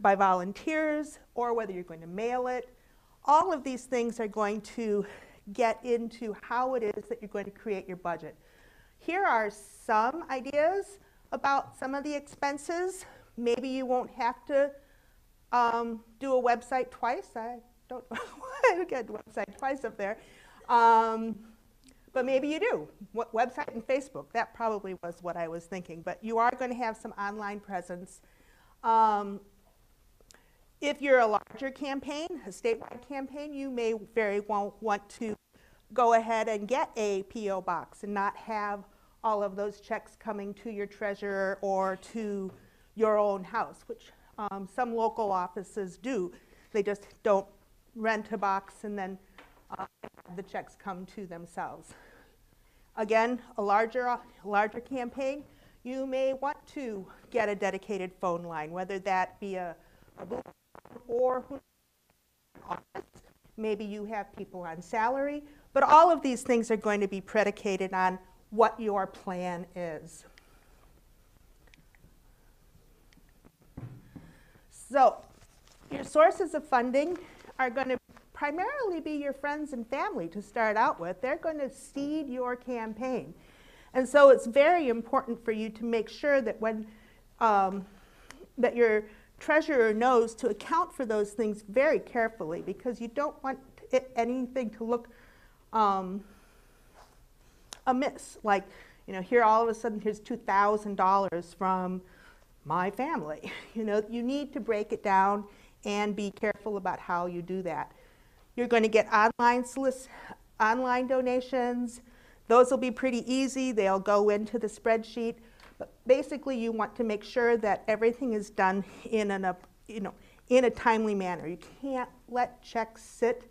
by volunteers, or whether you're going to mail it. All of these things are going to get into how it is that you're going to create your budget. Here are some ideas about some of the expenses. Maybe you won't have to do a website twice. I don't know why I get a website twice up there. But maybe you do. Website and Facebook, that probably was what I was thinking. But you are going to have some online presence. If you're a larger campaign, a statewide campaign, you may very well want to go ahead and get a P.O. box and not have all of those checks coming to your treasurer or to your own house, which some local offices do. They just don't rent a box and then the checks come to themselves. Again, a larger campaign, you may want to get a dedicated phone line, whether that be a booth or office. Maybe you have people on salary, but all of these things are going to be predicated on what your plan is. So your sources of funding are going to primarily be your friends and family to start out with. They're going to seed your campaign. And so it's very important for you to make sure that when that your treasurer knows to account for those things very carefully, because you don't want anything to look amiss. Like, here all of a sudden here's $2,000 from my family. You need to break it down and be careful about how you do that. You're going to get online donations. Those will be pretty easy. They'll go into the spreadsheet. But basically, you want to make sure that everything is done in a timely manner. You can't let checks sit.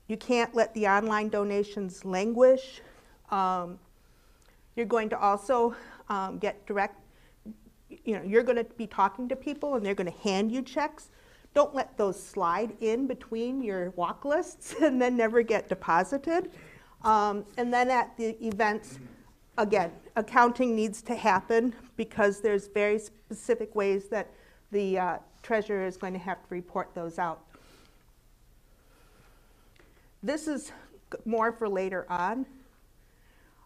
You can't let the online donations languish. You're going to also get direct, you're going to be talking to people and they're going to hand you checks. Don't let those slide in between your walk lists and then never get deposited. And then at the events, again, accounting needs to happen because there's very specific ways that the treasurer is going to have to report those out. This is more for later on.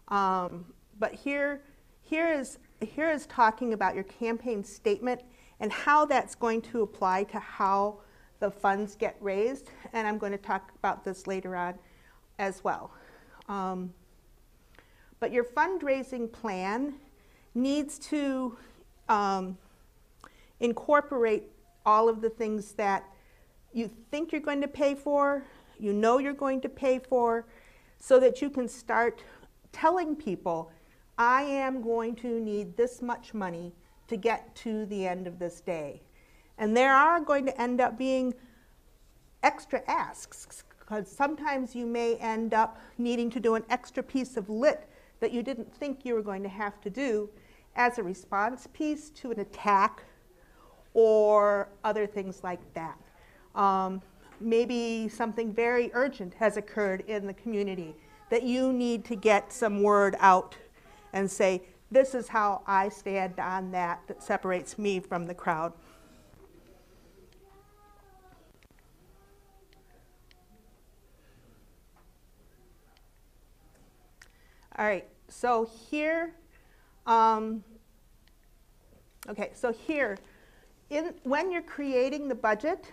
But here is talking about your campaign statement and how that's going to apply to how the funds get raised. And I'm going to talk about this later on as well. But your fundraising plan needs to incorporate all of the things that you think you're going to pay for, you know you're going to pay for, so that you can start telling people, I am going to need this much money to get to the end of this day. And there are going to end up being extra asks, because sometimes you may end up needing to do an extra piece of lit that you didn't think you were going to have to do as a response piece to an attack or other things like that. Maybe something very urgent has occurred in the community that you need to get some word out and say, this is how I stand on that separates me from the crowd. All right, so here, when you're creating the budget,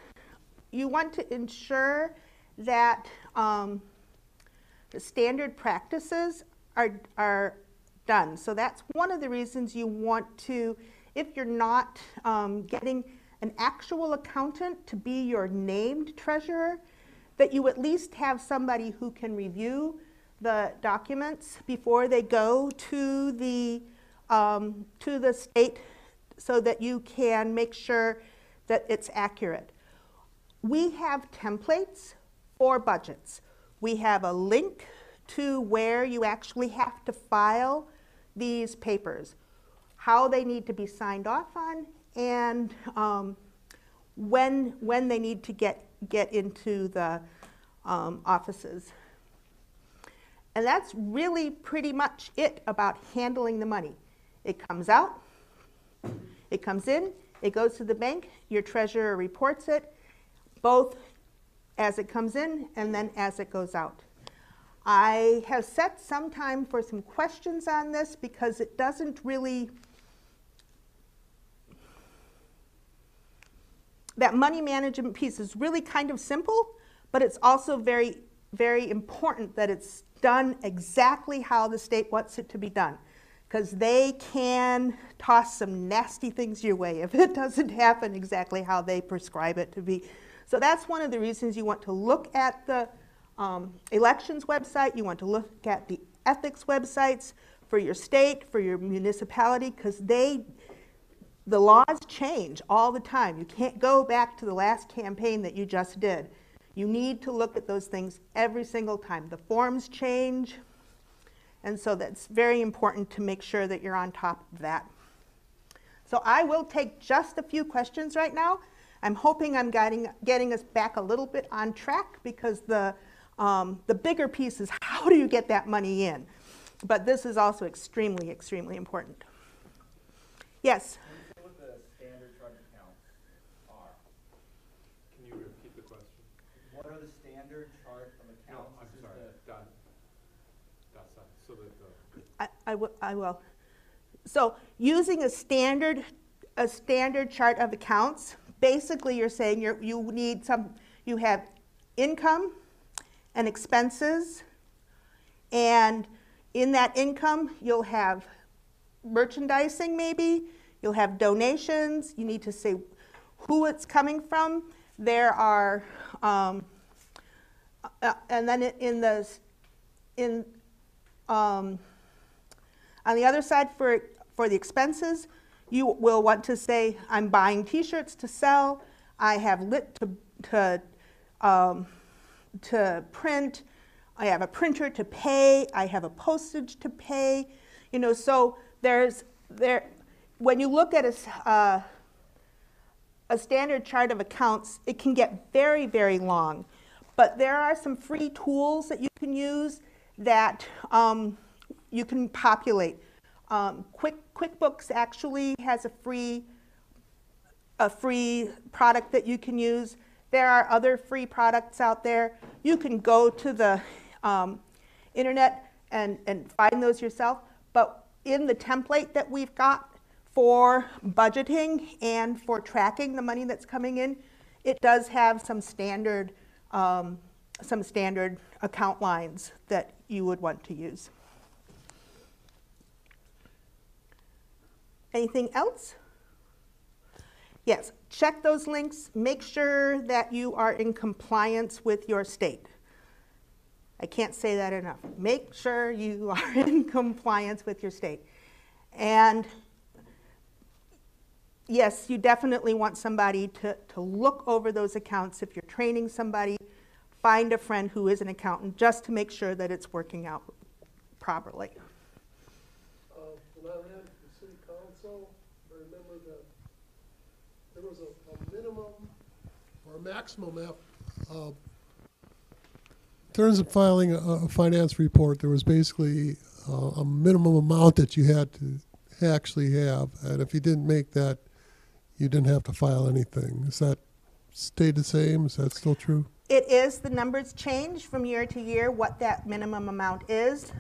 you want to ensure that the standard practices are done. So that's one of the reasons you want to, if you're not getting an actual accountant to be your named treasurer, that you at least have somebody who can review the documents before they go to the state so that you can make sure that it's accurate. We have templates for budgets. We have a link to where you actually have to file these papers, how they need to be signed off on, and when they need to get into the offices. And that's really pretty much it about handling the money. It comes out, it comes in, it goes to the bank, your treasurer reports it, both as it comes in and then as it goes out. I have set some time for some questions on this because it doesn't really, that money management piece is really kind of simple, but it's also very, very important that it's done exactly how the state wants it to be done, because they can toss some nasty things your way if it doesn't happen exactly how they prescribe it to be. So that's one of the reasons you want to look at the elections website, you want to look at the ethics websites for your state, for your municipality, because the laws change all the time. You can't go back to the last campaign that you just did. You need to look at those things every single time. The forms change, and so that's very important to make sure that you're on top of that. So I will take just a few questions right now. I'm hoping I'm getting us back a little bit on track, because the bigger piece is how do you get that money in? But this is also extremely, extremely important. Yes? What the standard chart accounts are? Can you repeat the question? What are the standard chart of accounts? No, I'm sorry. So that I will. So using a standard chart of accounts, basically you're saying you have income and expenses, and in that income you'll have merchandising maybe, you'll have donations, you need to say who it's coming from. There are and then on the other side for the expenses, you will want to say, I'm buying t-shirts to sell, I have lit to print, I have a printer to pay, I have a postage to pay, you know, so when you look at a standard chart of accounts, it can get very, very long. But there are some free tools that you can use that you can populate. QuickBooks actually has a free product that you can use. There are other free products out there. You can go to the internet and find those yourself. But in the template that we've got for budgeting and for tracking the money that's coming in, it does have some standard account lines that you would want to use. Anything else? Yes, check those links. Make sure that you are in compliance with your state. I can't say that enough. Make sure you are in compliance with your state. And yes, you definitely want somebody to look over those accounts. If you're training somebody, find a friend who is an accountant just to make sure that it's working out properly. When I ran for city council, I remember that there was a minimum or a maximum in terms of filing a finance report. There was basically a minimum amount that you had to actually have, and if you didn't make that, you didn't have to file anything. Is that stayed the same? Is that still true? It is. The numbers change from year to year what that minimum amount is.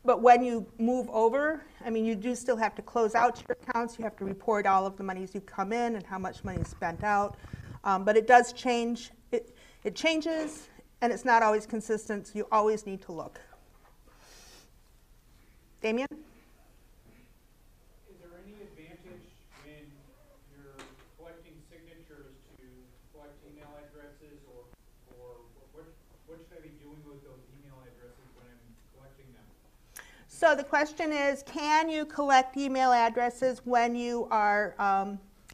But when you move over, I mean, you do still have to close out your accounts. You have to report all of the monies you come in and how much money is spent out. But it does change. It changes, and it's not always consistent, so you always need to look. Damien? Is there any advantage when you're collecting signatures to collect email addresses, or what should I be doing with those email addresses when I'm collecting them? So the question is, can you collect email addresses when you are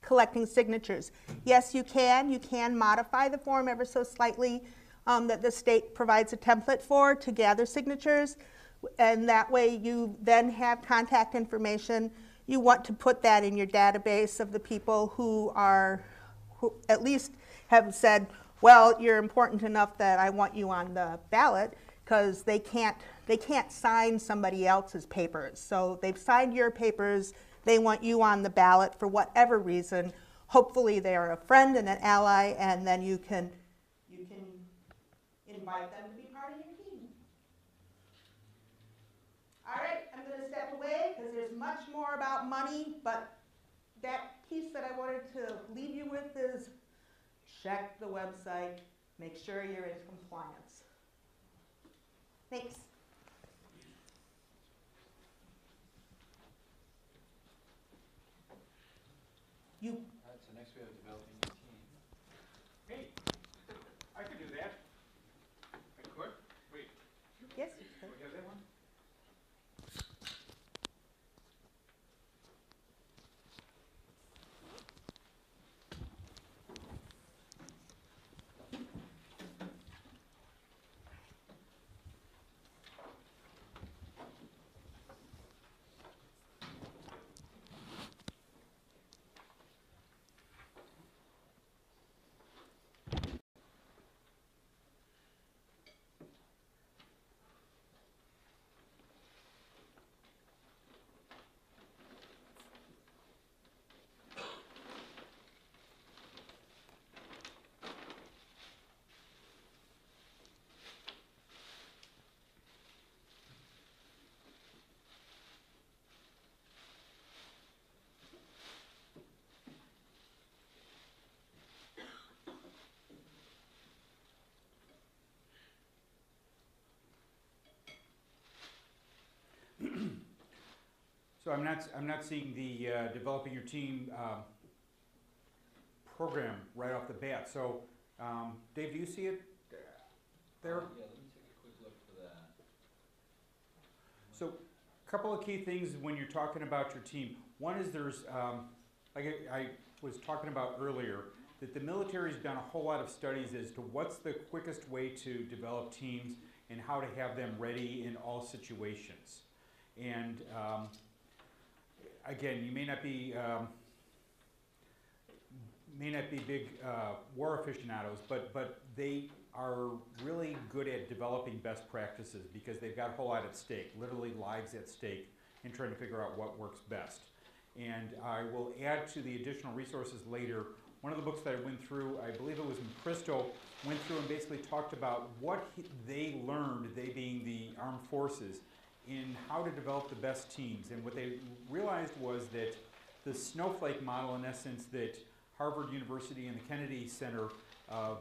collecting signatures? Yes, you can. You can modify the form ever so slightly that the state provides a template for to gather signatures. And that way you then have contact information. You want to put that in your database of the people who at least have said, well, you're important enough that I want you on the ballot, because they can't sign somebody else's papers. So they've signed your papers, they want you on the ballot for whatever reason. Hopefully they are a friend and an ally, and then you can invite them to be part of your team. All right, I'm going to step away because there's much more about money, but that piece that I wanted to leave you with is check the website, make sure you're in compliance. Thanks. All right, so next we have developing a team. Hey, I could do that. I could? Wait. Yes, you could. Do we have that one? So I'm not seeing the developing your team program right off the bat. So, Dave, do you see it there? Yeah, let me take a quick look for that. So, a couple of key things when you're talking about your team. One is there's, like I was talking about earlier, that the military's done a whole lot of studies as to what's the quickest way to develop teams and how to have them ready in all situations. And again, you may not be big war aficionados, but they are really good at developing best practices because they've got a whole lot at stake, literally lives at stake, in trying to figure out what works best. And I will add to the additional resources later. One of the books that I went through, I believe it was in Crystal, went through and basically talked about what they learned, they being the armed forces, in how to develop the best teams. And what they realized was that the snowflake model, in essence, that Harvard University and the Kennedy Center of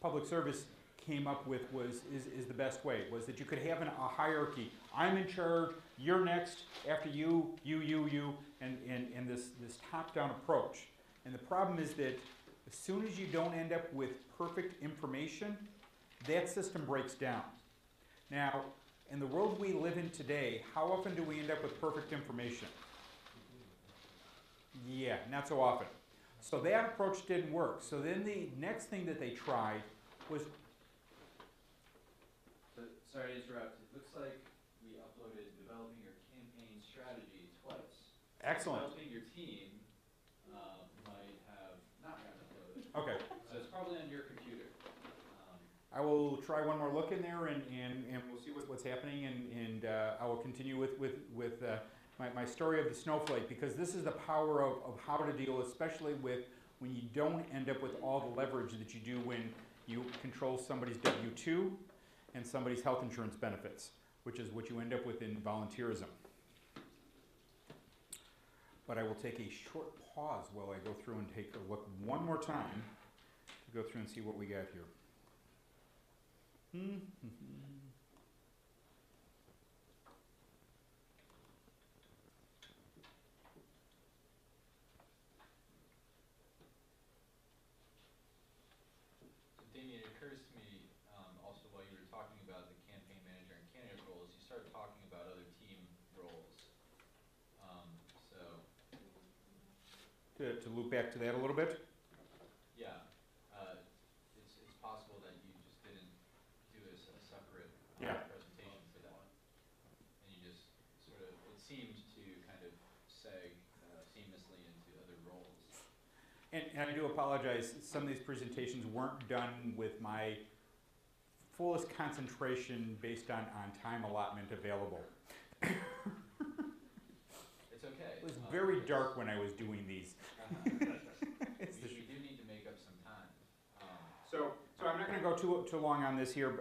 Public Service came up with is the best way, was that you could have a hierarchy. I'm in charge, you're next, after you, and this top-down approach. And the problem is that as soon as you don't end up with perfect information, that system breaks down. Now, in the world we live in today, how often do we end up with perfect information? Yeah, not so often. So that approach didn't work. So then the next thing that they tried was... So, sorry to interrupt. It looks like we uploaded developing your campaign strategy twice. Excellent. Developing your team might have not gotten uploaded. Okay. So it's probably on your computer. I will try one more look in there, and we'll see what's happening, and I will continue with my story of the snowflake, because this is the power of how to deal, especially with when you don't end up with all the leverage that you do when you control somebody's W-2 and somebody's health insurance benefits, which is what you end up with in volunteerism. But I will take a short pause while I go through and take a look one more time to go through and see what we got here. Damien, it occurs to me also while you were talking about the campaign manager and candidate roles, you started talking about other team roles. To loop back to that a little bit? Yeah, it's possible that you just didn't do a separate presentation for that one. And you just sort of, it seemed to kind of seg seamlessly into other roles. And I do apologize, some of these presentations weren't done with my fullest concentration based on time allotment available. It's okay. It was very dark when I was doing these. We do need to make up some time. So I'm not going to go too long on this here,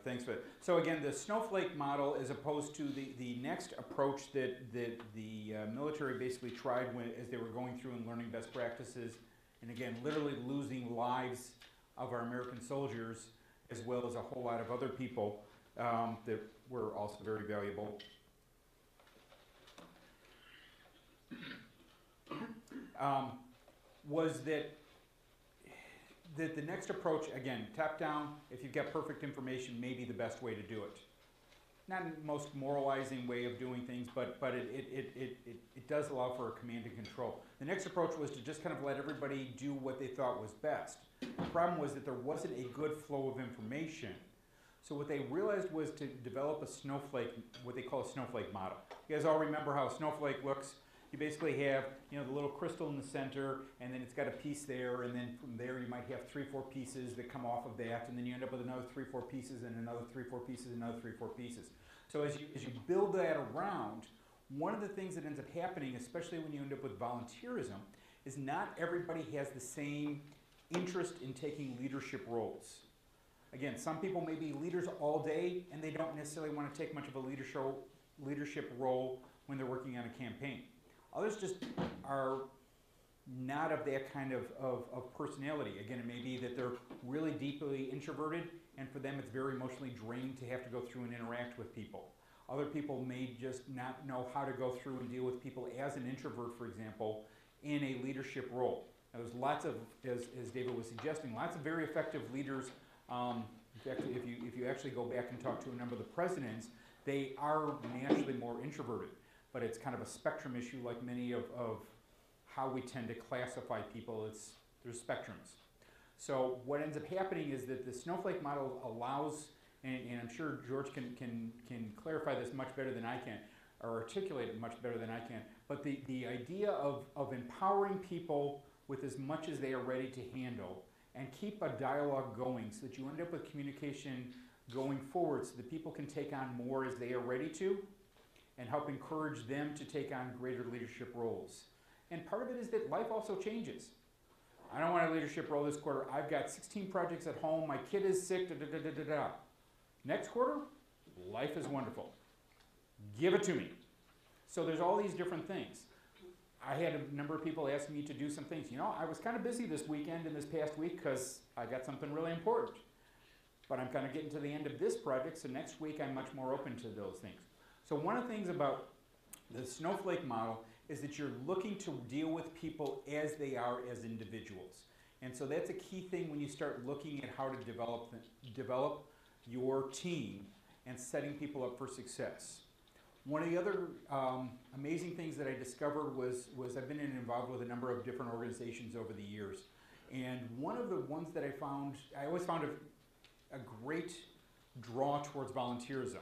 thanks for it. So again, the snowflake model, as opposed to the next approach that the military basically tried as they were going through and learning best practices, and again, literally losing lives of our American soldiers, as well as a whole lot of other people that were also very valuable. Was that the next approach, again, top-down, if you've got perfect information, may be the best way to do it. Not the most moralizing way of doing things, but it does allow for a command and control. The next approach was to just kind of let everybody do what they thought was best. The problem was that there wasn't a good flow of information. So what they realized was to develop a snowflake, what they call a snowflake model. You guys all remember how a snowflake looks? You basically have, the little crystal in the center, and then it's got a piece there, and then from there you might have 3 or 4 pieces that come off of that, and then you end up with another 3 or 4 pieces, and another 3 or 4 pieces, and another 3 or 4 pieces. So as you build that around, one of the things that ends up happening, especially when you end up with volunteerism, is not everybody has the same interest in taking leadership roles. Again, some people may be leaders all day, and they don't necessarily want to take much of a leadership role when they're working on a campaign. Others just are not of that kind of personality. Again, it may be that they're really deeply introverted, and for them it's very emotionally draining to have to go through and interact with people. Other people may just not know how to go through and deal with people as an introvert, for example, in a leadership role. Now, there's lots of, as David was suggesting, lots of very effective leaders. In fact, if you actually go back and talk to a number of the presidents, they are naturally more introverted. But it's kind of a spectrum issue, like many of how we tend to classify people. There's spectrums. So what ends up happening is that the snowflake model allows, and I'm sure George can clarify this much better than I can, or articulate it much better than I can, but the idea of empowering people with as much as they are ready to handle, and keep a dialogue going so that you end up with communication going forward so that people can take on more as they are ready to, and help encourage them to take on greater leadership roles. And part of it is that life also changes. I don't want a leadership role this quarter. I've got 16 projects at home. My kid is sick. Da, da, da, da, da, da. Next quarter, life is wonderful. Give it to me. So there's all these different things. I had a number of people ask me to do some things. You know, I was kind of busy this weekend and this past week because I got something really important. But I'm kind of getting to the end of this project, so next week I'm much more open to those things. So one of the things about the snowflake model is that you're looking to deal with people as they are as individuals. And so that's a key thing when you start looking at how to develop your team and setting people up for success. One of the other amazing things that I discovered was I've been involved with a number of different organizations over the years. And one of the ones that I always found a great draw towards volunteerism,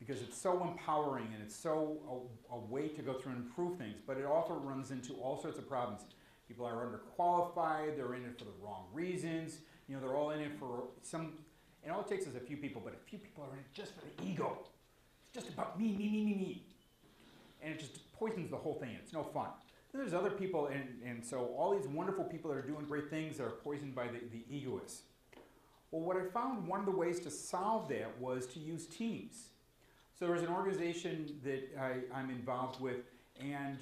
because it's so empowering and it's so a way to go through and improve things, but it often runs into all sorts of problems. People are underqualified, they're in it for the wrong reasons, you know, they're all in it for some, and all it takes is a few people, but a few people are in it just for the ego. It's just about me, me, me, me, me. And it just poisons the whole thing, it's no fun. Then there's other people, and so all these wonderful people that are doing great things are poisoned by the egoists. Well, what I found one of the ways to solve that was to use teams. So there's an organization that I'm involved with, and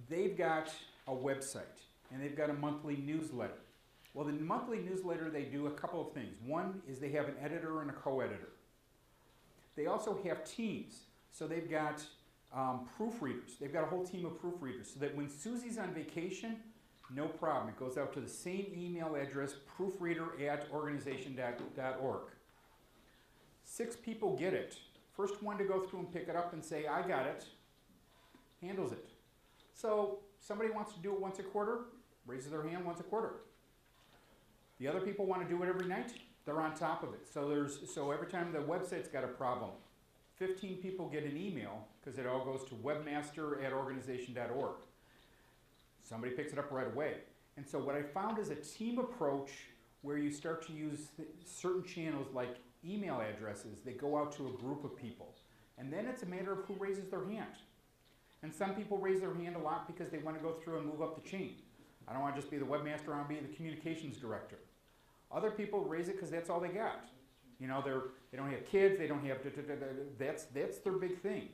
they've got a website, and they've got a monthly newsletter. Well, the monthly newsletter, they do a couple of things. One is they have an editor and a co-editor. They also have teams. So they've got proofreaders. They've got a whole team of proofreaders, so that when Susie's on vacation, no problem. It goes out to the same email address, proofreader@organization.org. 6 people get it. First one to go through and pick it up and say, I got it, handles it. So somebody wants to do it once a quarter, raises their hand once a quarter. The other people want to do it every night, they're on top of it. So every time the website's got a problem, 15 people get an email, because it all goes to webmaster@organization.org. Somebody picks it up right away. And so what I found is a team approach where you start to use certain channels like email addresses that go out to a group of people. And then it's a matter of who raises their hand. And some people raise their hand a lot because they want to go through and move up the chain. I don't want to just be the webmaster, I want to be the communications director. Other people raise it because that's all they got. You know, they don't have kids, they don't have, that's their big thing.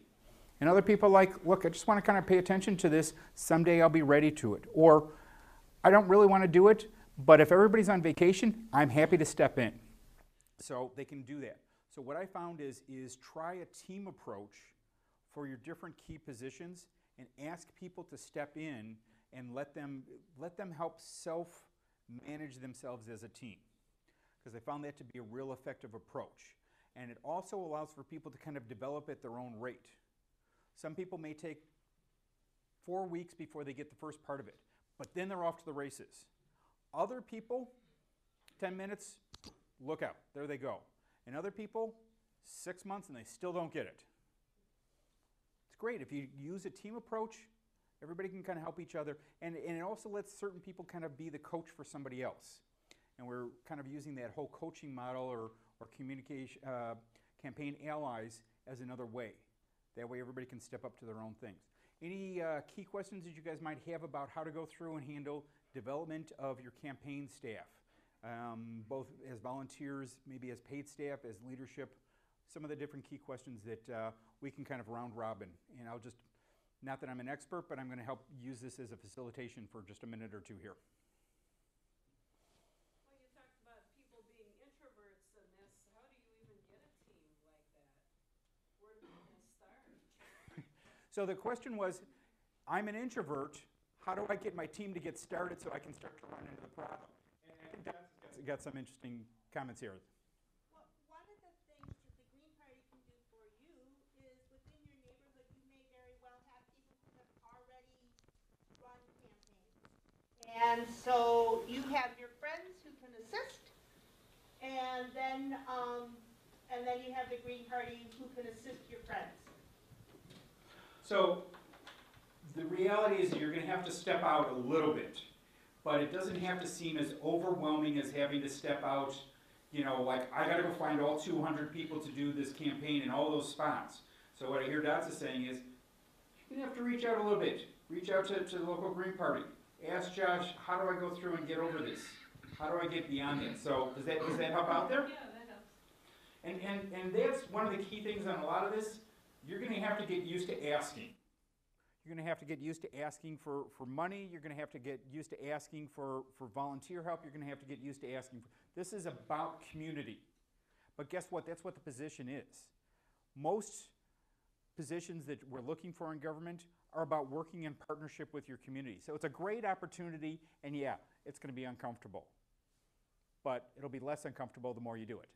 And other people like, look, I just want to kind of pay attention to this, someday I'll be ready to it. Or, I don't really want to do it, but if everybody's on vacation, I'm happy to step in. So they can do that. So what I found is try a team approach for your different key positions and ask people to step in and let them help self-manage themselves as a team. Because I found that to be a real effective approach. And it also allows for people to kind of develop at their own rate. Some people may take 4 weeks before they get the first part of it, but then they're off to the races. Other people, 10 minutes, look out, there they go. And other people, 6 months and they still don't get it. It's great. If you use a team approach, everybody can kind of help each other. And it also lets certain people kind of be the coach for somebody else. And we're kind of using that whole coaching model or communication, campaign allies as another way. That way everybody can step up to their own things. Any key questions that you guys might have about how to go through and handle development of your campaign staff? Both as volunteers, maybe as paid staff, as leadership, some of the different key questions that we can kind of round robin. And I'll just, not that I'm an expert, but I'm going to help use this as a facilitation for just a minute or two here. Well, you talked about people being introverts in this. How do you even get a team like that? Where do they So the question was, I'm an introvert, how do I get my team to get started so I can start to run into the problem? And I think that's got some interesting comments here. Well, one of the things that the Green Party can do for you is within your neighborhood, you may very well have people who have already run campaigns. And so you have your friends who can assist, and then you have the Green Party who can assist your friends. So the reality is that you're going to have to step out a little bit, but it doesn't have to seem as overwhelming as having to step out, you know, like I got to go find all 200 people to do this campaign in all those spots. So what I hear Dotsa saying is, you're going to have to reach out a little bit. Reach out to the local Green Party. Ask Josh, how do I go through and get over this? How do I get beyond it? So does that help out there? Yeah, that helps. And that's one of the key things on a lot of this. You're going to have to get used to asking. You're going to have to get used to asking for money. You're going to have to get used to asking for volunteer help. You're going to have to get used to asking for... This is about community. But guess what? That's what the position is. Most positions that we're looking for in government are about working in partnership with your community. So it's a great opportunity, and yeah, it's going to be uncomfortable. But it'll be less uncomfortable the more you do it.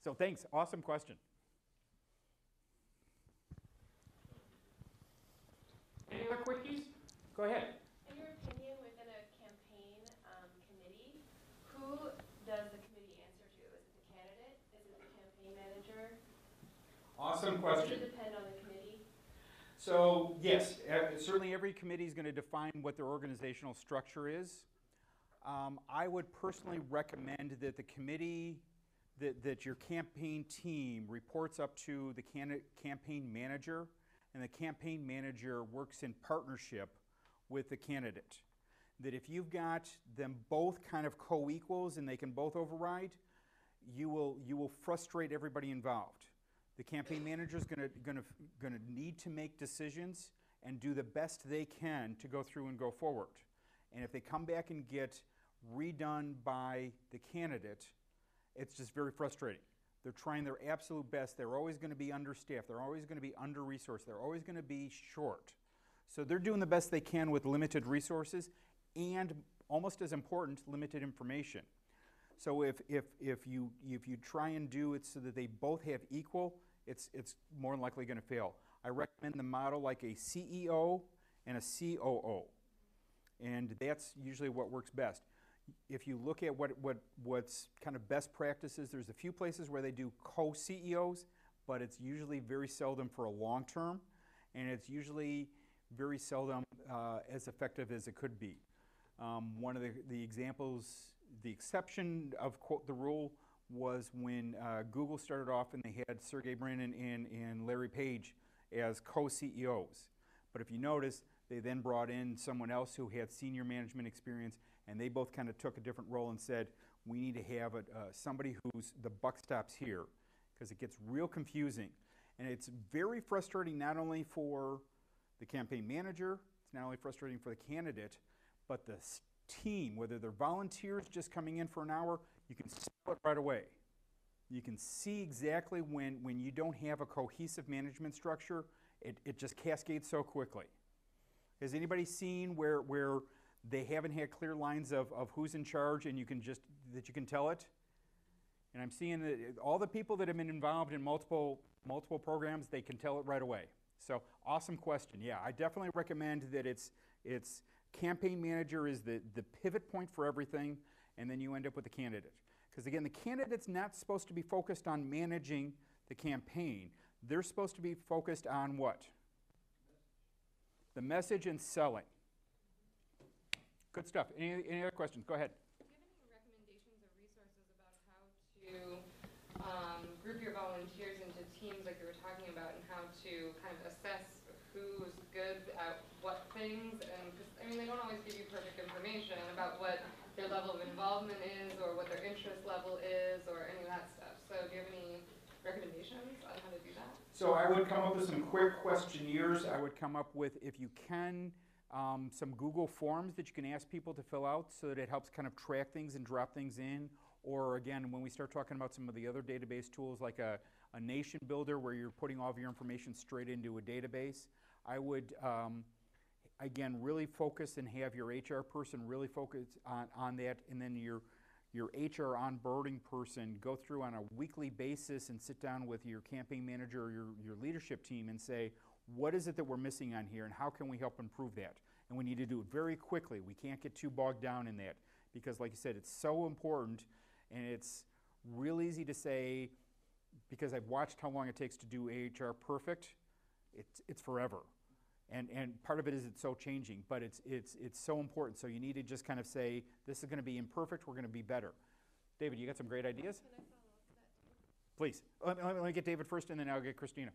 So thanks. Awesome question. Any other quickies? Go ahead. In your opinion, within a campaign committee, who does the committee answer to? Is it the candidate? Is it the campaign manager? Awesome question. Does it depend on the committee? So yes, certainly every committee is going to define what their organizational structure is. I would personally recommend that the committee, that your campaign team reports up to the campaign manager, and the campaign manager works in partnership with the candidate. That if you've got them both kind of co-equals and they can both override, you will frustrate everybody involved. The campaign manager is going to need to make decisions and do the best they can to go through and go forward. And if they come back and get redone by the candidate, it's just very frustrating. They're trying their absolute best. They're always going to be understaffed. They're always going to be under-resourced. They're always going to be short. So they're doing the best they can with limited resources and, almost as important, limited information. So if you try and do it so that they both have equal, it's more than likely going to fail. I recommend the model like a CEO and a COO, and that's usually what works best. If you look at what's kind of best practices, there's a few places where they do co-CEOs, but it's usually very seldom for a long term, and it's usually very seldom as effective as it could be. One of the examples, the exception of quote the rule, was when Google started off and they had Sergey Brin and Larry Page as co-CEOs. But if you notice, they then brought in someone else who had senior management experience, and they both kind of took a different role and said, we need to have somebody who's the buck stops here, because it gets real confusing. And it's very frustrating not only for the campaign manager, it's not only frustrating for the candidate, but the team, whether they're volunteers just coming in for an hour, you can smell it right away. You can see exactly when you don't have a cohesive management structure, it just cascades so quickly. Has anybody seen where they haven't had clear lines of who's in charge and you can tell it? And I'm seeing that all the people that have been involved in multiple programs, they can tell it right away. So awesome question. Yeah, I definitely recommend that it's campaign manager is the pivot point for everything, and then you end up with the candidate. Because again, the candidate's not supposed to be focused on managing the campaign. They're supposed to be focused on what? The message and selling. Good stuff. Any other questions? Go ahead. Do you have any recommendations or resources about how to group your volunteers into teams like you were talking about, and how to kind of assess who's good at what things? And 'cause, I mean, they don't always give you perfect information about what their level of involvement is, or what their interest level is, or any of that stuff. So do you have any recommendations on how to do that? So I would come up with some quick questionnaires. I would come up with, if you can, some Google forms that you can ask people to fill out so that it helps kind of track things and drop things in. Or again, when we start talking about some of the other database tools like a nation builder where you're putting all of your information straight into a database, I would, again, really focus and have your HR person really focus on that, and then your HR onboarding person go through on a weekly basis and sit down with your campaign manager or your leadership team and say, what is it that we're missing on here and how can we help improve that? And we need to do it very quickly. We can't get too bogged down in that because, like you said, it's so important, and it's real easy to say, because I've watched how long it takes to do HR perfect, it's forever. And part of it is it's so changing, but it's so important. So you need to just kind of say, this is going to be imperfect, we're going to be better. David, you got some great ideas? Can I follow up to that too? Please. Let me get David first, and then I'll get Christina.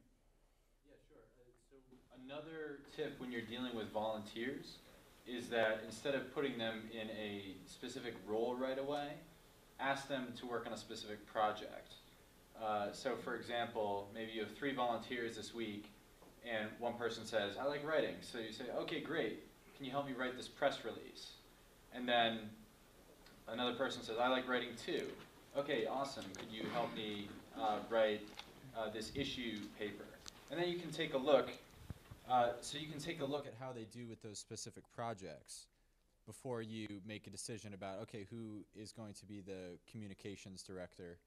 Yeah, sure. So another tip when you're dealing with volunteers is that instead of putting them in a specific role right away, ask them to work on a specific project. So for example, maybe you have 3 volunteers this week, and one person says, I like writing. So you say, okay, great. Can you help me write this press release? And then another person says, I like writing too. Okay, awesome. Could you help me write this issue paper? And then you can take a look. So you can take a look at how they do with those specific projects before you make a decision about, okay, who is going to be the communications director.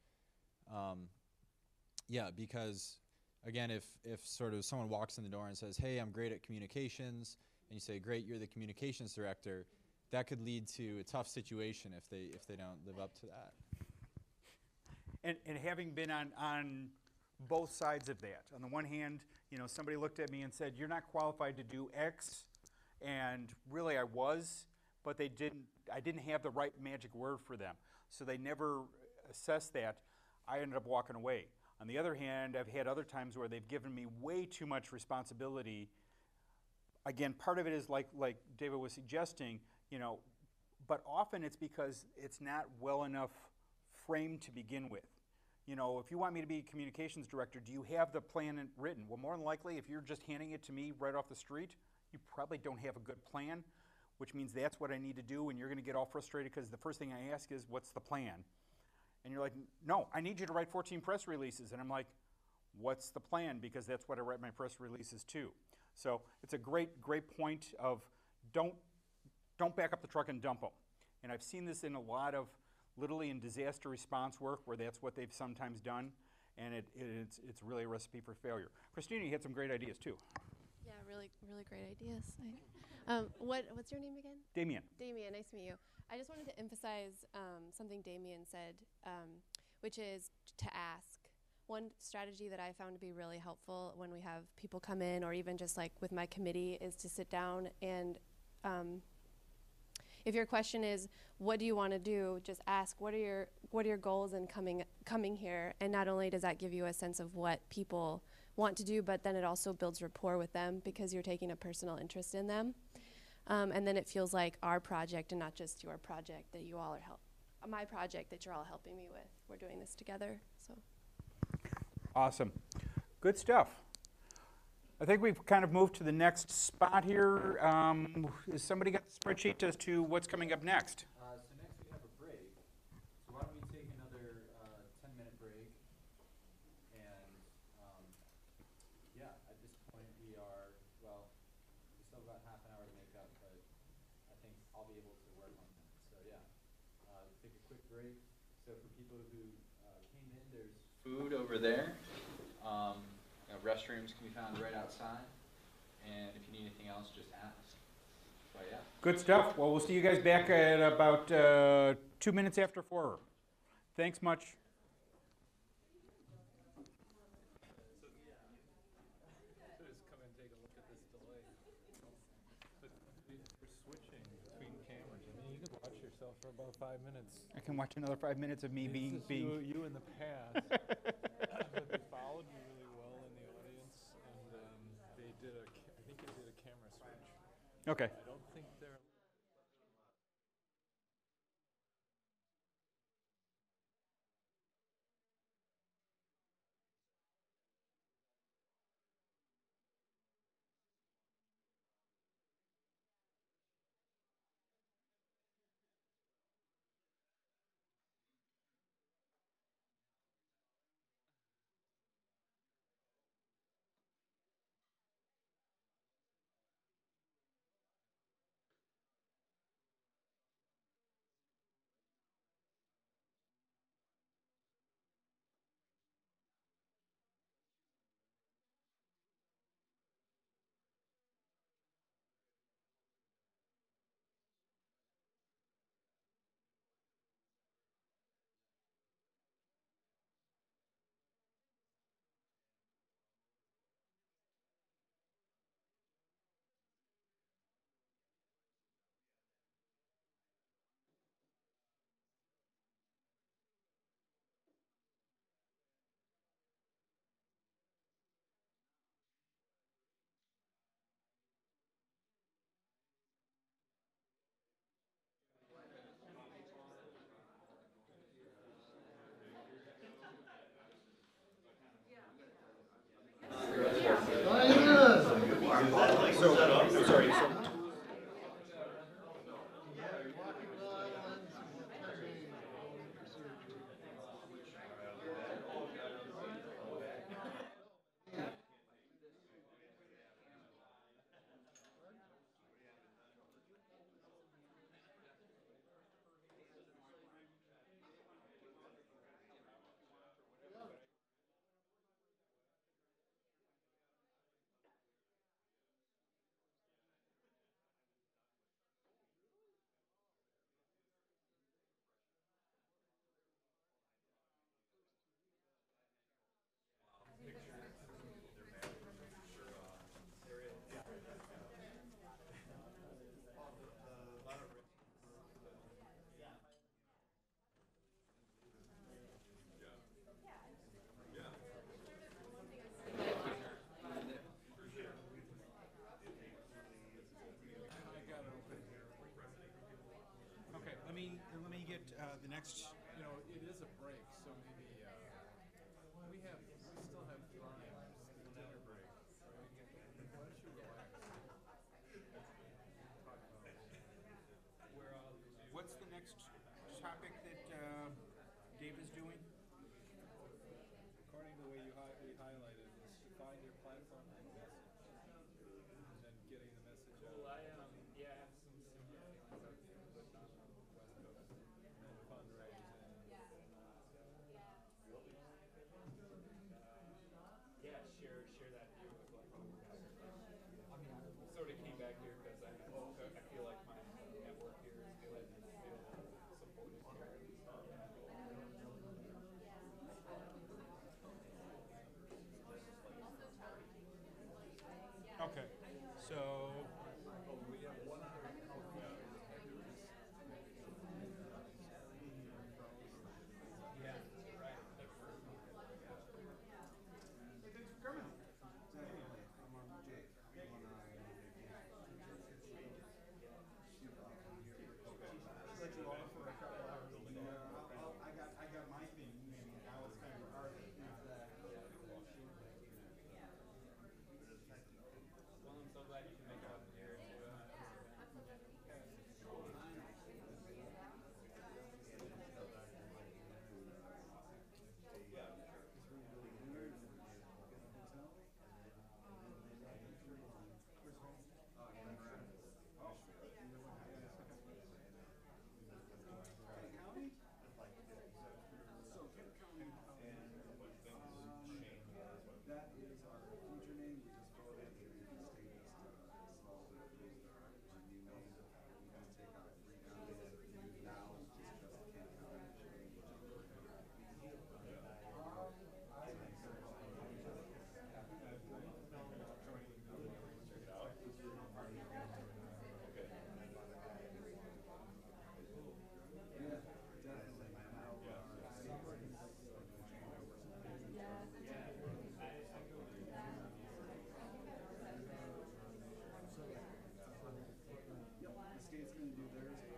Yeah, because again, if sort of someone walks in the door and says, hey, I'm great at communications, and you say, great, you're the communications director, that could lead to a tough situation if they don't live up to that. And having been on both sides of that, on the one hand, somebody looked at me and said, you're not qualified to do X, and really I was, but I didn't have the right magic word for them. So they never assessed that. I ended up walking away. On the other hand, I've had other times where they've given me way too much responsibility. Again, part of it is like David was suggesting, but often it's because it's not well enough framed to begin with. If you want me to be communications director, do you have the plan written? Well, more than likely, if you're just handing it to me right off the street, you probably don't have a good plan, which means that's what I need to do, and you're going to get all frustrated because the first thing I ask is, what's the plan? And you're like, no, I need you to write 14 press releases. And I'm like, what's the plan? Because that's what I write my press releases to. So it's a great point of don't back up the truck and dump them. And I've seen this in a lot of literally in disaster response work where that's what they've sometimes done. And it's really a recipe for failure. Christina, you had some great ideas too. Yeah, really great ideas. What's your name again? Damien. Damien, nice to meet you. I just wanted to emphasize something Damien said, which is to ask. One strategy that I found to be really helpful when we have people come in, or even just like with my committee, is to sit down and if your question is, what do you want to do, just ask, what are your goals in coming here? And not only does that give you a sense of what people want to do, but then it also builds rapport with them because you're taking a personal interest in them. And then it feels like our project and not just your project that you all are my project that you're all helping me with. We're doing this together, so. Awesome. Good stuff. I think we've kind of moved to the next spot here. Has somebody got the spreadsheet as to what's coming up next? So next we have a break. So why don't we take another 10-minute break? And yeah, at this point we still have about half an hour to make up, but I think I'll be able to work on that. So yeah, take a quick break. So for people who came in, there's food over there. Restrooms can be found right outside, and if you need anything else, just ask. But yeah. Good stuff. Well, we'll see you guys back at about 2 minutes after 4. Thanks much. Just come and take a look at this delay. But we're switching between cameras. I mean, you could watch yourself for about 5 minutes. I can watch another 5 minutes of me being you in the past. But they followed you really well in the audience, and they did I think they did a camera switch. Okay. I don't think they're That is our future name, we just voted, the state just dissolved it, used our new name. We can take out free content now, just can't count it. The state's gonna do theirs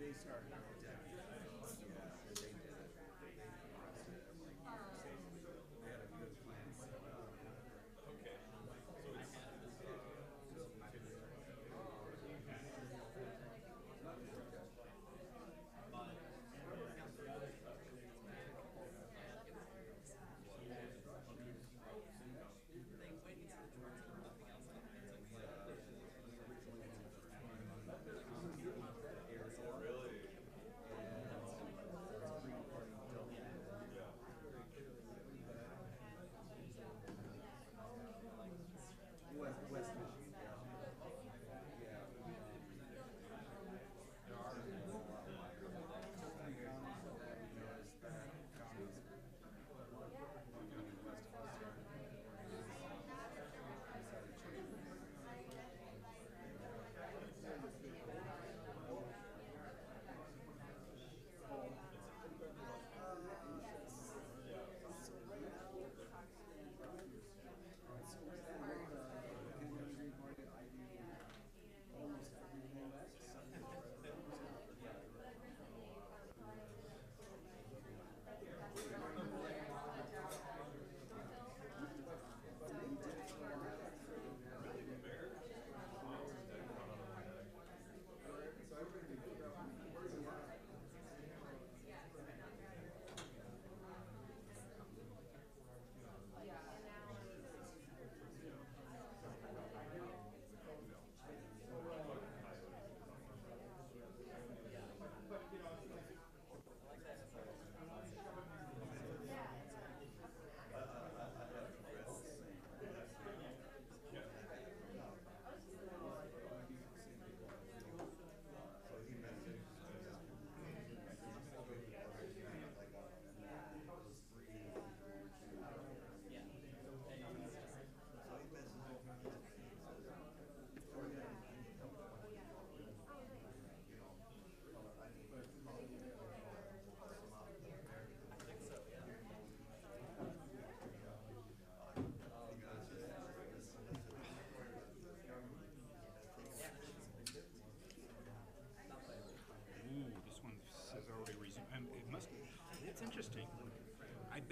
They started a decade ago. They did it. They had a good plan set up. Okay.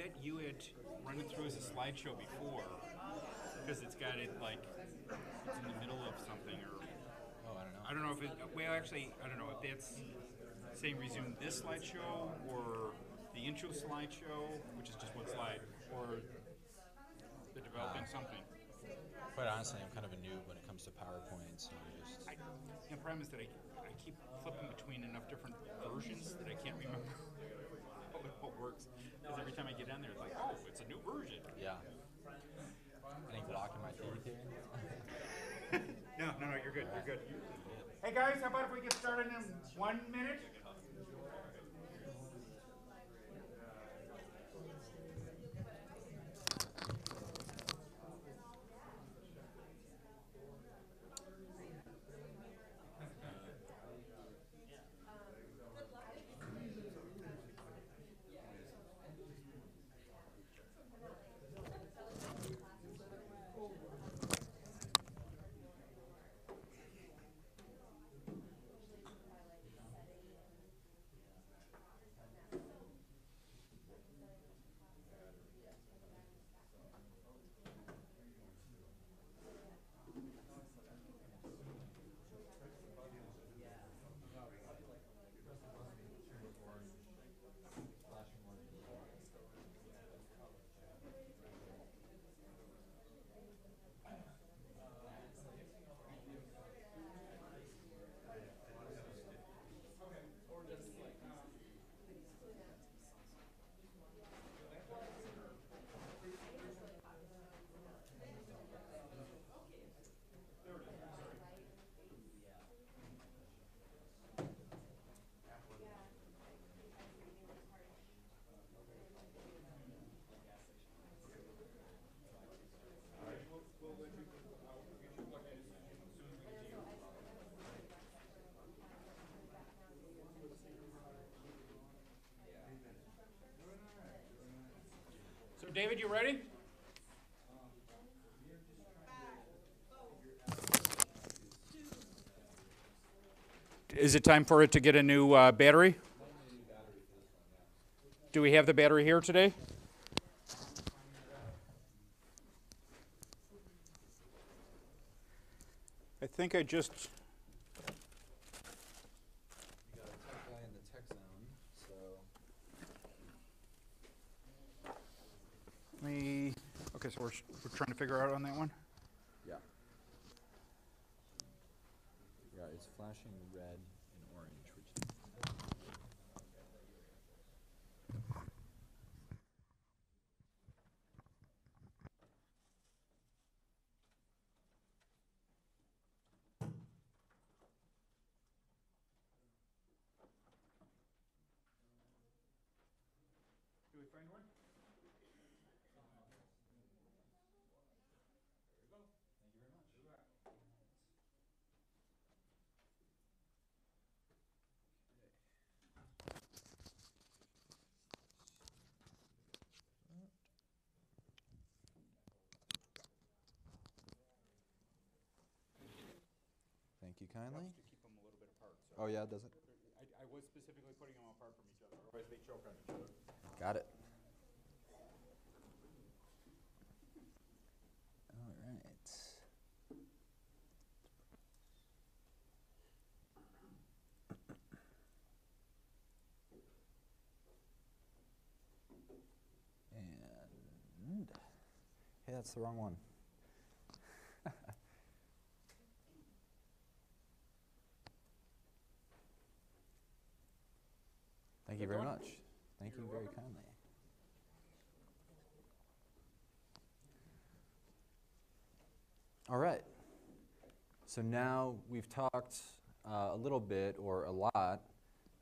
that you had run it through as a slideshow before? Because it's got it like, it's in the middle of something or... Oh, I don't know. I don't know if it, well actually, I don't know if that's saying resume this slideshow or the intro slideshow, which is just one slide, or they're developing something. Quite honestly, I'm kind of a noob when it comes to PowerPoint, so The problem is that I keep flipping between enough different versions that I can't remember how it all works. Because every time I get on there, it's like, oh, it's a new version. Yeah. Any guac in my teeth here? No, you're good, you're good. Hey guys, how about if we get started in 1 minute? So David, you ready? Is it time for it to get a new battery? Do we have the battery here today? I think I just... You got a tech guy in the tech zone, so... Okay, so we're trying to figure out on that one? Yeah. Yeah, it's flashing red and orange, which is... Do we find one? Thank you kindly. To keep them a little bit apart. So Oh yeah, does it? I was specifically putting them apart from each other, otherwise they choke on each other. Got it. All right. And hey, that's the wrong one. Thank you very much. Thank you very kindly. All right. So now we've talked a little bit or a lot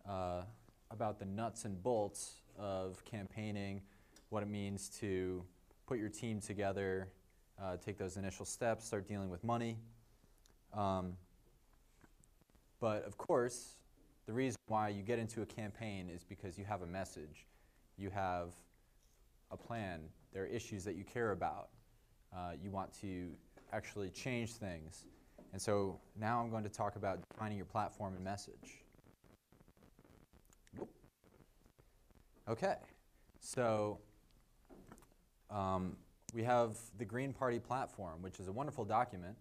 about the nuts and bolts of campaigning, what it means to put your team together, take those initial steps, start dealing with money. But of course, the reason why you get into a campaign is because you have a message. You have a plan. There are issues that you care about. You want to actually change things. And so now I'm going to talk about defining your platform and message. Okay, so we have the Green Party platform, which is a wonderful document.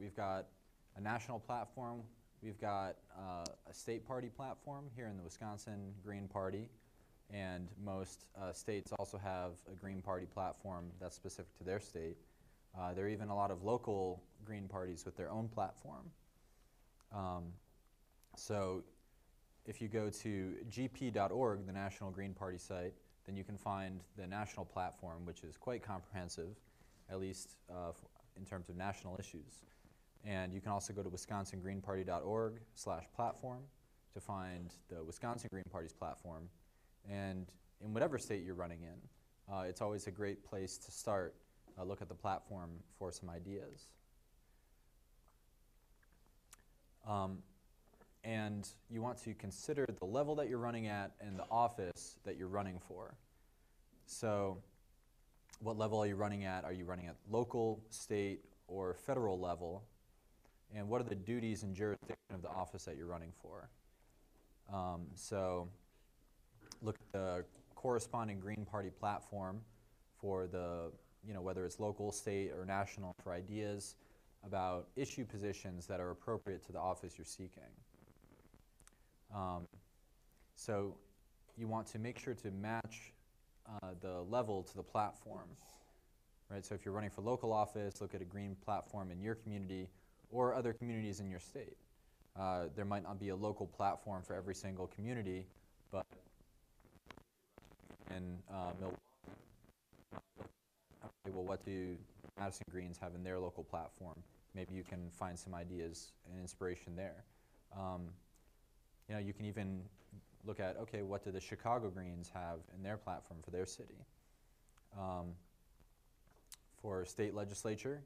We've got a national platform. We've got a state party platform here in the Wisconsin Green Party, and most states also have a Green Party platform that's specific to their state. There are even a lot of local Green parties with their own platform. So if you go to gp.org, the National Green Party site, then you can find the national platform, which is quite comprehensive, at least in terms of national issues. And you can also go to wisconsingreenparty.org/platform to find the Wisconsin Green Party's platform. And in whatever state you're running in, it's always a great place to start. Look at the platform for some ideas. And you want to consider the level that you're running at and the office that you're running for. So what level are you running at? Are you running at local, state, or federal level? And what are the duties and jurisdiction of the office that you're running for? So look at the corresponding Green Party platform for the, whether it's local, state, or national, for ideas about issue positions that are appropriate to the office you're seeking. So you want to make sure to match the level to the platform, right? So if you're running for local office, look at a green platform in your community or other communities in your state. There might not be a local platform for every single community, but in Milwaukee, okay, well, what do Madison Greens have in their local platform? Maybe you can find some ideas and inspiration there. You can even look at, okay, what do the Chicago Greens have in their platform for their city? For state legislature,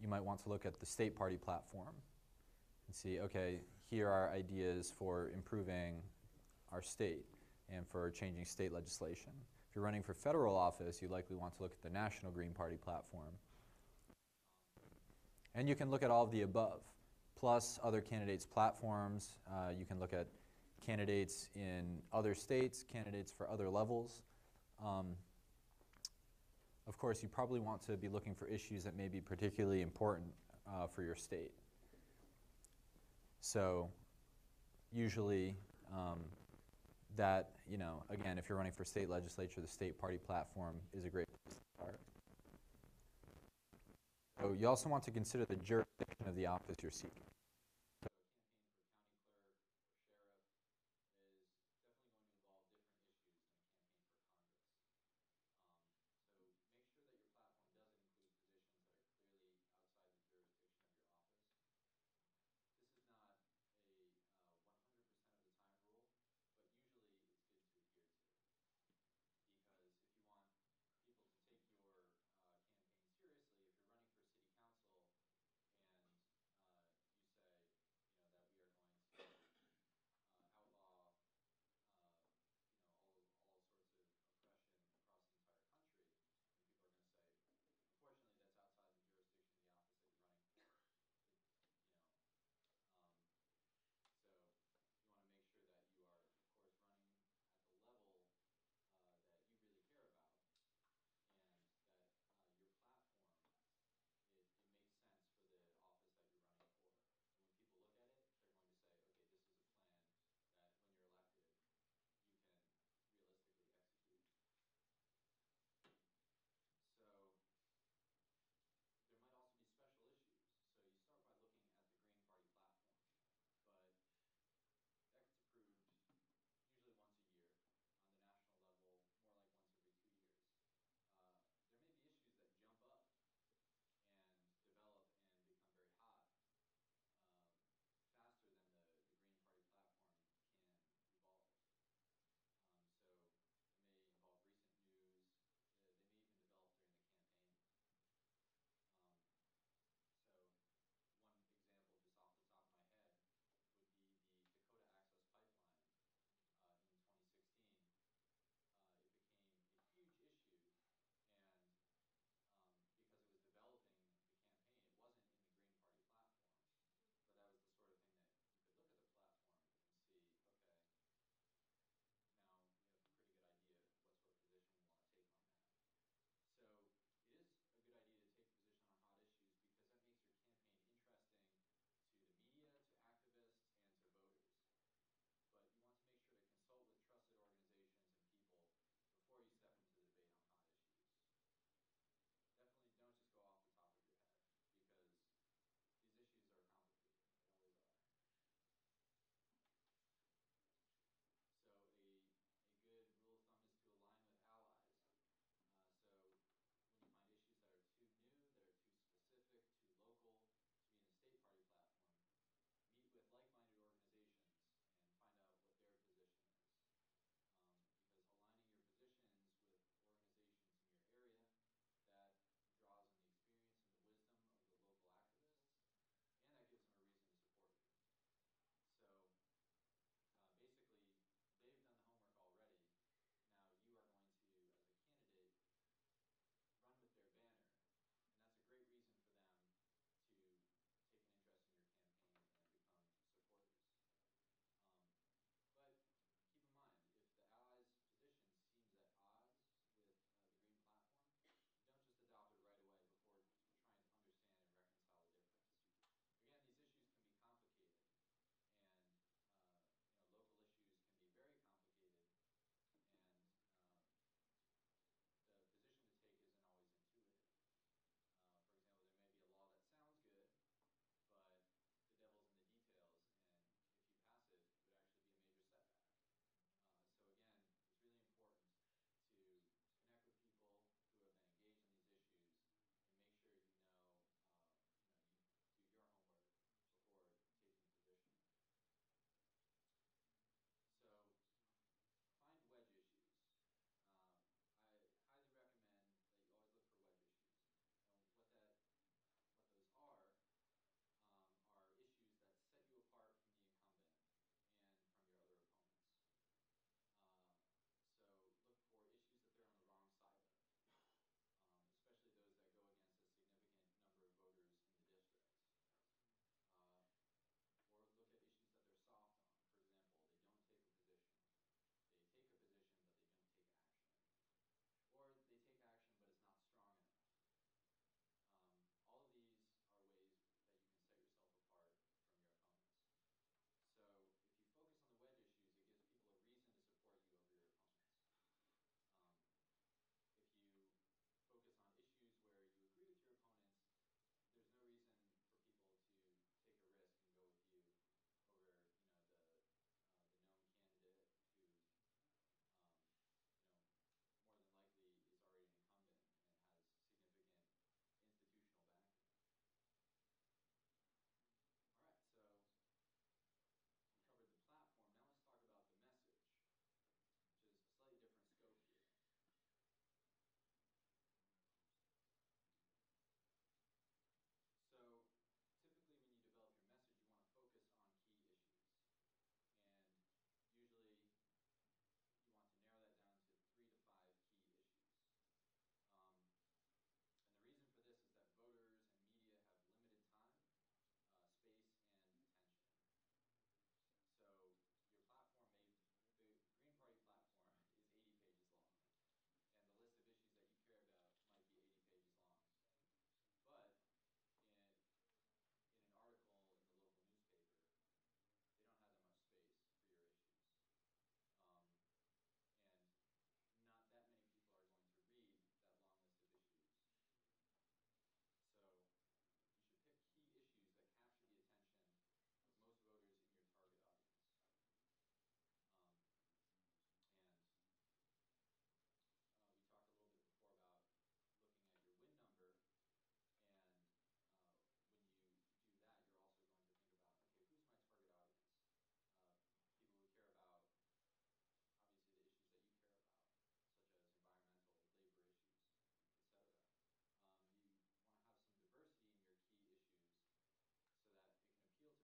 you might want to look at the state party platform and see, okay, here are ideas for improving our state and for changing state legislation. If you're running for federal office, you likely want to look at the National Green Party platform. And you can look at all of the above, plus other candidates' platforms. You can look at candidates in other states, candidates for other levels. Of course, you probably want to be looking for issues that may be particularly important for your state. So usually that, again, if you're running for state legislature, the state party platform is a great place to start. So you also want to consider the jurisdiction of the office you're seeking.